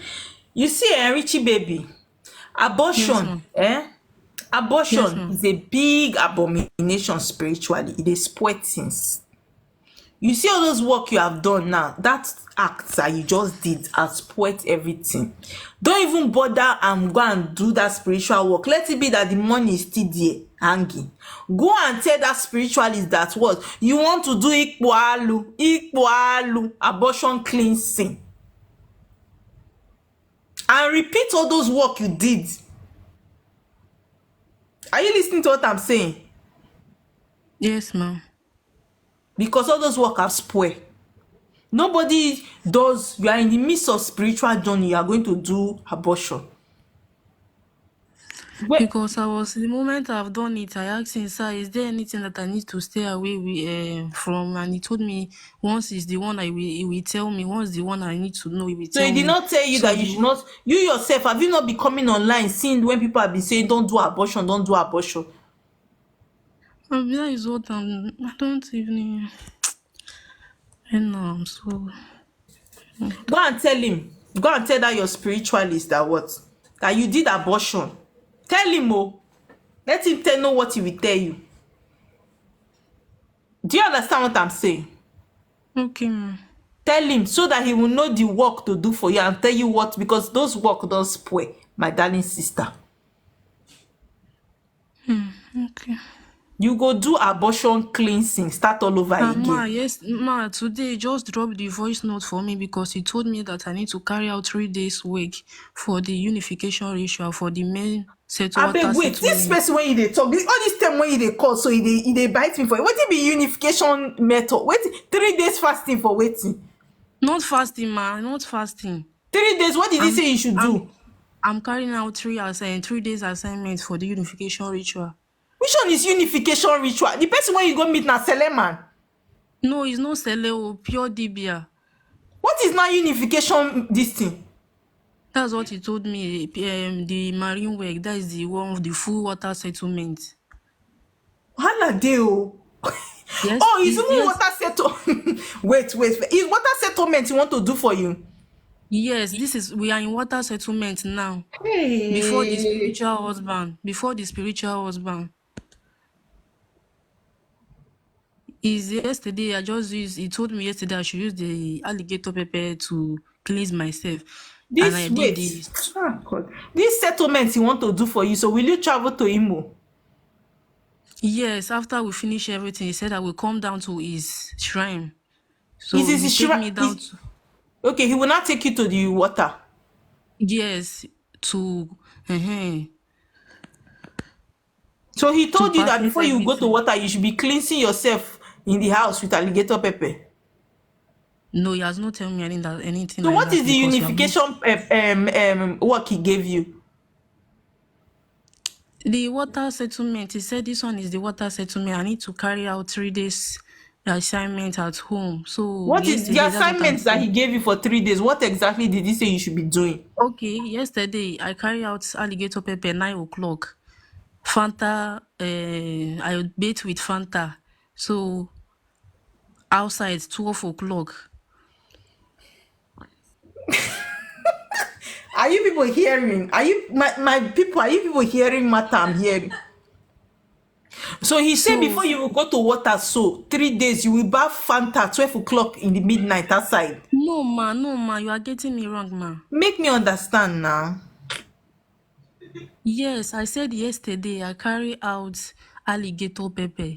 You see, Richie baby, yes, abortion, ma. Yes, abortion ma. is a big abomination spiritually. It is spoil things. You see all those work you have done now, that act that you just did has spoiled everything. Don't even bother and go and do that spiritual work. Let it be that the money is still there hanging. Go and tell that spiritualist that what you want to do ikpoalu, abortion cleansing. And repeat all those work you did. Are you listening to what I'm saying? Yes, ma'am. Because all those work have spoiled. Nobody does. You are in the midst of spiritual journey, you are going to do abortion. Because the moment I've done it, I asked him, sir, is there anything that I need to stay away from? And he told me once is the one he will tell me. Once the one I need to know, he will So tell he me. did not tell you So that you should not, you yourself, have you not been coming online seeing when people have been saying don't do abortion, don't do abortion? That is what I don't even, I know, I'm so. Go and tell him. Go and tell that your spiritualist that what? That you did abortion. Tell him, oh. Let him know what he will tell you. Do you understand what I'm saying? Okay, ma. Tell him so that he will know the work to do for you and tell you what, because those work don't spoil, my darling sister. Okay. You go do abortion cleansing, start all over Ma, again. yes, ma, today just drop the voice note for me because he told me that I need to carry out 3 days work for the unification ritual for the main I beg, water wait, this settlement. person when they talk, all this time when they call, so they bite me for it. What it be unification method? Wait, 3 days fasting for waiting. Not fasting, ma, not fasting. 3 days, what did he say you should do? I'm carrying out 3 days assignments for the unification ritual. Which one is unification ritual? The person when you go meet na Seleman. No, it's not Seleo, pure Dibia. What is now unification this thing? That's what he told me. The marine work, that is the one of the full water settlement. Hala deo. Yes, Oh, it's even water settlement. wait. Is water settlement you want to do for you? Yes, we are in water settlement now. Hey. Before the spiritual husband. He told me yesterday I should use the alligator pepper to cleanse myself. And I did this. Oh, God. This settlement you want to do for you, so will you travel to Imo? Yes, after we finish everything, he said I will come down to his shrine. So Is he his take shrine? me down to... Okay, he will not take you to the water. Yes, to... So he told you that perfect before you go to everything. water, you should be cleansing yourself in the house with alligator pepper. No, he has not told me anything So like what that is the because we have unification work he gave you? the water settlement. He said this one is the water settlement. I need to carry out 3 days assignment at home. So What is the yesterday, that's what I'm assignments that saying. he gave you for 3 days? What exactly did he say you should be doing? Okay, yesterday I carry out alligator pepper 9 o'clock. Fanta, I bathe with Fanta. So outside 12 o'clock. Are you people hearing? Are you my people? Are you people hearing what I'm hearing? So he said before you will go to water, so 3 days you will bath Fanta 12 o'clock in the midnight outside. No ma, you are getting me wrong, ma. Make me understand now. Yes, I said yesterday I carry out alligator pepper.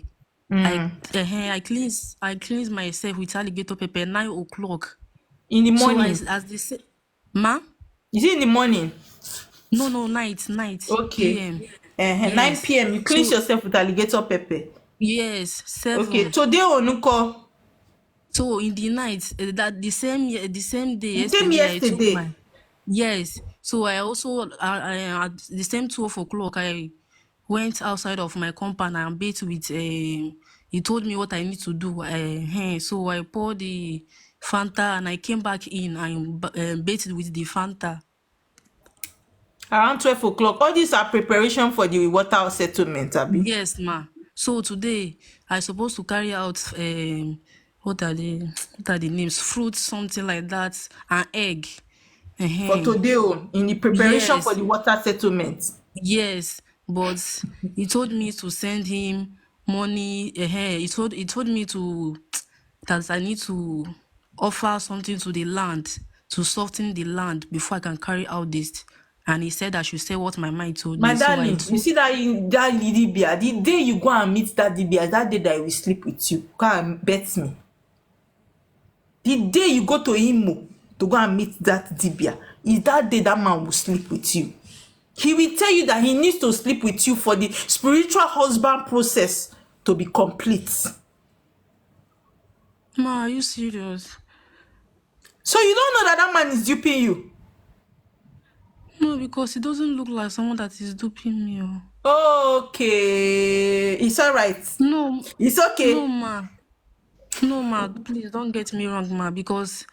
I cleanse myself with alligator pepper 9 o'clock. In the So morning. as they say, ma? Is it in the morning? No, night. Okay. PM. Yes. 9 p.m. You cleanse yourself with alligator pepper. Yes, 7. Okay. Today onuko. So in the night, that the same day Same yesterday. Yes. So I also at the same 12 o'clock I went outside of my compound and bathed with he told me what I need to do. So I poured the Fanta and I came back in and bathed with the Fanta. Around 12 o'clock. All these are preparation for the water settlement, Abi. Yes, ma. So today I supposed to carry out what are the names? Fruits, something like that, and egg. For today, in the preparation Yes. for the water settlement. Yes, but he told me to send him money. He told me that I need to offer something to the land to soften the land before I can carry out this. And he said I should say what my mind told My me. darling, you see that Dibia, the day you go and meet that Dibia, that day that I will sleep with you. Go and bet me. The day you go to Imo to go and meet that Dibia, is that day that man will sleep with you. He will tell you that he needs to sleep with you for the spiritual husband process to be complete. Ma, are you serious? So you don't know that man is duping you? No, because he doesn't look like someone that is duping me. Okay. It's all right. No. It's okay. No, ma. Please don't get me wrong, ma, because...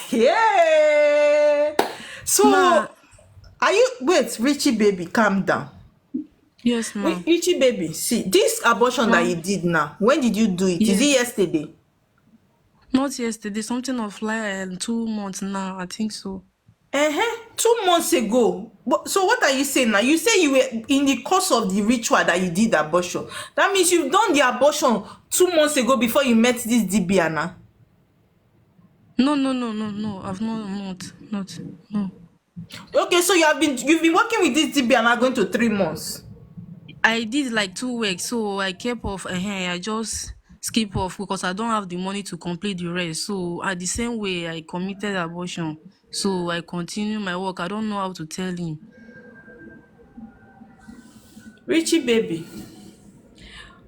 Yeah. So, are you... Wait, Richie baby, calm down. Yes, ma. Richie baby, see, this abortion that you did now, when did you do it? Is it yesterday? Not yesterday, something of like 2 months now, I think so. 2 months ago. But so what are you saying now? You say you were in the course of the ritual that you did abortion. That means you've done the abortion 2 months ago before you met this Dibia now. No, I've not, no. Okay, so you've been working with this Dibia now going to 3 months. I did like 2 weeks, so I kept off. I just skip off because I don't have the money to complete the rest. So at the same way, I committed abortion. So I continue my work. I don't know how to tell him. Richie baby,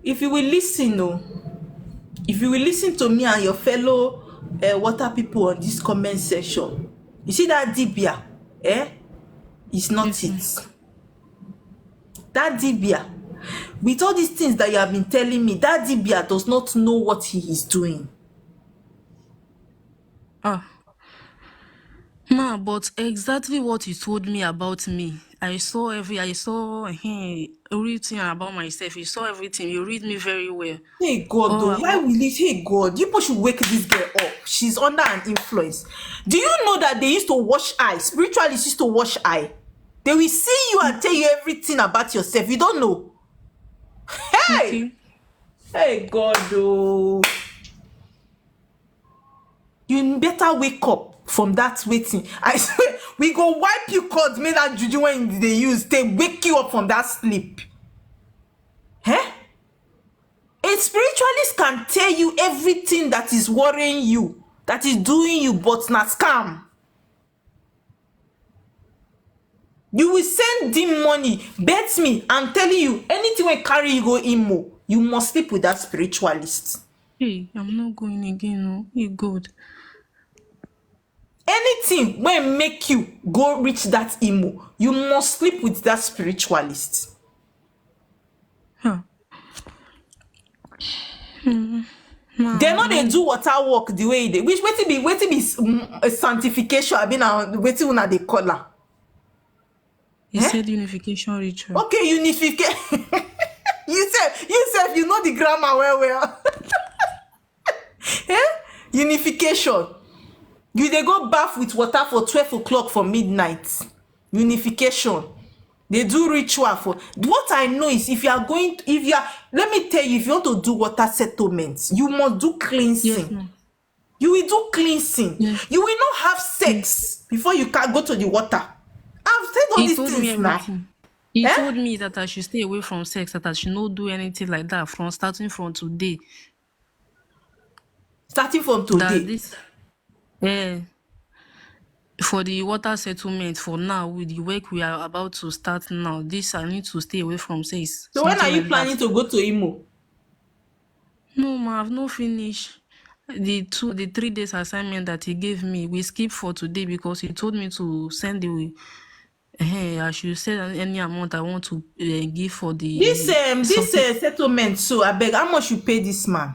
if you will listen, if you will listen to me and your fellow water people on this comment section, you see that Dibia, it's not it. That Dibia, with all these things that you have been telling me, that Dibia does not know what he is doing. Ma, but exactly what you told me about me. I saw everything about myself. You saw everything. You read me very well. Hey God, why will it? Hey God, you people should wake this girl up. She's under an influence. Do you know that they used to wash eye? Spiritualists used to wash eye. They will see you and tell you everything about yourself. You don't know. Hey! Hey God, you better wake up from that waiting. I swear, we go wipe you cords, make that juju when they use, they wake you up from that sleep. A spiritualist can tell you everything that is worrying you, that is doing you, but not scam. You will send him money, bet me, I'm telling you, anything will carry you go imo, you must sleep with that spiritualist. Hey, I'm not going again, no. Hey God. Anything when make you go reach that imo, you must sleep with that spiritualist. They know they do water work the way they which waiting be sanctification. I mean waiting una they call her. He said unification ritual. Okay, unification. you said you know the grammar well. Unification. You they go bath with water for 12 o'clock for midnight. Unification. They do ritual for what I know is let me tell you, if you want to do water settlements, you must do cleansing. Yes, you will do cleansing. Yes. You will not have sex before you can go to the water. I've said all these things now. He told me that I should stay away from sex, that I should not do anything like that starting from today. Starting from today? For the water settlement, for now, with the work we are about to start now, I need to stay away from sex. So when are you planning to go to Imo? No, ma, I've not finished the 3 days assignment that he gave me. We skipped for today because he told me to send the I should send any amount I want to give for the this settlement. So I beg, how much you pay this man?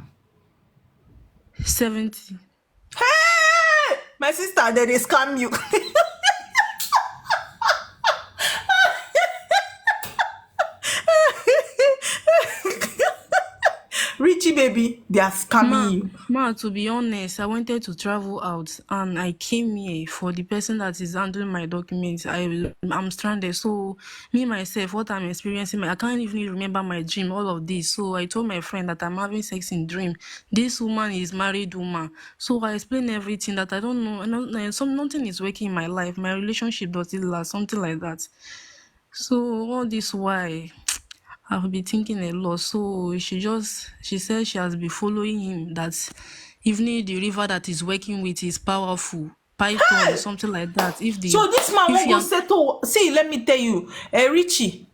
70. Hey, my sister, they scam you. Richie baby, they are scamming you. Ma, to be honest, I wanted to travel out and I came here for the person that is handling my documents. I'm stranded. So me myself, what I'm experiencing, I can't even remember my dream, all of this. So I told my friend that I'm having sex in dream. This woman is married woman. So I explained everything that I don't know. Nothing is working in my life. My relationship doesn't last, something like that. So all this why I've been thinking a lot. So she said she has been following him, that even the river that he's working with is powerful. Python or something like that. So this man won't go settle. See, let me tell you, Richie.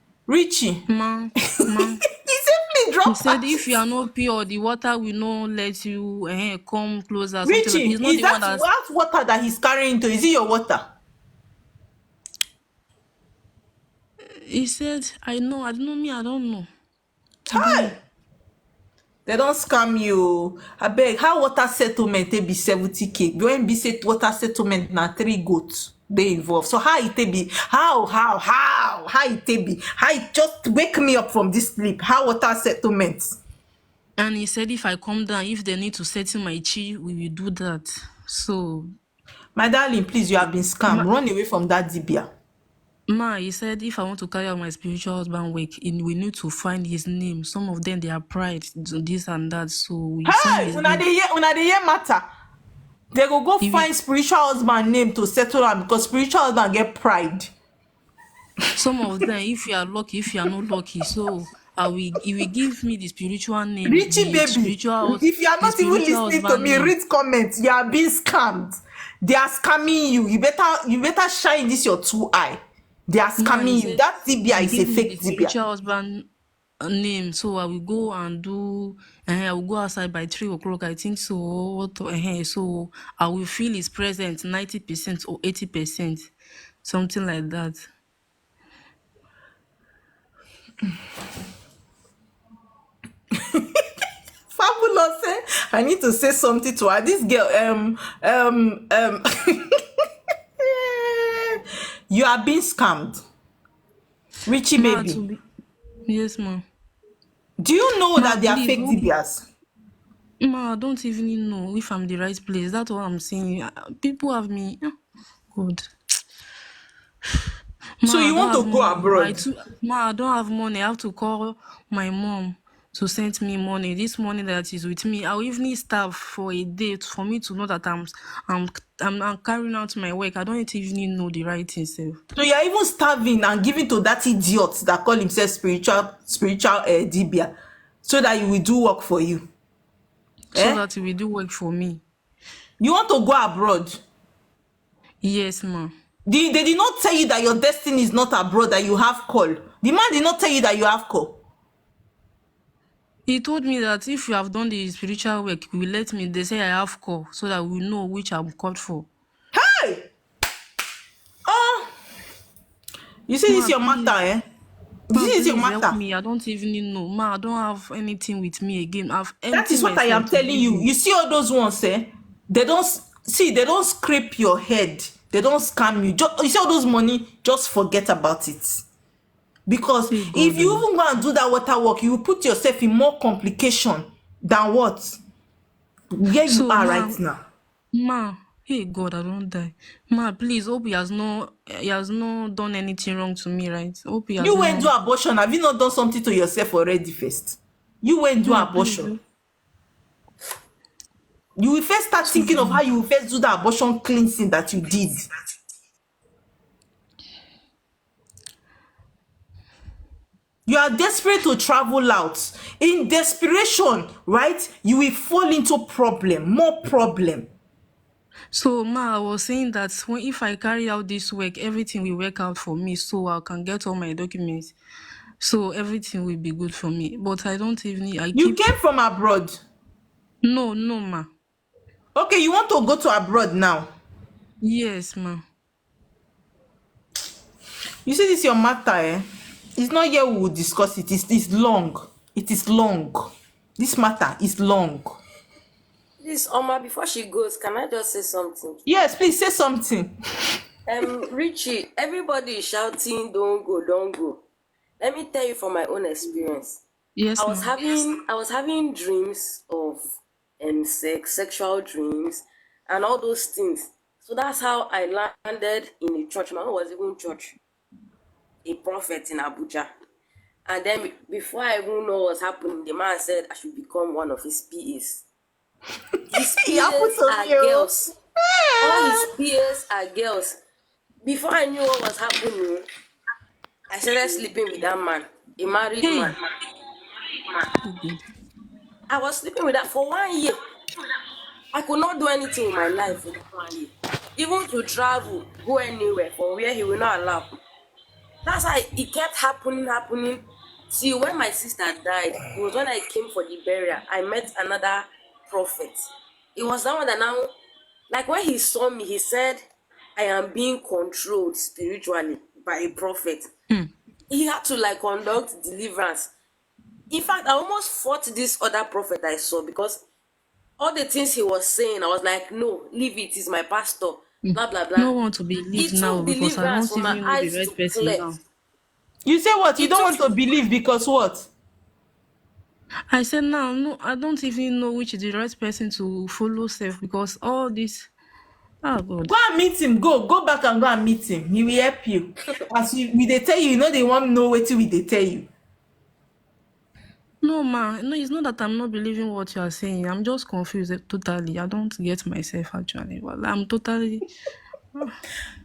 Ma. He simply dropped. He said if you are not pure, the water will not let you come closer. Richie, like, is that water that he's carrying into? Is it your water? He said, I don't know. Hi. They don't scam you. I beg, how water settlement they be 70K? When be say water settlement na 3 goats they involved. So how it be? How it be? How it just wake me up from this sleep? How water settlement? And he said if I come down, if they need to settle my chi, we will do that. So, My darling, please, you have been scammed. Run away from that Dibia. he said if I want to carry out my spiritual husband work, we need to find his name. Some of them, they are pride, this and that. So we find Hey, his una name. dey hear matter. They go find spiritual husband name to settle am because spiritual husband get pride. Some of them, if you are lucky, if you are not lucky, so he will give me the spiritual name. Richie the baby, spiritual, if you are the not even spiritual listening to husband me, name. read comments. You are being scammed. They are scamming you. You better shine this your 2 eye. They are scamming you. That Dibia is a fake The Dibia. spiritual husband name. So I will go and do. I will go outside by 3 o'clock. I think so. So I will feel his presence 90% or 80%, something like that. Fabulous, eh? I need to say something to her. This girl, you are being scammed. Richie baby. Yes, ma'am. Do you know that they are fake please, Dibias? I don't even know if I'm the right place. That's what I'm saying. People have me. God. So you want to go abroad? I don't have money. I have to call my mom to send me money. This money that is with me, I'll even starve for a day for me to know that I'm carrying out my work. I don't even know the right thing. So you're even starving and giving to that idiot that call himself spiritual Dibia, so that he will do work for you. So that he will do work for me. You want to go abroad? Yes, ma'am. They did not tell you that your destiny is not abroad, that you have call. The man did not tell you that you have call. He told me that if you have done the spiritual work, he will let me. They say I have call, so that we know which I'm called for. Hey! You see, this is your matter, eh? This is your matter. Help me. I don't even know. I don't have anything with me again. That is what I am telling you. You see all those ones, eh? They don't scrape your head. They don't scam you. You see all those money, just forget about it. Because if you even go and do that water work, you will put yourself in more complication than what? Where you are right now. Hey God, I don't die. Please, hope he has not done anything wrong to me, right? Hope he has You went do abortion. Have you not done something to yourself already first? You went do abortion. You will first start thinking of how you will first do the abortion cleansing that you did. You are desperate to travel out. In desperation, right? You will fall into more problem. So, I was saying that if I carry out this work, everything will work out for me, so I can get all my documents. So everything will be good for me. But I don't even. You came from abroad? No, ma. Okay, you want to go to abroad now? Yes, ma. You see, this is your matter, eh? It's not here we will discuss it. It's long. It is long. This matter is long. Please, Oma, before she goes, can I just say something? Yes, please say something. Richie, everybody is shouting, don't go, don't go. Let me tell you from my own experience. Yes, I was having dreams of sexual dreams and all those things. So that's how I landed in a church. My mom was even church, a prophet in Abuja. And then before I even know what was happening, the man said I should become one of his PAs. His PAs are girls. All his PAs are girls. Before I knew what was happening, I started sleeping with that man, a married man. I was sleeping with that for 1 year. I could not do anything in my life for 1 year. Even to travel, go anywhere from where he will not allow. That's why it kept happening. See, when my sister died, it was when I came for the burial. I met another prophet. It was that one that now, like when he saw me, he said, I am being controlled spiritually by a prophet. He had to conduct deliverance. In fact, I almost fought this other prophet I saw because all the things he was saying, I was like, no, leave it. He's my pastor. Blah, blah, blah. I don't want to believe now because I don't even know the right person now. You say what? You don't want to believe because what? I said now, no, I don't even know which is the right person to follow self because all this. Oh God. Go and meet him. Go back and go and meet him. He will help you. As we they tell you, they want to know what they tell you. No, ma. No, it's not that I'm not believing what you are saying. I'm just confused totally. I don't get myself actually. Well, I'm totally.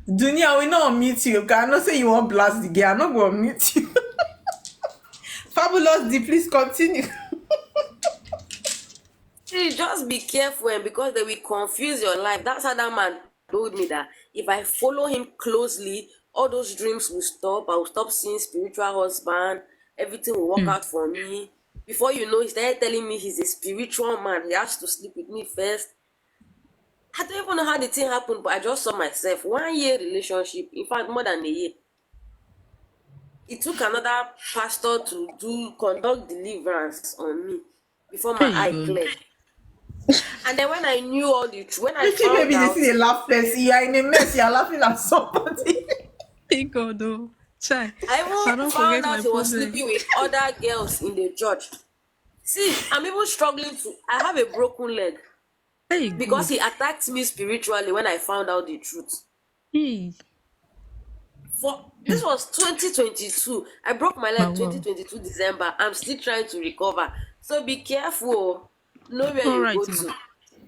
Dunia, we not meet you. I not say you want blast the girl. I'm not going to meet you. Fabulous D, please continue. See, just be careful because they will confuse your life. That's how that man told me that if I follow him closely, all those dreams will stop. I will stop seeing spiritual husband. Everything will work out for me. Before you know, he started telling me he's a spiritual man. He has to sleep with me first. I don't even know how the thing happened, but I just saw myself. 1 year relationship, in fact, more than a year. It took another pastor to conduct deliverance on me before my eye cleared. And then when I knew all the truth, when I found maybe out... this is a laugh fest. You are in a mess. You are laughing at somebody. Thank God, though. I even found out he was sleeping with other girls in the church. See, I'm even struggling to... I have a broken leg. Because he attacked me spiritually when I found out the truth. This was 2022. I broke my leg 2022 December. I'm still trying to recover. So be careful. Know where you go to.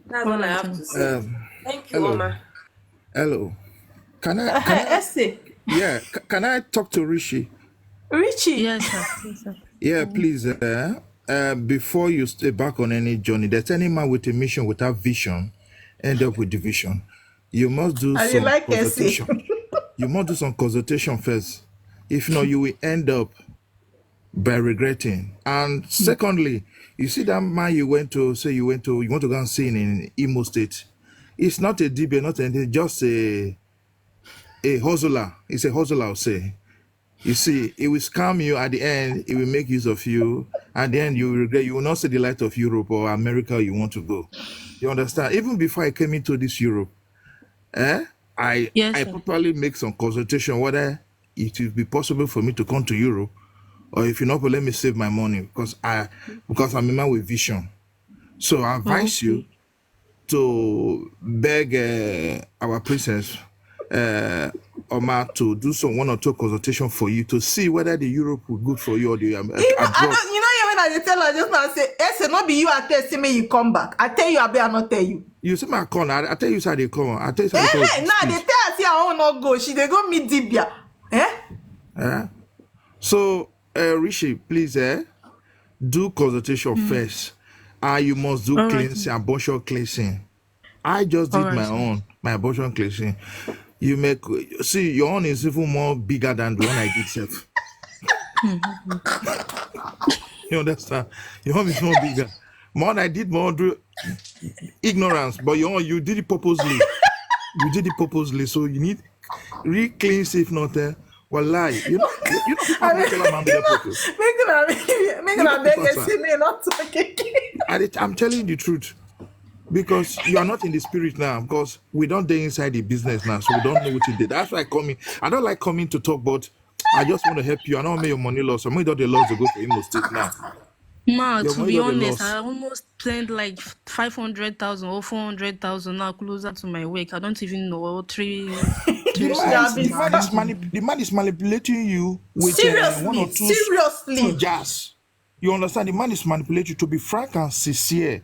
That's all I have to say. Thank you, hello. Mama. Hello. Can I yeah, can I talk to Rishi? Richie? Yes, sir. Yeah, please. Before you stay back on any journey, there's any man with a mission without vision end up with division. You must do some consultation. You must do some consultation first. If not, you will end up by regretting. And secondly, you see that man you want to go and see in Imo State. It's not a DB, not anything, just a hustler. It's a hustler, I'll say. You see, it will scam you at the end, it will make use of you. At the end, you will regret, you will not see the light of Europe or America you want to go. You understand? Even before I came into this Europe, I properly make some consultation whether it will be possible for me to come to Europe, or if you're not, let me save my money because I'm a man with vision. So I advise you to beg our princess Oma to do some 1 or 2 consultation for you to see whether the Europe will good for you or the abroad. When I tell her just now, I say, "Yes, not be you. I tell me you come back. I tell you, I better not tell you." You see my corner. I tell you how they come. I tell you how they come. Nah, they tell us here I will not go. She they go meet Dibia. So Rishi, please do consultation first. You must do cleansing, abortion cleansing. I just did my abortion cleansing. You see your own is even more bigger than the one I did self. You understand? Your own is more bigger. More I did more through ignorance, but you did it purposely. You did it purposely, so you need re-cleanse if not well lie. You know I'm telling you the truth. Because you are not in the spirit now, because we don't do inside the business now, so we don't know what you did. That's why I come in. I don't like coming to talk, but I just want to help you. I don't make your money loss. I made all the loss to go for Imo State now. Ma, to be honest, I almost planned like 500,000 or 400,000 now closer to my wake. I don't even know. The man is manipulating you with 1 or 2 jazz. You understand? The man is manipulating you to be frank and sincere.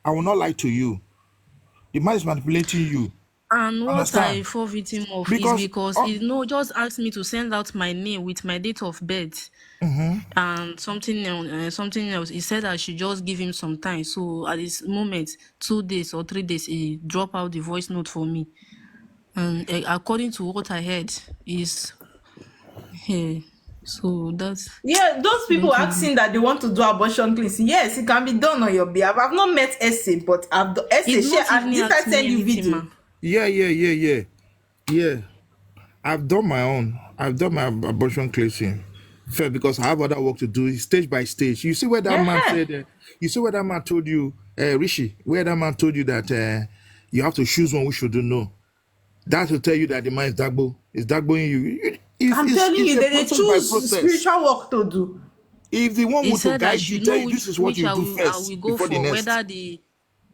I will not lie to you. The man is manipulating you. And what I forfeit him of is because he just asked me to send out my name with my date of birth and something else. He said I should just give him some time. So at this moment, 2 days or 3 days, he dropped out the voice note for me. And according to what I heard, is here. So that's those people asking that they want to do abortion cleansing. Yes, it can be done on your behalf. I've not met Essie, but I've done Essie. I send you video. Yeah. I've done my own. I've done my abortion cleansing. Fair, because I have other work to do, stage by stage. You see where that man said. You see where that man told you, Rishi. Where that man told you that you have to choose one which you don't know. That will tell you that the man is Dagbo. Is Dagboing you. I'm telling you, they choose spiritual work to do. If the one He want to said I guide you, should tell know you this is what which you I do will first go before the for, next. whether the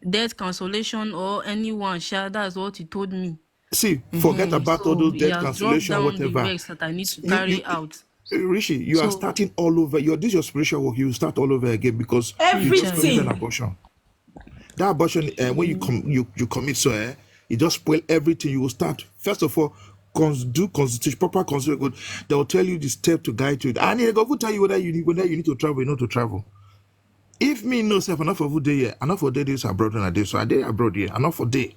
death cancellation or anyone. Sha, that's what he told me. See, forget about all So those he death has dropped cancellation, down the whatever. works that I need to You carry out. Rishi, you are So starting all over. This is your spiritual work. You start all over again because you just committed an abortion. That abortion, when you commit, so you just spoil everything. You will start first of all, do constitution, proper constitution. They will tell you the step to guide you. And they will tell you whether you need to travel or not to travel. If me no self enough of day here, enough for day this abroad and a day, so I day abroad here, enough for day.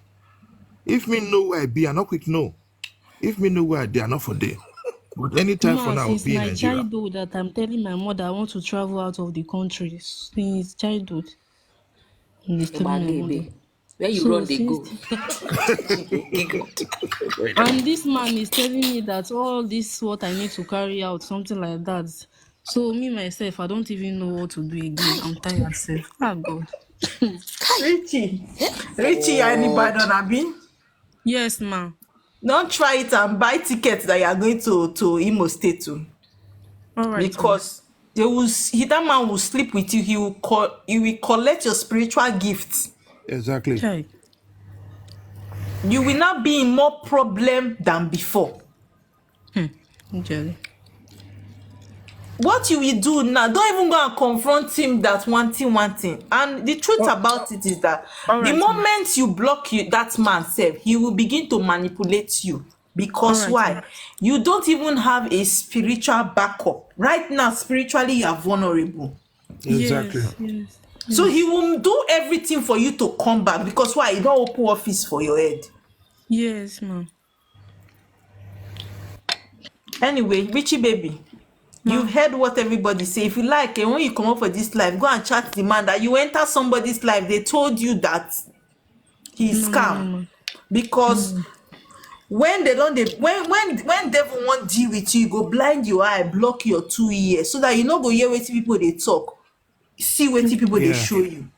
If me know where I be, I not quick know. If me know where I be, enough for day. But anytime for Ma, now, I'll since be in my Nigeria. childhood that I'm telling my mother I want to travel out of the country. Since childhood. I'm disturbing my mother. Where you So run, they since go. and this man is telling me that all this what I need to carry out, something like that. So me myself, I don't even know what to do again. I'm tired, self. Ah God. Richie, you're in Ibadan, Abi? Yes, ma. Don't try it and buy tickets that you are going to Imo State to. All right, because that man will sleep with you. He will collect your spiritual gifts. Exactly. Okay. You will not be in more problem than before. Okay. What you will do now, don't even go and confront him that one thing. And the truth about it is that the moment you block that man self, he will begin to manipulate you. Because why? You don't even have a spiritual backup. Right now, spiritually, you are vulnerable. Exactly. Yes. So he will do everything for you to come back. Because why? He don't open office for your head. Yes, ma'am. Anyway, Richie baby, you've heard what everybody say. If you like, and when you come up for this live, go and chat the man that you enter somebody's life. They told you that he's scam. Because when they don't, when devil won't deal with you, go blind your eye, block your 2 ears, so that you not go hear what people they talk, see what people they show you.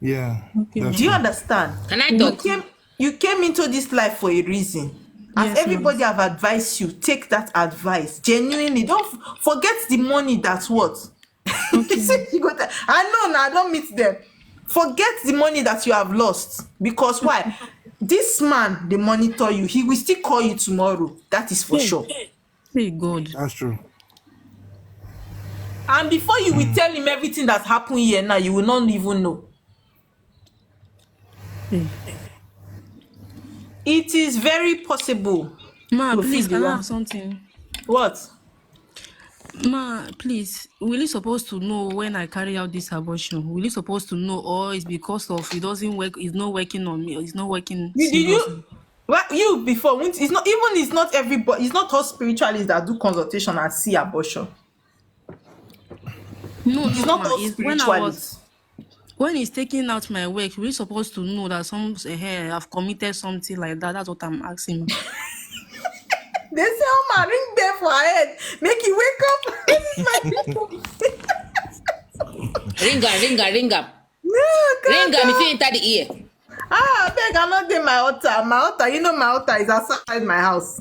Yeah. Do you understand? Can I talk? You came into this life for a reason. As everybody have advised you, take that advice genuinely. Don't forget the money. That's what. I know now. Don't meet them. Forget the money that you have lost. Because why? This man, they monitor you. He will still call you tomorrow. That is for sure. Hey God. That's true. And before you will tell him everything that happened here now, you will not even know. It is very possible. Ma, to please, feed the can I one. have something? What? Ma, please, will you supposed to know when I carry out this abortion? Will you supposed to know, or it's because of it doesn't work, it's not working on me, or it's not working seriously? You before, it's not everybody, it's not all spiritualists that do consultation and see abortion. No, It's not all it's spiritualists. when he's taking out my work, we're supposed to know that I've committed something like that. That's what I'm asking. They say, oh man, ring bell for her head. Make you wake up. Ring am. Ring am if you enter the ear. I beg, I'm not in my altar. My altar, you know my altar is outside my house.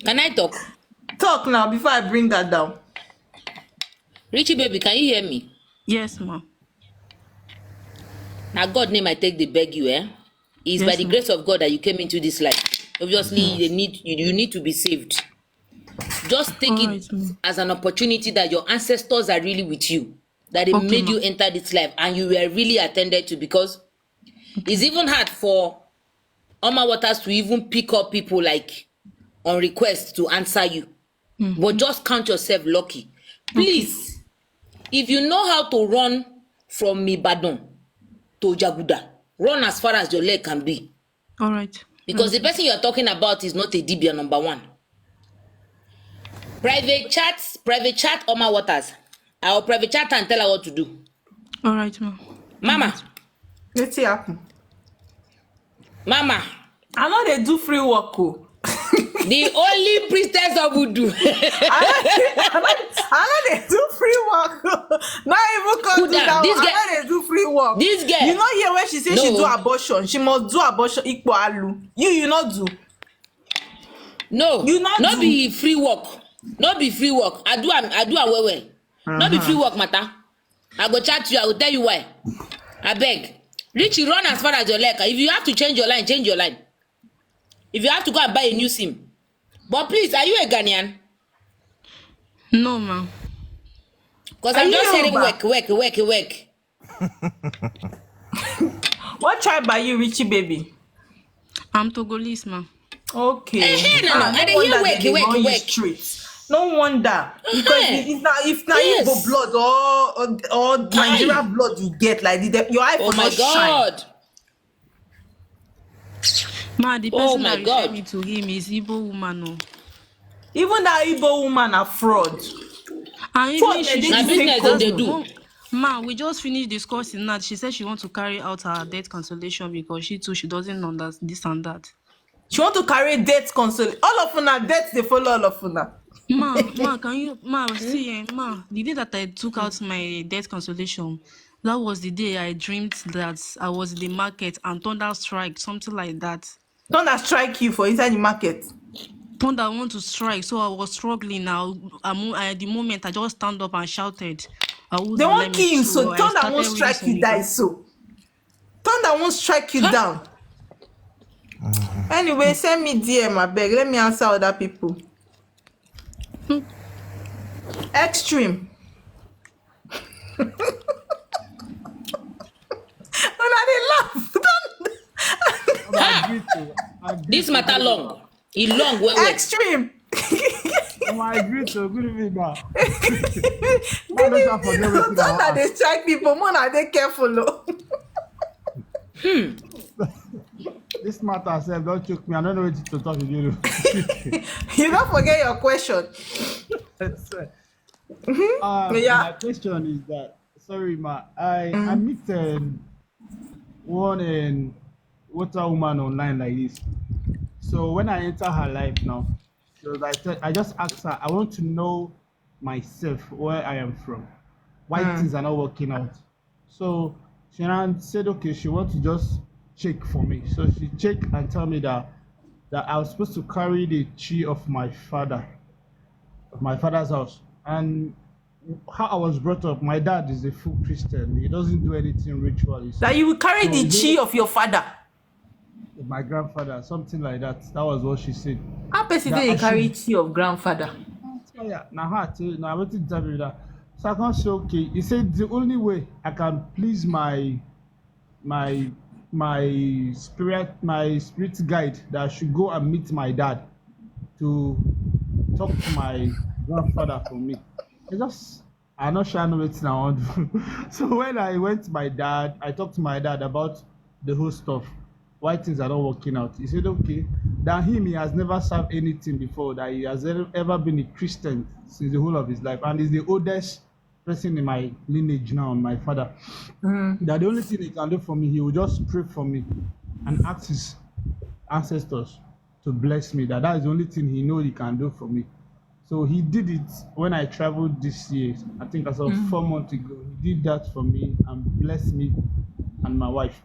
Can I talk? Talk now before I bring that down. Richie baby, can you hear me? Yes, ma. Now God name I take the beg you, It's by Yes, the ma'am. grace of God that you came into this life. Obviously, you need to be saved. Just take it as an opportunity that your ancestors are really with you, that they made you enter this life and you were really attended to, because it's even hard for Oma Waters to even pick up people like on request to answer you. But just count yourself lucky. Please, if you know how to run from Ibadan to Jaguda, run as far as your leg can be. All right. Because the person you are talking about is not a Dibia number one. Private chat, Oma Waters. I'll private chat and tell her what to do. All right, ma. Mama. Let's see happen. Mama. I know they do free work. The only priestess of Voodoo. I know they do free work. Not even come to that. I know they do free work. This girl. You know here when she says she do abortion, she must do abortion equal alu. You not do. No, you not do. be free work. No be free work. I do away. No be free work matter. I go chat to you. I will tell you why. I beg. Richie, run as far as your leg. If you have to change your line, change your line. If you have to go and buy a new SIM. But please, are you a Ghanaian? No, ma. Because I'm just hearing work. What tribe are you, Richie baby? I'm Togolese, ma. Okay. Work. No wonder. Because if now you go blood or Nigerian blood you get, like your eye for not shine. Ma, the person that referred me to him is Igbo woman. No. Even that Igbo woman are fraud. And even they do. Ma, we just finished discussing that. She said she wants to carry out her debt cancellation because she doesn't understand this and that. She want to carry debt cancellation. All of una debt they follow all of una. Ma, can you see, the day that I took out my debt cancellation, that was the day I dreamed that I was in the market and thunder strike, something like that. Thunder strike you for inside the market? Thunder want to strike, so I was struggling now. At the moment, I just stand up and shouted. They won't kill you, so thunder won't strike you die, so. Thunder won't strike you down. Anyway, send me DM, I beg. Let me answer other people. Extreme. This matter long. It long. Extreme. I agree to good evening, ma. Don't that they strike people, more than they careful. This matter, self, don't choke me. I don't know what to talk to you. You don't forget your question. My question is that, sorry, ma, I meet one water woman online like this. So when I enter her life now, so I just asked her, I want to know myself, where I am from, why things are not working out. So she said, okay, she wants to just check for me. So she checked and tell me that I was supposed to carry the chi of my father's house. And how I was brought up, my dad is a full Christian. He doesn't do anything ritually. That you will carry the chi of your father? My grandfather, something like that. That was what she said. How person did you carry chi of grandfather? Yeah, now I want to tell you that. So I can't say, okay. He said the only way I can please my spirit guide, that I should go and meet my dad to talk to my grandfather for me. I'm not sure I know what I want to do. So when I went to my dad, I talked to my dad about the whole stuff, why things are not working out. He said, okay, that he has never served anything before, that he has ever been a Christian since the whole of his life, and he's the oldest person in my lineage now, my father. That the only thing he can do for me, he will just pray for me and ask his ancestors to bless me. That is the only thing he knows he can do for me. So he did it when I traveled this year. I think as of 4 months ago, he did that for me and blessed me and my wife.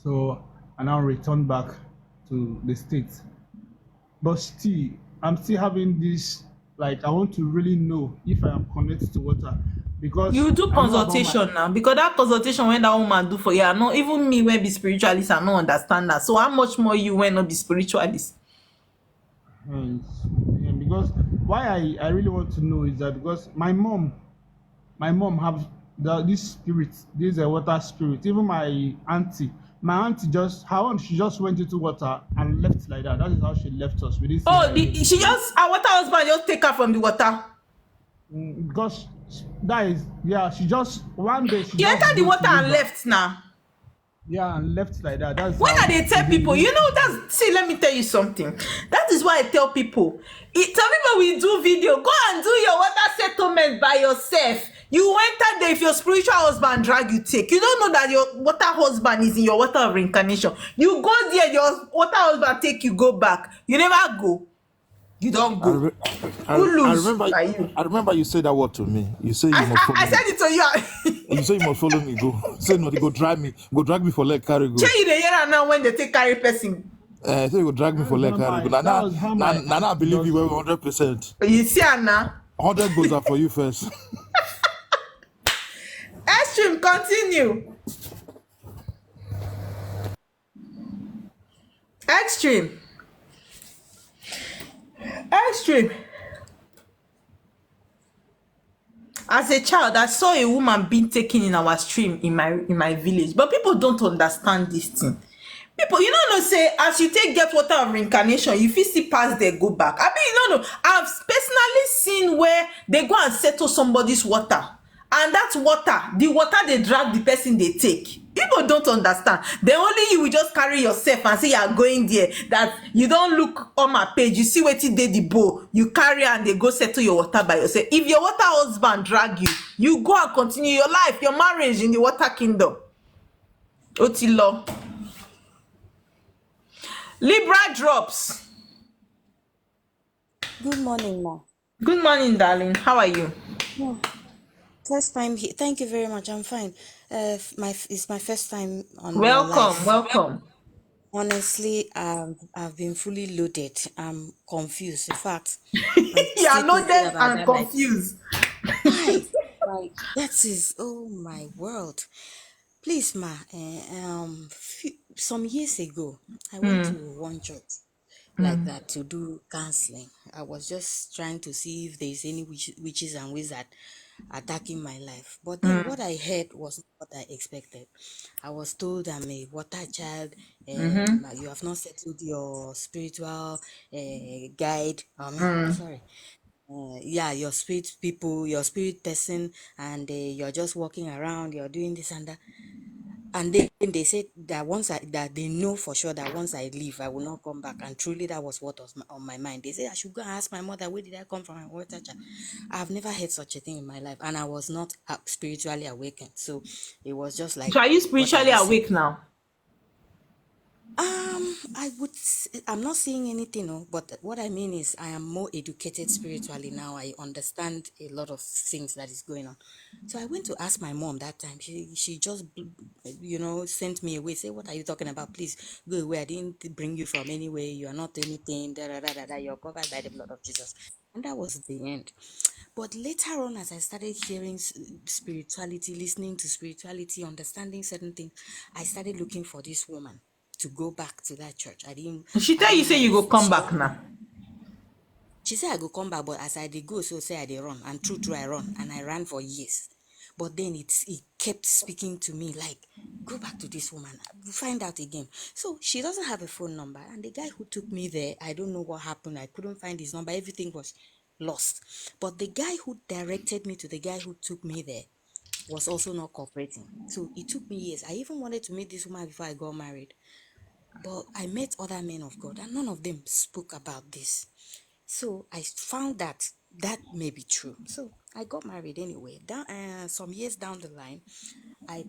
So I now returned back to the States. But still, I'm still having this, like, I want to really know if I am connected to water. Because you do consultation now, because that consultation when that woman do for you, I know even me when be spiritualist, I don't understand that. So how much more you when not be spiritualist? Because why I really want to know is that because my mom have this spirit, this water spirit. Even my auntie she just went into water and left like that. That is how she left us with this. Oh, she just our water husband just take her from the water. Because that is she just one day she entered the water and left now. Yeah, and left like that. That's when they tell people, let me tell you something. That is why I tell people. Some people will do video. Go and do your water settlement by yourself. You enter there if your spiritual husband drag you take. You don't know that your water husband is in your water of reincarnation. You go there, your water husband take you, go back. You never go. You don't go. I remember you said that word to me. You say you must follow me. I said it to you. You say you must follow me. Go. Say no, they go drag me for leg carry go. Check you the year now when they take carry person. So you go drag me for leg. that was how my Now I believe you 100%. You see, Anna? 100 goes are for you first. Extreme, continue. Extreme. As a child, I saw a woman being taken in our stream in my village, but people don't understand this thing. People, you know, say as you get water of reincarnation, you feel see pass there, go back. I mean, no. I've personally seen where they go and settle somebody's water, and that water, the water they drag the person they take. People don't understand. Then only you will just carry yourself and say you are going there. That you don't look on my page. You see what you did the bow. You carry and they go settle your water by yourself. If your water husband drag you, you go and continue your life, your marriage in the water kingdom. Otilo. Libra drops. Good morning, Ma. Good morning, darling. How are you? Yeah. First time here. Thank you very much. I'm fine. It's my first time on your live. Welcome. Honestly, I've been fully loaded. I'm confused. In fact, You are loaded and confused. Like that is my world. Please, Ma. Some years ago, I went to one church like that to do counseling. I was just trying to see if there's any witches and wizards attacking my life. But then what I heard was not what I expected. I was told I'm a water child. You have not settled your spiritual guide. Your spirit person, and you're just walking around. You're doing this and that. And then they said that that they know for sure that once I leave, I will not come back. And truly, that was what was on my mind. They said I should go and ask my mother, where did I come from? I've never heard such a thing in my life, and I was not spiritually awakened. So it was just like. So are you spiritually awake now? I'm not saying anything, but what I mean is I am more educated spiritually now. I understand a lot of things that is going on. So I went to ask my mom that time. She just, sent me away. Say, what are you talking about? Please go away. I didn't bring you from anywhere. You are not anything. You're covered by the blood of Jesus. And that was the end. But later on, as I started hearing spirituality, listening to spirituality, understanding certain things, I started looking for this woman to go back to that church. She tell you say you go come back now. She said I go come back, but as I did go, so say I did run, and true I run, and I ran for years. But then it kept speaking to me like, go back to this woman, find out again. So she doesn't have a phone number, and the guy who took me there, I don't know what happened. I couldn't find his number. Everything was lost. But the guy who directed me to the guy who took me there was also not cooperating. So it took me years. I even wanted to meet this woman before I got married. But I met other men of God, and none of them spoke about this. So I found that may be true. So I got married anyway. Some years down the line, I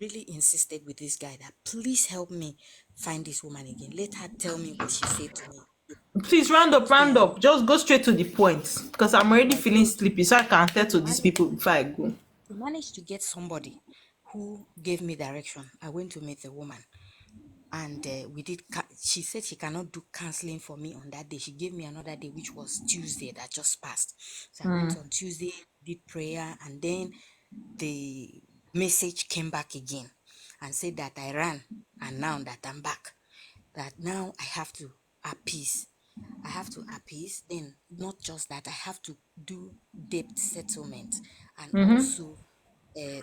really insisted with this guy that please help me find this woman again. Let her tell me what she said to me. Please round up. Just go straight to the point, because I'm already feeling sleepy, so I can tell to these people before I go. I managed to get somebody who gave me direction. I went to meet the woman. And she said she cannot do counseling for me on that day. She gave me another day, which was Tuesday that just passed. So I went on Tuesday, did prayer, and then the message came back again and said that I ran, and now that I'm back, that now I have to appease. Then not just that, I have to do debt settlement, and also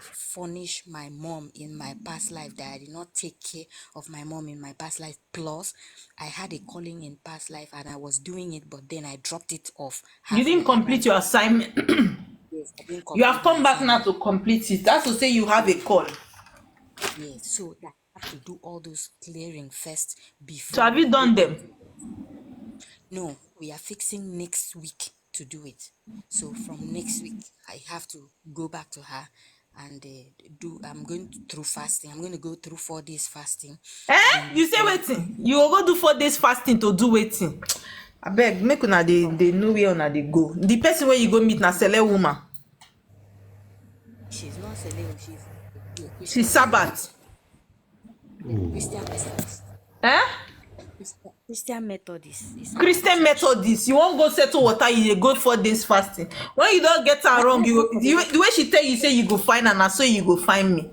furnish my mom in my past life, that I did not take care of my mom in my past life. Plus, I had a calling in past life and I was doing it, but then I dropped it off. You didn't complete your assignment. Yes, I didn't complete. You have come back now to complete it. That's to say you have a call. Yes, so I have to do all those clearing first before. So have you done them? No, we are fixing next week to do it. So from next week, I have to go back to her and I'm going through fasting. I'm going to go through 4 days fasting. You say waiting. You will go do 4 days fasting to do waiting. I beg, make una they know where una they go. The person where you go meet na Sele woman. She's not Sele, she's Sabbath. Christian person. Christian Methodist. It's not my Christian church. Methodist, you won't go settle water, you dey go 4 days fasting. When you don't get her wrong, you the way she tell you say you go find her, na so you go find me.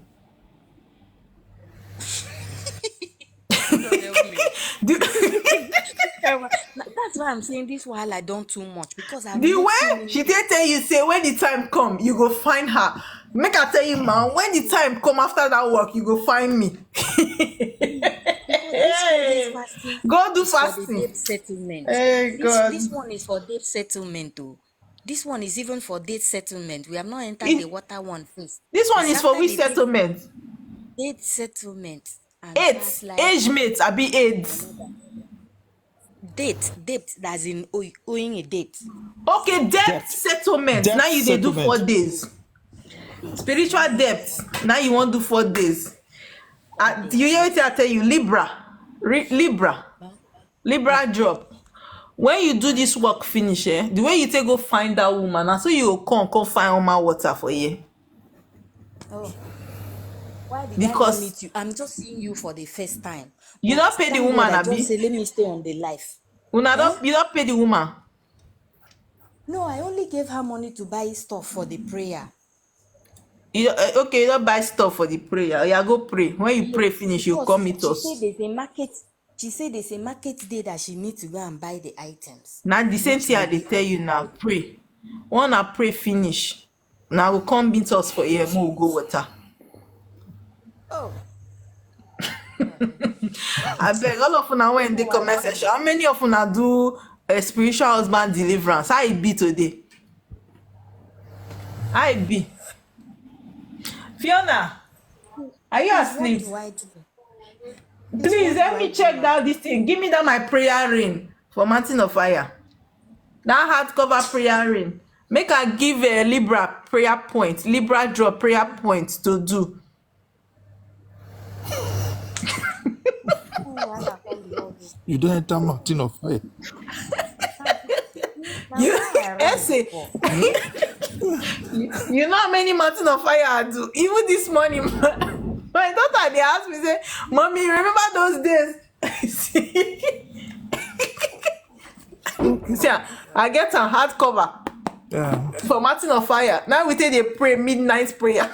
That's why I'm saying this while I don't too much because I've The not seen way she tell you say when the time come, you go find her. Make her tell you, man, when the time come after that work, you go find me. this fasting Go do is for the fasting. debt settlement. Hey God. This one is for debt settlement though. This one is even for debt settlement. We have not entered It- the water one first. This one It's is for after which the debt- settlement? Debt settlement. And Eight. that's like Age mate, I be AIDS. debt that's in owing a debt. Okay, debt settlement. Debt Now you dey do 4 settlement. days. Spiritual debt. Now you want do 4 days. Do you hear what I tell you? Libra job. When you do this work finish, the way you take go find that woman, and so you go come find all my water for you. Oh. Why did Because- I not meet you? I'm just seeing you for the first time. You But don't pay the thank God woman, I Abi? just say let me stay on the life. You don't pay the woman. No, I only gave her money to buy stuff for the prayer. Okay, you don't buy stuff for the prayer. Yeah, go pray. When you pray finish, you Because come meet she us. said there's a market. She said there's a market day that she needs to go and buy the items. Now the same thing I dey tell you now. Pray. When I pray finish, now will come meet us for here. More go water. Oh. I beg all of una when they comment section. How many of una do a spiritual husband deliverance? How it be today? How it be? Fiona, are you asleep? What do I do? Please let me check that this thing. Give me that my prayer ring for Mountain of Fire. That hardcover prayer ring. Make her give a Libra prayer point, Libra draw prayer point to do. You don't enter Mountain of Fire. You essay. You know how many Mountain of Fire I do? Even this morning, my daughter they asked me, say, Mommy, remember those days? See, I get a hardcover Yeah. for Mountain of Fire. Now we take the pray midnight prayer.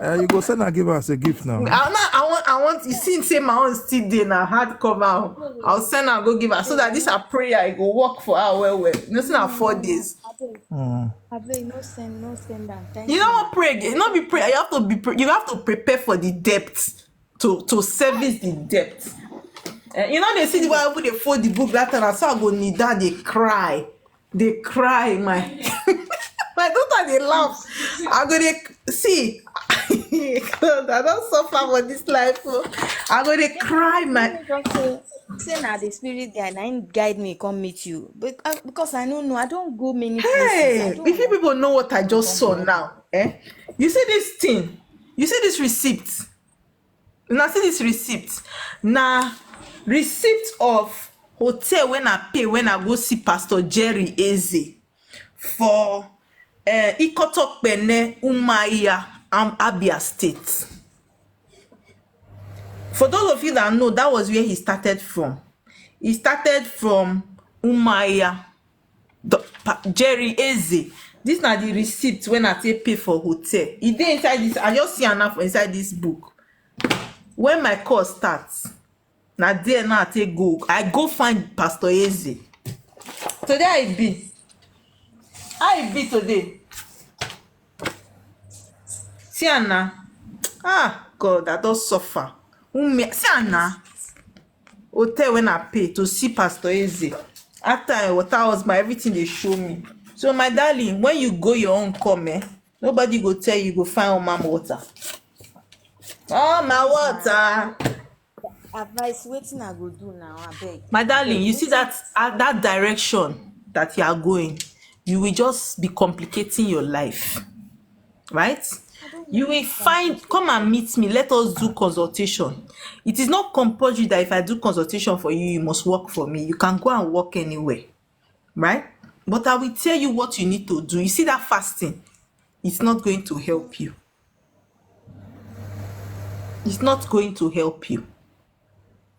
You go send and give her as a gift now. I want. You see, say my own still there now hardcover. I'll send her go give her so that this a prayer it go work for her well. Nothing at 4 days. Mm. No send them. Thank You don't want pray again. Not be prayer. You have to be. You have to prepare for the debt to service the debt. You know they see the way they fold the book that time. I saw I go need that they cry, my my daughter they laugh. I go they see. God, I don't suffer for this life. I go they cry, my. Say now the spirit guide, and guide me come meet you. But because I don't know, I don't go many Hey, places. if you people know what I just saw now, You see this thing? You see this receipt? Now see this receipt. Now receipt of hotel when I pay when I go see Pastor Jerry Eze for Ikotokpene Umaya Abia State. For those of you that know, that was where he started from. He started from Umaya. Jerry Eze. This na the receipt when I take pay for hotel. It dey inside this. I just see enough inside this book. When my course starts, na there now I take go. I go find Pastor Eze. Today I be. How it be today? See Anna. Ah God, I don't suffer. See Anna. Hotel when I pay to see Pastor Eze. After water husband, everything they show me. So my darling, when you go your own come, nobody go tell you go find all my water. Oh my water. Advice, waiting I go do now, I beg. My darling, you see that that direction that you are going, you will just be complicating your life. Right? You will come and meet me. Let us do consultation. It is not compulsory that if I do consultation for you, you must work for me. You can go and work anywhere. Right? But I will tell you what you need to do. You see that fasting? It's not going to help you. It's not going to help you.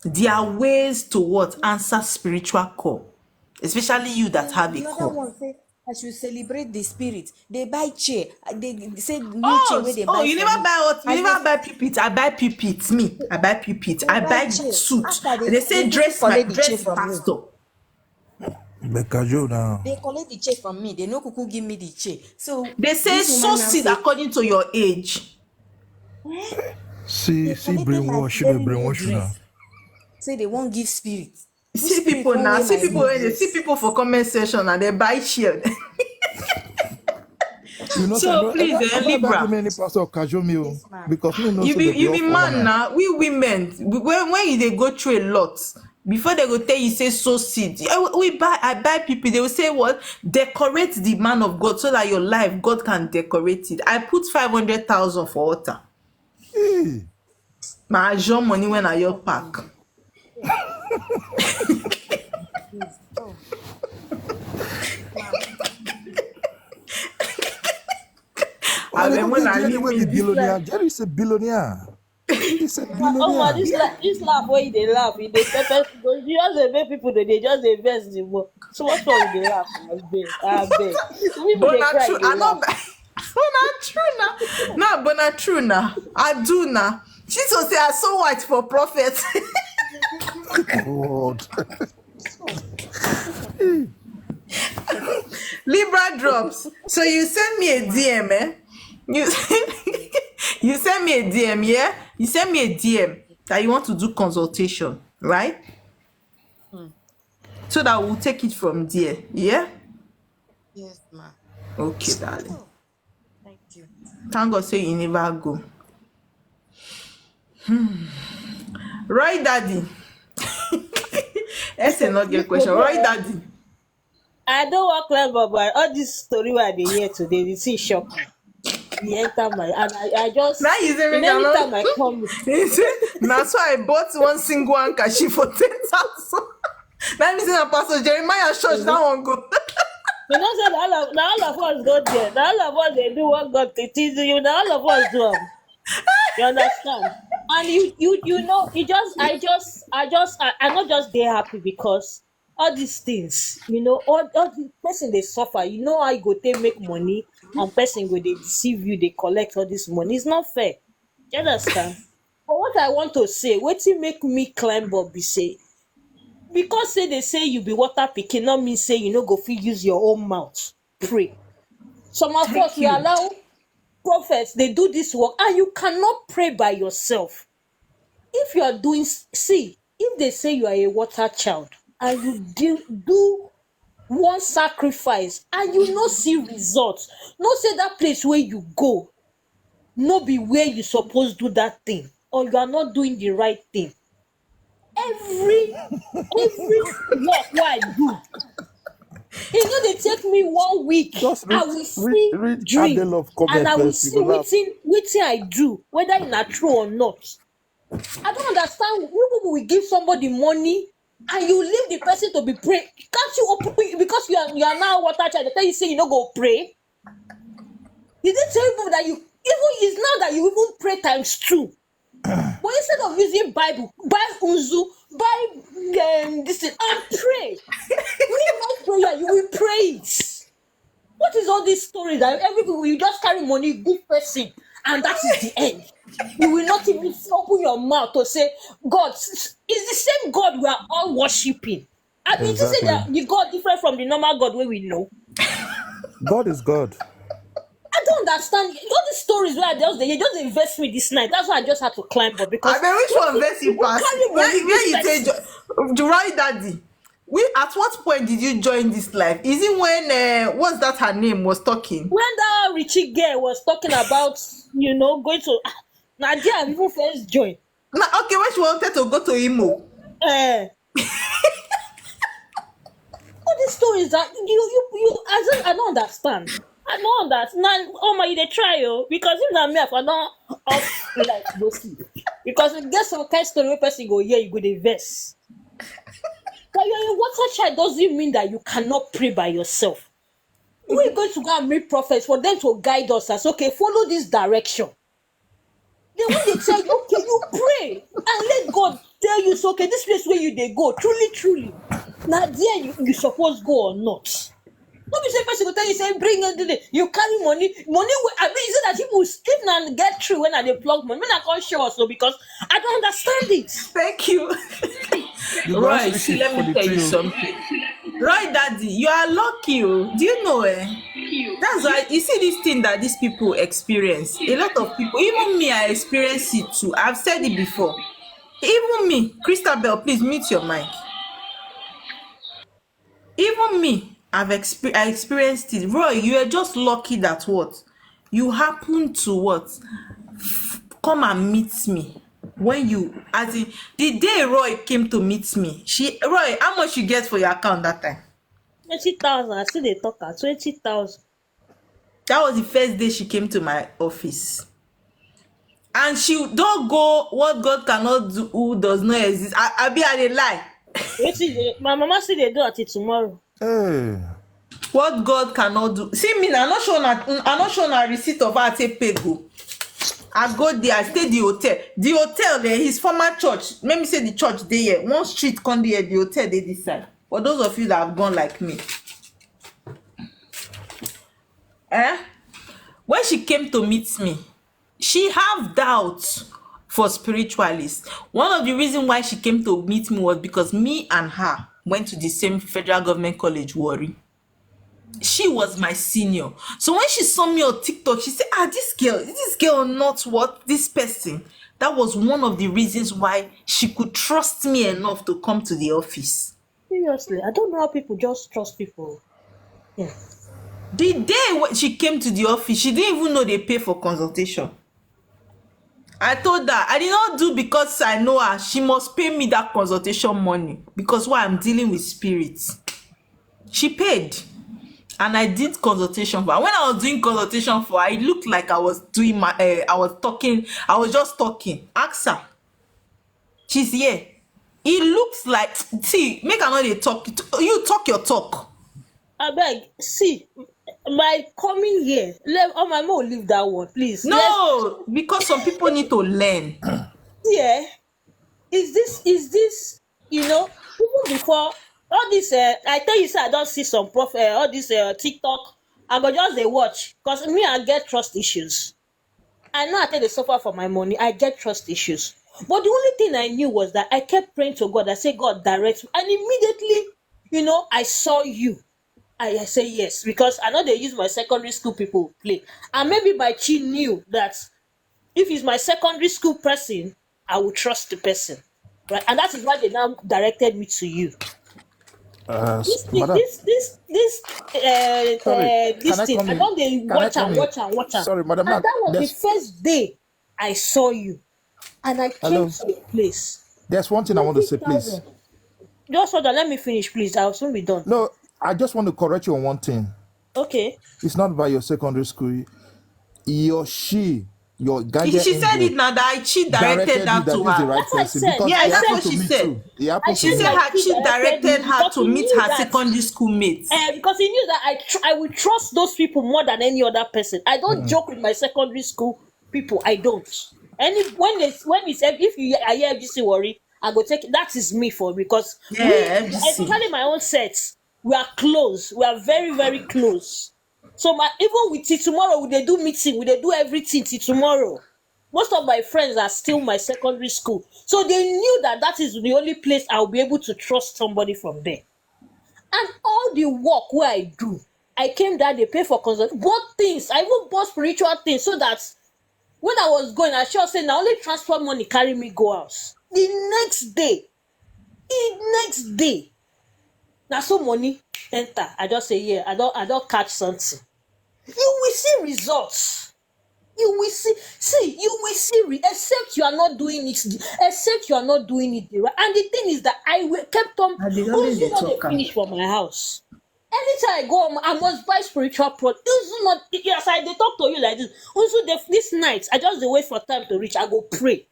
There are ways to what? Answer spiritual call. Especially you that have a The other call. one say I should celebrate the spirit. They buy chair. They say new chair where they buy You for never me. buy what? You And never they, buy pipit. I buy pipit. Me, I buy pipit. they I buy buy chair. suit. After They say dress my collect the chair dress from me. pastor. Bekajo now. They collect the chair from me. They no kuku give me the chair. So They say this so woman now seed say, according to your age. See, they see, collected my brainwash, you very know, new brainwash you now. dress. Say they won't give spirit. Which See spirit people won't now. wear See my people new when they see dress? people for comment section and they buy shield. You know, So please, I don't Libra. give any pastor Kajo meal because me know You say be they be all for man one. now. We women, when they go through a lot, before they go tell you say so seed. I buy people. They will say what? Decorate the man of God so that your life God can decorate it. I put 500,000 for altar. My Jean money when I your pack. Oh, I mean, when I Jerry live will be in this billionaire. Jerry is a billionaire. He's a Oh, billionaire. this laugh where they laugh, they pepper, you just dey make people they just invest the more. So what's wrong with the laugh? I beg. Some people but they not cry, true. they I laugh. not. But not true now. No, but not true now. I do now. She will say I so white for prophet. God. Libra drops. So you send me a DM, eh? You send me a DM, yeah? You send me a DM that you want to do consultation, right? So that we'll take it from there, yeah? Yes, ma. Okay, darling. Oh, thank you. Thank God say you never go. Roy Daddy. That's another question. Roy Daddy. I don't want climb up, but all this story where they hear today, they see shock me. He enter my and I just Now you say in me any cannot. time I come. That's why I bought one single handkerchief for 10,000. Now me say na Pastor Jeremiah church that one go. You know, say now all of us go there. Now all of us they do what God teaches you. Now all of us do 'em. You understand? And you know, I not just they happy because all these things, you know, all the person they suffer, you know how you go they make money and person go they deceive you, they collect all this money. It's not fair. You understand? But what I want to say, what to make me climb up be say, because say they say you be water picking, not mean say you know go fit use your own mouth. Pray. Some of us we allow prophets, they do this work, and you cannot pray by yourself. If you are doing, see, if they say you are a water child and you do one sacrifice and you no see results, no say that place where you go, no be where you suppose do that thing, or you are not doing the right thing. Every work what I do, e no dey take me 1 week. Just I read, will read, see read dream Adele of and comment I will first. You see go laugh. wetin I do, whether e na true or not. I don't understand. You people will give somebody money and you leave the person to be pray. Can't you open because you are now water child? They tell you say you no go pray. You didn't tell people that you even it's now that you even pray times 2. But instead of using Bible, buy unzu, buy this thing, and pray. Read my prayer, you will pray it. What is all these stories that everything you just carry money, give person, and that is the end? You will not even open your mouth to say, God, it's the same God we are all worshiping. I mean, to say Exactly. that the God different from the normal God where we know. God is God. I don't understand all these stories where they just invest me this night. That's why I just had to climb up because I mean, which one invest you pass? carry money Where you this take Roy Daddy? At what point did you join this life? Is it when what's that her name was talking? when that Richie girl was talking about, you know, going to Nadia, I even first joined. Now, okay, when she wanted to go to Imo. All these stories that I don't understand. I don't understand. Now, oh my, they try because if not me, if I don't off like go sleep. Because it gets some kind of story where person go, yeah, you go the verse. But you're a water child doesn't mean that you cannot pray by yourself. We're going to go and meet prophets for them to guide us as okay, follow this direction. Then when they tell you, okay, you pray and let God tell you, so okay, this place where you they go, truly. Now there you suppose go or not. Don't be say person go tell you say bring it, you carry money. I mean, is it that people skip and get through when they plug money? When I can't show us, so because I don't understand it. Thank you. Roy, see, let me tell you something. Roy Daddy, you are lucky. Do you know that's why you see this thing that these people experience. A lot of people, even me, I experience it too. I've said it before. Even me, Christabel, please mute your mic. Even me, I experienced it. Roy, you are just lucky that what? You happen to what? Come and meet me. When you, as in, the day Roy came to meet me, Roy, how much you get for your account that time? 20,000. I see they talk at 20,000. That was the first day she came to my office. And she don't go, what God cannot do, who does not exist. I be at a lie. My mama said they do it tomorrow. Hey. What God cannot do. See me, I'm not showing a receipt of her take pay go. I go there, I stay the hotel. The hotel there, his former church. Let me say the church there. One street come there, the hotel they this side. For those of you that have gone like me. When she came to meet me, she have doubts for spiritualists. One of the reasons why she came to meet me was because me and her went to the same federal government college, Warri. She was my senior. So when she saw me on TikTok, she said, this girl not what? This person. That was one of the reasons why she could trust me enough to come to the office. Seriously, I don't know how people just trust people. Yeah. The day when she came to the office, she didn't even know they pay for consultation. I told her, I did not do because I know her. She must pay me that consultation money because why I'm dealing with spirits. She paid. And I did consultation for her. When I was doing consultation for her, it looked like I was doing I was just talking. Ask her. She's here. It looks like, see, make her know they talk. You talk your talk. I beg, see, my coming here, my mom will leave that one, please. No, because some people need to learn. Yeah. Is this, even before all this, I tell you, I don't see some all this TikTok. I go just they watch because me, I get trust issues. I know I think they suffer for my money. I get trust issues. But the only thing I knew was that I kept praying to God. I said, God, direct me. And immediately, I saw you. I say yes because I know they use my secondary school people play. And maybe my chi knew that if it's my secondary school person, I will trust the person. Right? And that is why they now directed me to you. This thing, I don't watch and. Sorry, madam. And that was the first day I saw you, and I came to the place. There's one thing I want to say, please. Just hold on, let me finish, please. I'll soon be done. No, I just want to correct you on one thing. Okay. It's not by your secondary school. Your guardian she said it now that she directed that to her. That's what I said. Yeah, that's what she said. She said she directed her to meet her secondary school mates. Because he knew that I would trust those people more than any other person. I don't joke with my secondary school people. I don't. When he said if you are here FGC Warri, I go take it. That is me for because especially my own sets, we are close. We are very, very close. So even with it tomorrow, they do meeting, they do everything till tomorrow. Most of my friends are still my secondary school. So they knew that is the only place I'll be able to trust somebody from there. And all the work where I do, I came there, they pay for consult, both things. I even bought spiritual things so that when I was going, I sure said, now only transport money carry me go out. The next day, now so money enter. I just say, yeah, I don't catch something. You will see results. You will see, except you are not doing it, right. And the thing is that I kept on finish for my house. Anytime I go home, I must buy spiritual products. Yes, I talk to you like this. Also, this night, I just wait for time to reach. I go pray.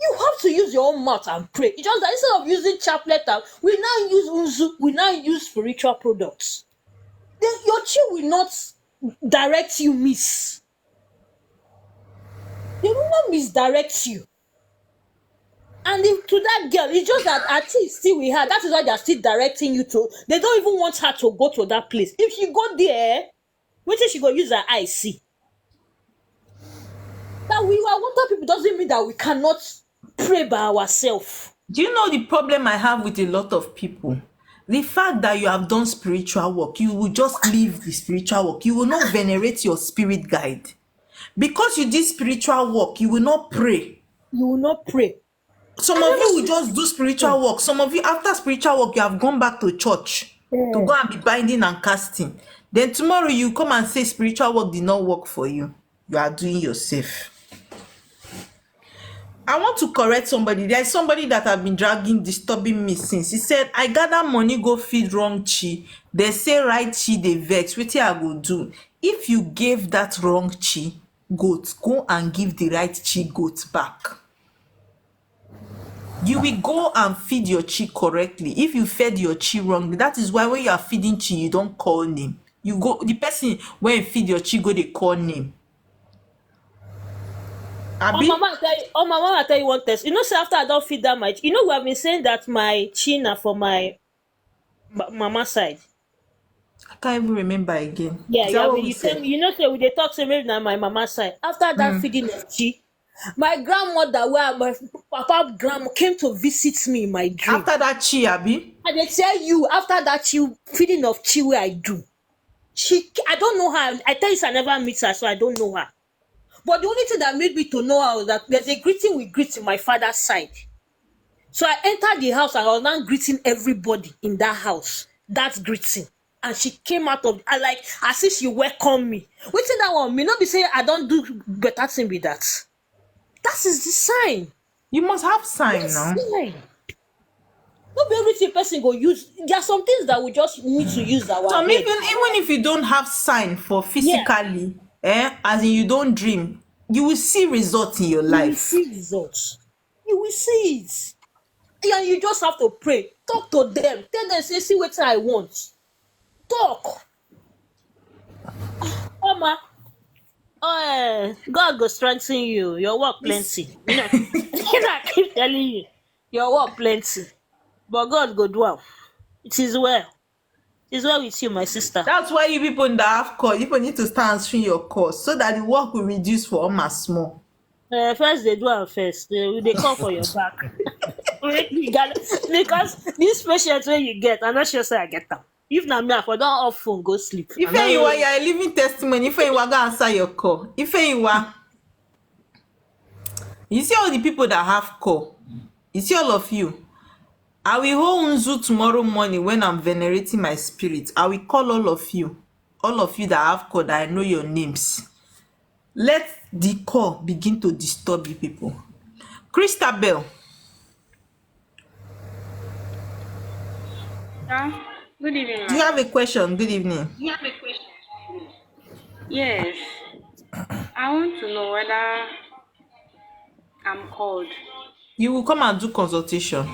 You have to use your own mouth and pray. It's just that instead of using chaplet, we now use unzu. We now use spiritual products. Then your chi will not direct you miss. You will not misdirect you. And to that girl, it's just that at least still with her. That is why they're still directing you to. They don't even want her to go to that place. If she go there, wait till she go use her eye see. That we are water people doesn't mean that we cannot pray by ourselves. Do you know the problem I have with a lot of people? The fact that you have done spiritual work, you will just leave the spiritual work. You will not venerate your spirit guide. Because you did spiritual work, you will not pray. You will not pray. Some of you will just do spiritual work. Some of you, after spiritual work, you have gone back to church to go and be binding and casting. Then tomorrow you come and say spiritual work did not work for you. You are doing yourself. I want to correct somebody. There is somebody that have been disturbing me since. He said, I gather money, go feed wrong chi. They say right chi, they vex. What I go do? If you gave that wrong chi goat, go and give the right chi goat back. You will go and feed your chi correctly. If you fed your chi wrongly, that is why when you are feeding chi, you don't call name. You go, the person when you feed your chi go, they call name. Oh, mama, I tell you one test. You know, say after I don't feed that much, you know, we have been saying that my china for my mama side. I can't even remember again. Yeah, you tell me, you know, say we they talk, say maybe now my mama side. After that feeding of chi, my grandmother, where my papa grandma came to visit me in my dream. After that chi, Abi? And they tell you, after that chi, feeding of chi where I do. I don't know her. I tell you, I never meet her, so I don't know her. But the only thing that made me to know her was that there's a greeting we greet in my father's side. So I entered the house and I was now greeting everybody in that house. That's greeting. And she came out of, like, as if she welcomed me. Waiting that one, me not be saying I don't do better thing with that. That is the sign. You must have sign now. Sign. Not be everything person go use. There are some things that we just need to use our So head. even if you don't have sign for physically, as in you don't dream, you will see results in your life. You will see results. You will see it. And you just have to pray. Talk to them. Tell them, say, see what I want. Talk. Mama. God go strengthen you. Your work plenty. You know, I keep telling you. Your work plenty. But God go do well. It is well. It is well with you, my sister. That's why you people that have call, you people need to start answering your calls so that the work will reduce for almost small. First they do it first. They call for your back. Because this patient when you get, I'm not sure say I get them. If not me, I don't off phone, go sleep. If you are a living testimony, if you are gonna answer your call, if you are, you see all the people that have call, you see all of you. I will hold Unzu tomorrow morning when I'm venerating my spirit. I will call all of you that have called, that I know your names. Let the call begin to disturb you people. Christabel. Good evening. Do you have a question? Good evening. Yes. I want to know whether I'm called. You will come and do consultation.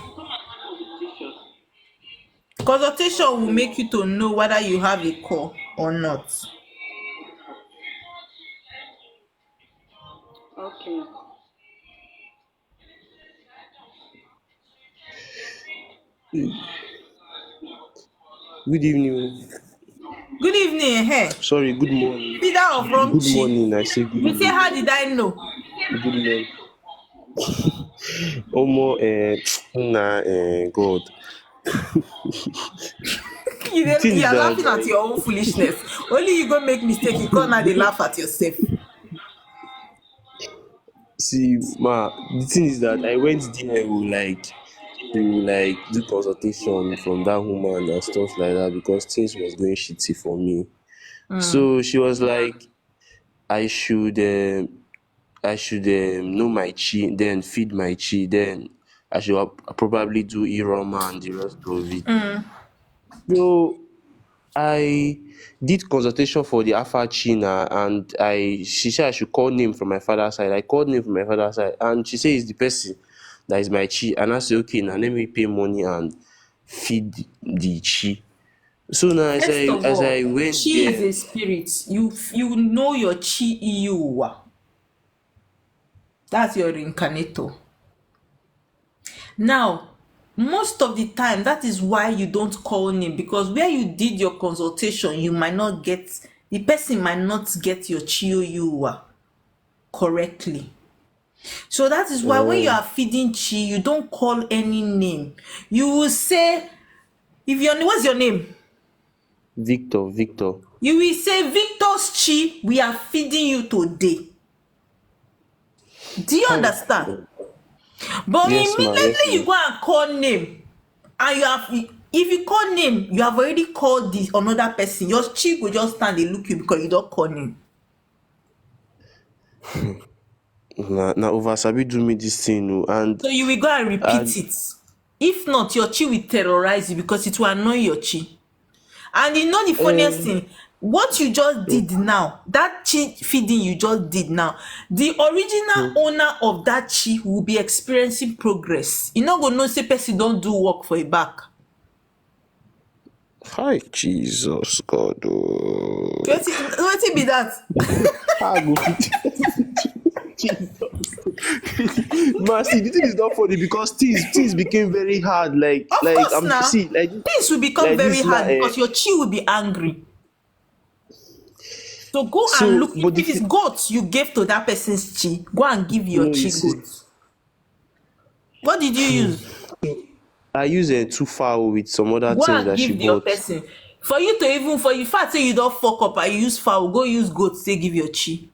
Consultation will make you to know whether you have a call or not. Okay. Good evening. Good evening, hey. Sorry, good morning. Peter of wrong Good cheek. morning, I say good You say, evening. how did I know? Good morning. God. The thing You is are laughing that at your own foolishness. Only you go make mistake, you go now they laugh at yourself. see, the thing is that I went there to do consultation from that woman and stuff like that because things was going shitty for me. So she was like, I should know my chi, then feed my chi, then I should probably do Iroma and the rest of it. So I did consultation for the Alpha China and she said I should call name from my father's side. I called name from my father's side and she said it's the person that is my chi. And I said, okay, now let me pay money and feed the chi. So now as I went chi there, is a spirit. You know your chi you. That's your reincarnator. Now, most of the time, that is why you don't call name, because where you did your consultation, you might not get, the person might not get your Chiyoyuwa correctly. So that is why when you are feeding chi, you don't call any name. You will say, what's your name? Victor. You will say, Victor's chi, we are feeding you today. Do you understand? But Yes, ma, immediately yes, you ma. go and call name, and if you call name, you have already called this another person. Your chi will just stand and look you because you don't call name. Now over Sabi do me this thing, and So you will go and repeat it. If not, your chi will terrorize you because it will annoy your chi. And you know the funniest thing, what you just did now, that chi feeding you just did now, the original owner of that chi will be experiencing progress. You not gonna know say person don't do work for a back. Hi, Jesus God. What it be that? I go Man, see, the thing is not funny because things became very hard. Like Course I'm now, see like things will become like very this hard now. because your chi will be angry. So go So, and look. but If it's goat you gave to that person's chi, go and give your chi goat. What did you use? I use a too far with some other Go things and that she give your bought. person. For you to even, for you fact say you don't fuck up and you use fowl, go use goat, say give your chi.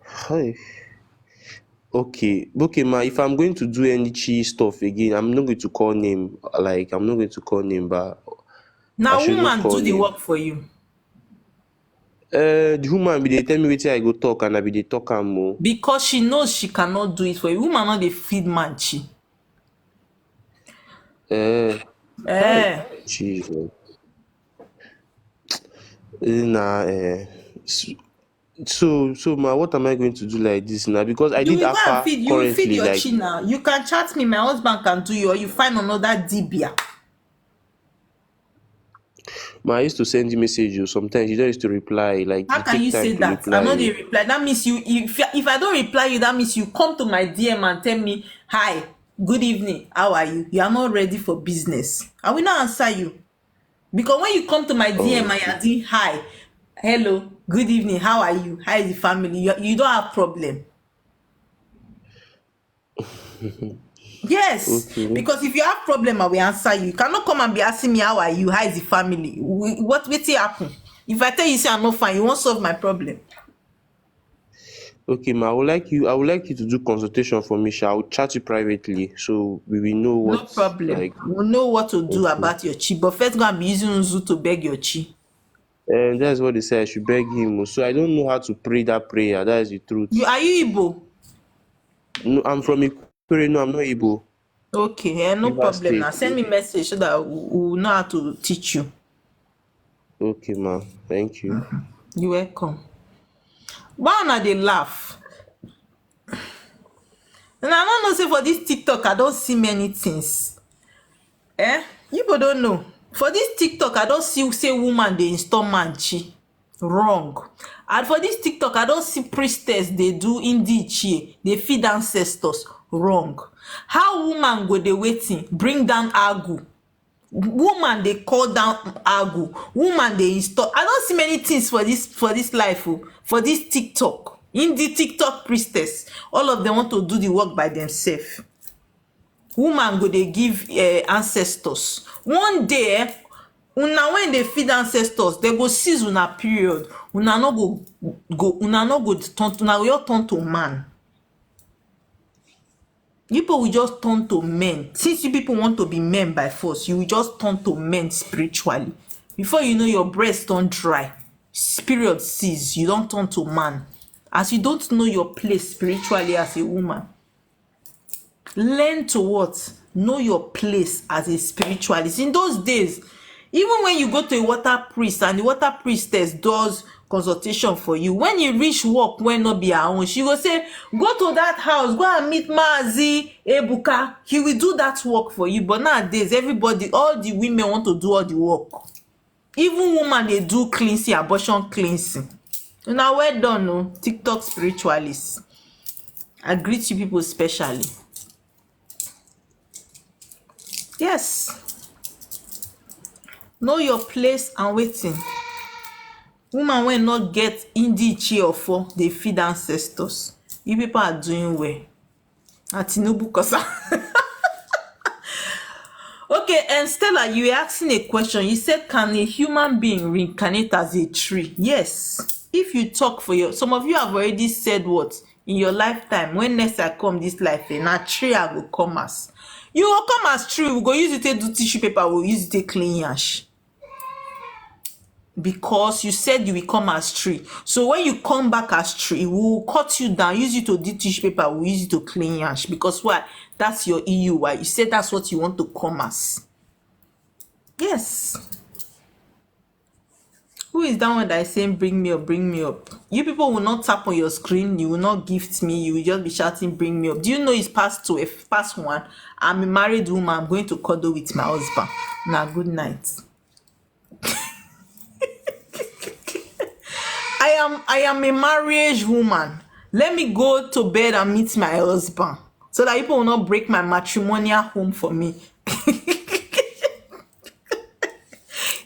Hi. Okay, ma. If I'm going to do any cheese stuff again, I'm not going to call name. Like I'm not going to call name, but Now I shouldn't woman call do the name. work for you. The woman be they tell me wetin I go talk and I be they talk am more. Because she knows she cannot do it for you. Woman not dey feed man chi. Jesus. Nah, So ma, what am I going to do like this now? Because I You did will go and AFA feed, you will feed currently, your like chi now. You can chat me, my husband can do you, or you find another dibia. ma, I used to send you message. Sometimes you don't used to reply. Like How you can you take time say to that? I reply. know they reply. That means you, if I don't reply you, that means you come to my DM and tell me, hi, good evening, how are you? You are not ready for business. I will not answer you. Because when you come to my DM and you're doing hi, hello, good evening, how are you? How is the family? You don't have problem. Yes, Okay. because if you have problem, I will answer you. You cannot come and be asking me how are you, how is the family? What will happen? If I tell you say I'm not fine, you won't solve my problem. Okay, ma. I would like you to do consultation for me. I will chat you privately so we will know No what problem. like. We'll know what to do Okay. about your chi. But first go and be using Uzu to beg your chi. And that's what they say. I should beg him. So I don't know how to pray that prayer. That is the truth. Are you Igbo? No, I'm from Ikure. No, I'm not Igbo. Okay, no River problem. Now State. send me message so that we'll know how to teach you. Okay, ma. Thank you. You're welcome. Why not they laugh? And I don't know, say for this TikTok, I don't see many things. You don't know. For this TikTok, I don't see say woman they install man chi. Wrong. And for this TikTok, I don't see priestess they do indie chi. They feed ancestors. Wrong. How woman go they waiting? Bring down Agu. Woman they call down Agu. Woman they install. I don't see many things for this life. For this TikTok. In the TikTok priestess, all of them want to do the work by themselves. Woman go they give ancestors. One day, una when they feed ancestors, they go seize una period. Una no go turn to man. You people will just turn to men. Since you people want to be men by force, you will just turn to men spiritually. Before you know, your breast don't dry. Period cease. You don't turn to man. As you don't know your place spiritually as a woman. Learn to what? Know your place as a spiritualist. In those days, even when you go to a water priest and the water priestess does consultation for you, when you reach work when not be her own, she will say, go to that house, go and meet Mazi Ebuka. He will do that work for you. But nowadays, everybody, all the women want to do all the work. Even women, they do cleansing, abortion cleansing. Now well done, no? TikTok spiritualists. I greet you people specially. Yes. Know your place and waiting. Woman will not get indie cheer for they feed ancestors. You people are doing well. Atinobu Kosa. Okay, and Stella, you were asking a question. You said, can a human being reincarnate as a tree? Yes. If you talk for your, some of you have already said what in your lifetime. When next I come this life, a tree I will come as. You will come as tree. We go use it to do tissue paper. We'll use it to clean yash. Because you said you will come as tree. So when you come back as tree, we will cut you down, use it to do tissue paper, we'll use it to clean yash. Because why? That's your EUY. You said that's what you want to come as. Yes. Who is that one that is saying bring me up, bring me up? You people will not tap on your screen, you will not gift me, you will just be shouting bring me up. Do you know it's past 12, past 1? I'm a married woman, I'm going to cuddle with my husband. Now good night. I am a marriage woman. Let me go to bed and meet my husband so that people will not break my matrimonial home for me.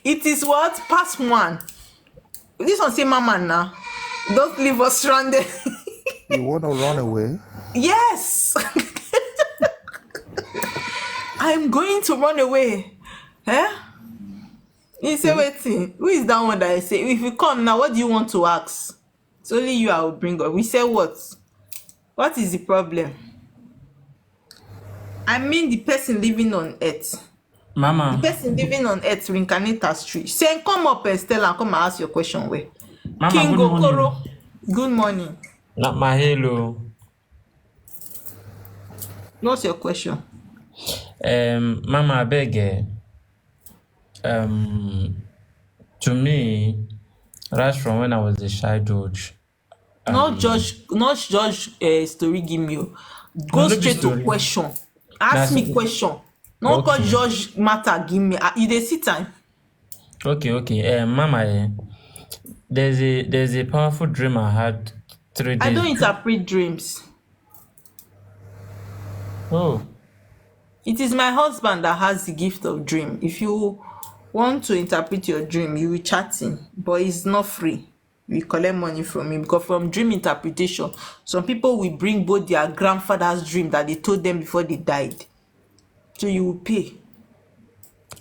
It is what? Past 1. This one say mama now. Don't leave us stranded. You want to run away? Yes. I'm going to run away. Eh? You say, waiting. Who is that one that I say? If you come now, what do you want to ask? It's only you I will bring up. We say what? What is the problem? I mean the person living on earth. Mama. The person living on earth reincarnate as tree. Say, come up and Stella, come and ask your question. Where? Mama, King good morning. Okoro. Good morning. Not my hello. What's your question? Mama, I beg. To me, right from when I was a childhood. Not judge story give me. Go straight to question. Ask me question. No call judge matter give me. You dey see time. Okay. Mama, there's a powerful dream I had 3 days. I don't interpret dreams. Oh. It is my husband that has the gift of dream. If you want to interpret your dream, you will chat him, but it's not free. We collect money from him because from dream interpretation, some people will bring both their grandfather's dream that they told them before they died. So you will pay.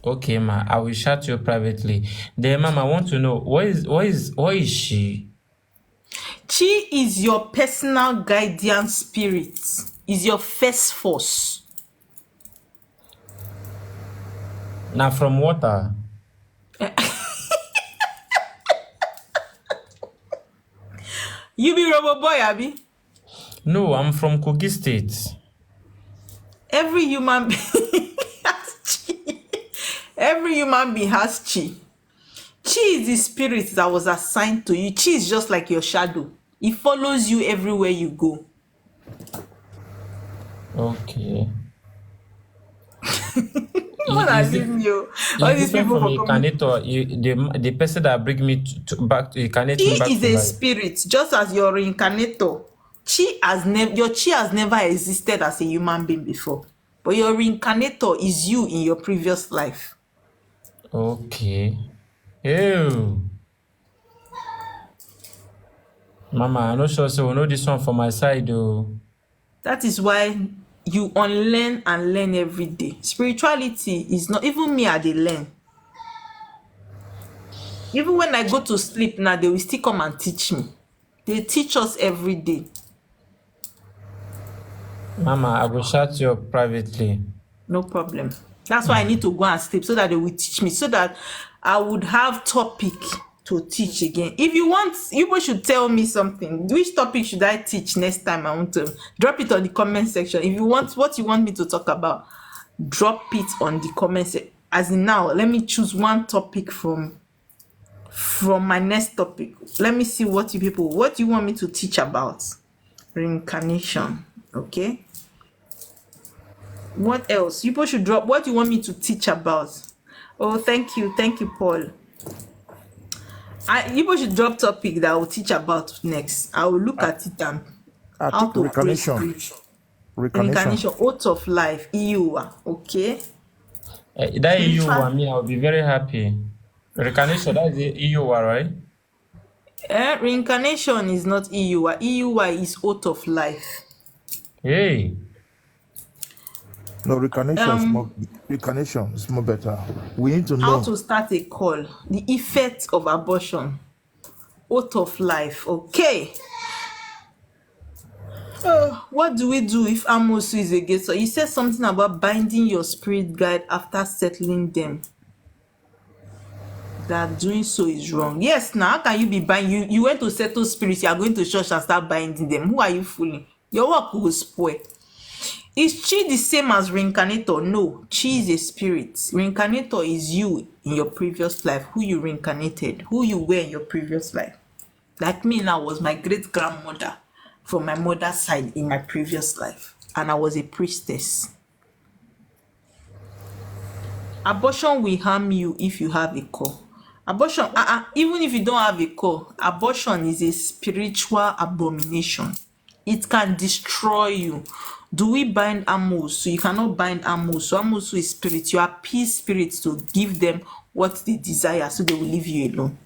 Okay, ma, I will chat you privately. Then, Mama, I want to know what is she? Chi is your personal guardian spirit. Is your first force. Now from water. You be Robo Boy, Abi? No, I'm from Kogi State. Every human being has chi. Every human being has chi. Chi is the spirit that was assigned to you. Chi is just like your shadow. It follows you everywhere you go. Okay. What are you? All these people from the person that bring me back to incarnate me back Chi is to a life. spirit, just as your reincarnator. Your chi has never existed as a human being before. But your reincarnator is you in your previous life. Okay. Ew. Mama, I'm not sure so we know this one for my side though. That is why you unlearn and learn every day. Spirituality is not, even me I dey learn. Even when I go to sleep now, they will still come and teach me. They teach us every day. Mama, I will chat you up privately. No problem. That's why I need to go and sleep so that they will teach me, so that I would have topic to teach again. If you want, you should tell me something. Which topic should I teach next time? I want to drop it on the comment section. If you want what you want me to talk about, drop it on the comment section. As in now, let me choose one topic from my next topic. Let me see what you want me to teach about. Reincarnation. Okay. What else? People should drop what you want me to teach about. Oh, thank you, Paul. You should drop topic that I will teach about next. I will look at it and I How think to pray reincarnation. spiritual. Reincarnation. Reincarnation, oath of life, Iuwa. Okay. That EU Spiritual. one, me, I'll be very happy. Reincarnation, that is the EU one, right? Reincarnation is not Iuwa. Iuwa is oath of life. Hey. No, reincarnation is more better. We need to How know. to start a call. The effect of abortion. Oath of life. Okay. What do we do if Amosu is against? So he said something about binding your spirit guide after settling them. That doing so is wrong. Yes, now how can you be binding? You went to settle spirits, you are going to church and start binding them. Who are you fooling? Your work will spoil. Is Chi the same as reincarnator? No, Chi is a spirit. Reincarnator is you in your previous life, who you reincarnated, who you were in your previous life. Like me now was my great grandmother from my mother's side in my previous life, and I was a priestess. Abortion will harm you if you have a call. Abortion, even if you don't have a call, abortion is a spiritual abomination. It can destroy you. Do we bind Amosu? You cannot bind Amosu. Amosu is spirit. You appease spirits to give them what they desire so they will leave you alone.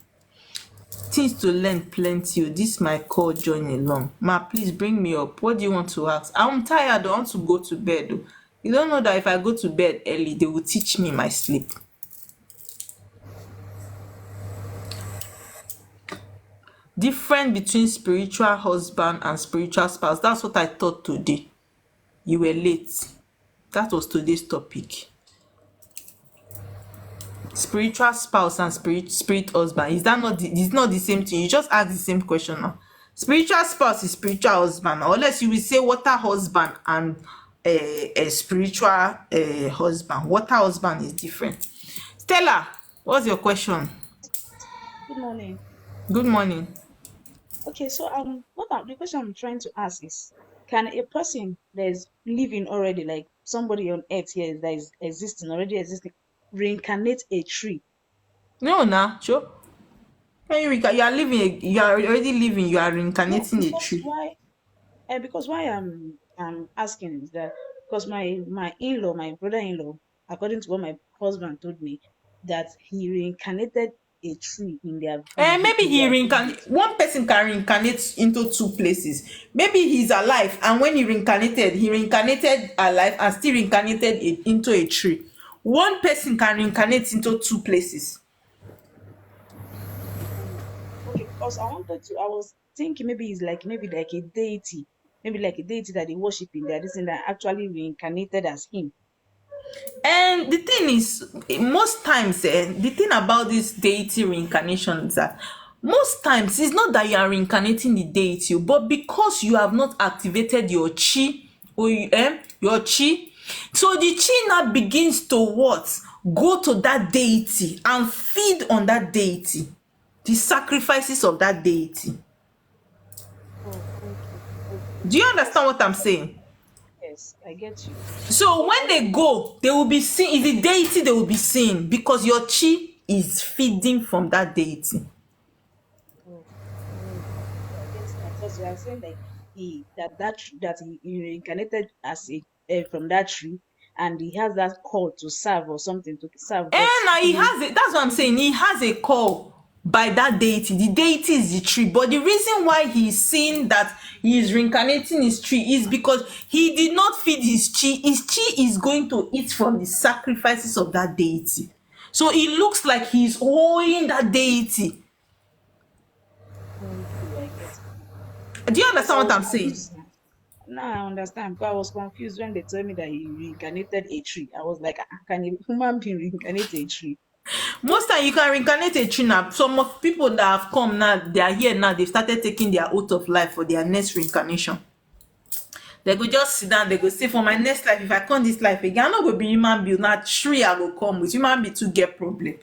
Things to learn plenty. This my call join along. Ma, please bring me up. What do you want to ask? I'm tired. I want to go to bed. You don't know that if I go to bed early, they will teach me my sleep. Difference between spiritual husband and spiritual spouse. That's what I thought today. You were late. That was today's topic. Spiritual spouse and spirit husband. Is that not it's not the same thing? You just ask the same question now. Spiritual spouse is spiritual husband, unless you will say water husband and a spiritual husband. Water husband is different. Stella, what's your question? Good morning. Good morning. Okay, so the question I'm trying to ask is, can a person that is living already, like somebody on earth here that is already existing, reincarnate a tree? No, sure. You are living. You are already living. You are reincarnating a tree. Because why I'm asking is that because my in-law, my brother-in-law, according to what my husband told me, that he reincarnated a tree in their. Maybe he reincarnated. One person can reincarnate into two places. Maybe he's alive, and when he reincarnated alive and still reincarnated into a tree. One person can reincarnate into two places. Okay, because I was thinking maybe it's like a deity, that they worship in there, this and that actually reincarnated as him. And the thing is, most times, the thing about this deity reincarnation is that most times it's not that you are reincarnating the deity, but because you have not activated your chi or your chi, so the chi now begins to what? Go to that deity and feed on that deity, the sacrifices of that deity. Do you understand what I'm saying? Yes, I get you. So when they go, they will be seen. It's the deity they will be seeing because your chi is feeding from that deity. Because you are saying like he reincarnated as from that tree, and he has that call to serve or something to serve. Now he has it. That's what I'm saying. He has a call by that deity. The deity is the tree, but the reason why he's seeing that he is reincarnating his tree is because he did not feed his chi. His chi is going to eat from the sacrifices of that deity. So it looks like he's owing that deity. Do you understand what I'm saying? No, I understand. Because I was confused when they told me that he reincarnated a tree. I was like, can a human being reincarnate a tree? Most time you can reincarnate a tree now. Some of people that have come now, they are here now, they've started taking their oath of life for their next reincarnation. They go just sit down, they go say, for my next life, if I come this life again, I'm not going to be human being. Now tree I will come with. Human being to get problem.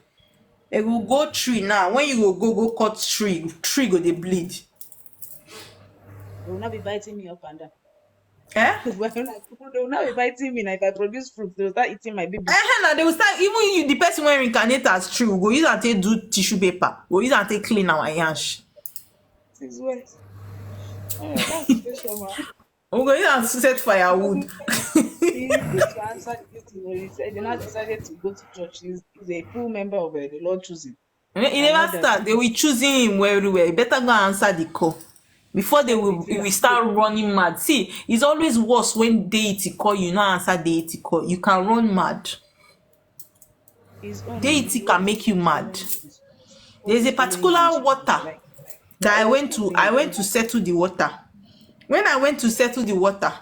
They will go tree now. When you go cut tree go they bleed. They will not be biting me up and down. Eh? They will not be biting me now. If I produce fruit, they will start eating my baby. Now they will start, even you, the person when reincarnate as tree, will go use and take do tissue paper. Go use and take clean our yansh. This is what. That's the question, man. We're going to set firewood. He refused to answer this. He said they not decided to go to church. He's a full member of the Lord choosing. He never start. They will choosing him everywhere. You better go answer the call before they will start running mad. See, it's always worse when deity call you not answer deity call. You can run mad. Deity can make you mad. There's a particular water that I went to settle the water. When I went to settle the water,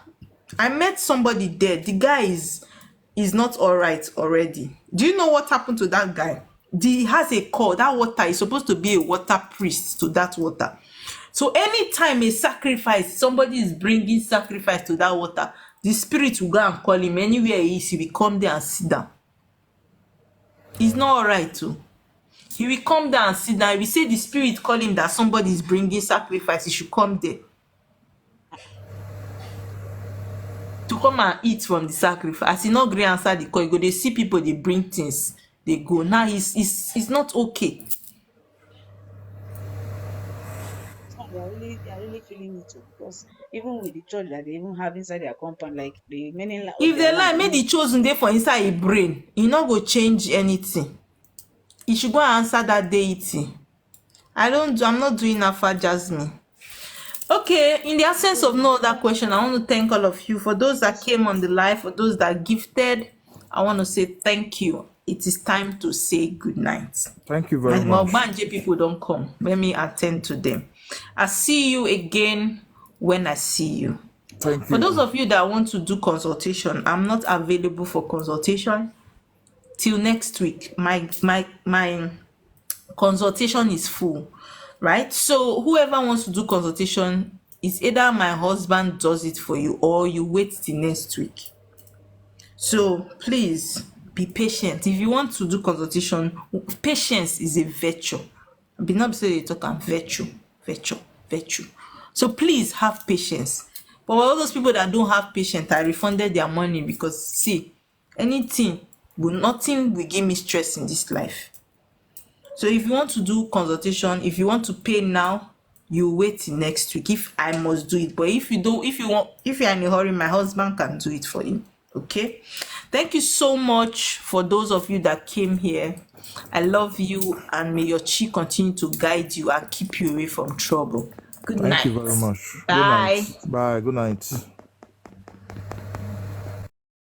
I met somebody there. The guy is not all right already. Do you know what happened to that guy? He has a call. That water is supposed to be a water priest to that water. So anytime a sacrifice, somebody is bringing sacrifice to that water, the spirit will go and call him anywhere he is. He will come there and sit down. He's not all right too. He will come down and sit down. We say the spirit call him that somebody is bringing sacrifice. He should come there to come and eat from the sacrifice. As he not gree answer the call, you go, they see people, they bring things, they go. Now he's not okay. They are really feeling it too, because even with the church that they even have inside their compound, like the many. If they lie, make the chosen day for inside a brain, he not go change anything. He should go and answer that deity. I'm not doing that for Jasmine. Okay, in the absence of no other question, I want to thank all of you. For those that came on the live, for those that gifted, I want to say thank you. It is time to say good night. Thank you very much. Banje people don't come. Let me attend to them. I see you again when I see you. Thank you. For those of you that want to do consultation, I'm not available for consultation till next week. My consultation is full. Right, so whoever wants to do consultation, is either my husband does it for you or you wait till next week. So please be patient. If you want to do consultation, patience is a virtue. Be not say they talk and virtue. So please have patience. But all those people that don't have patience, I refunded their money, because see, nothing will give me stress in this life. So if you want to do consultation, if you want to pay now, you wait till next week if I must do it. But if you're in a hurry, my husband can do it for you. Okay, thank you so much for those of you that came here. I love you, and may your chi continue to guide you and keep you away from trouble. Good night. Thank you very much. Bye. Good night. Bye. Good night.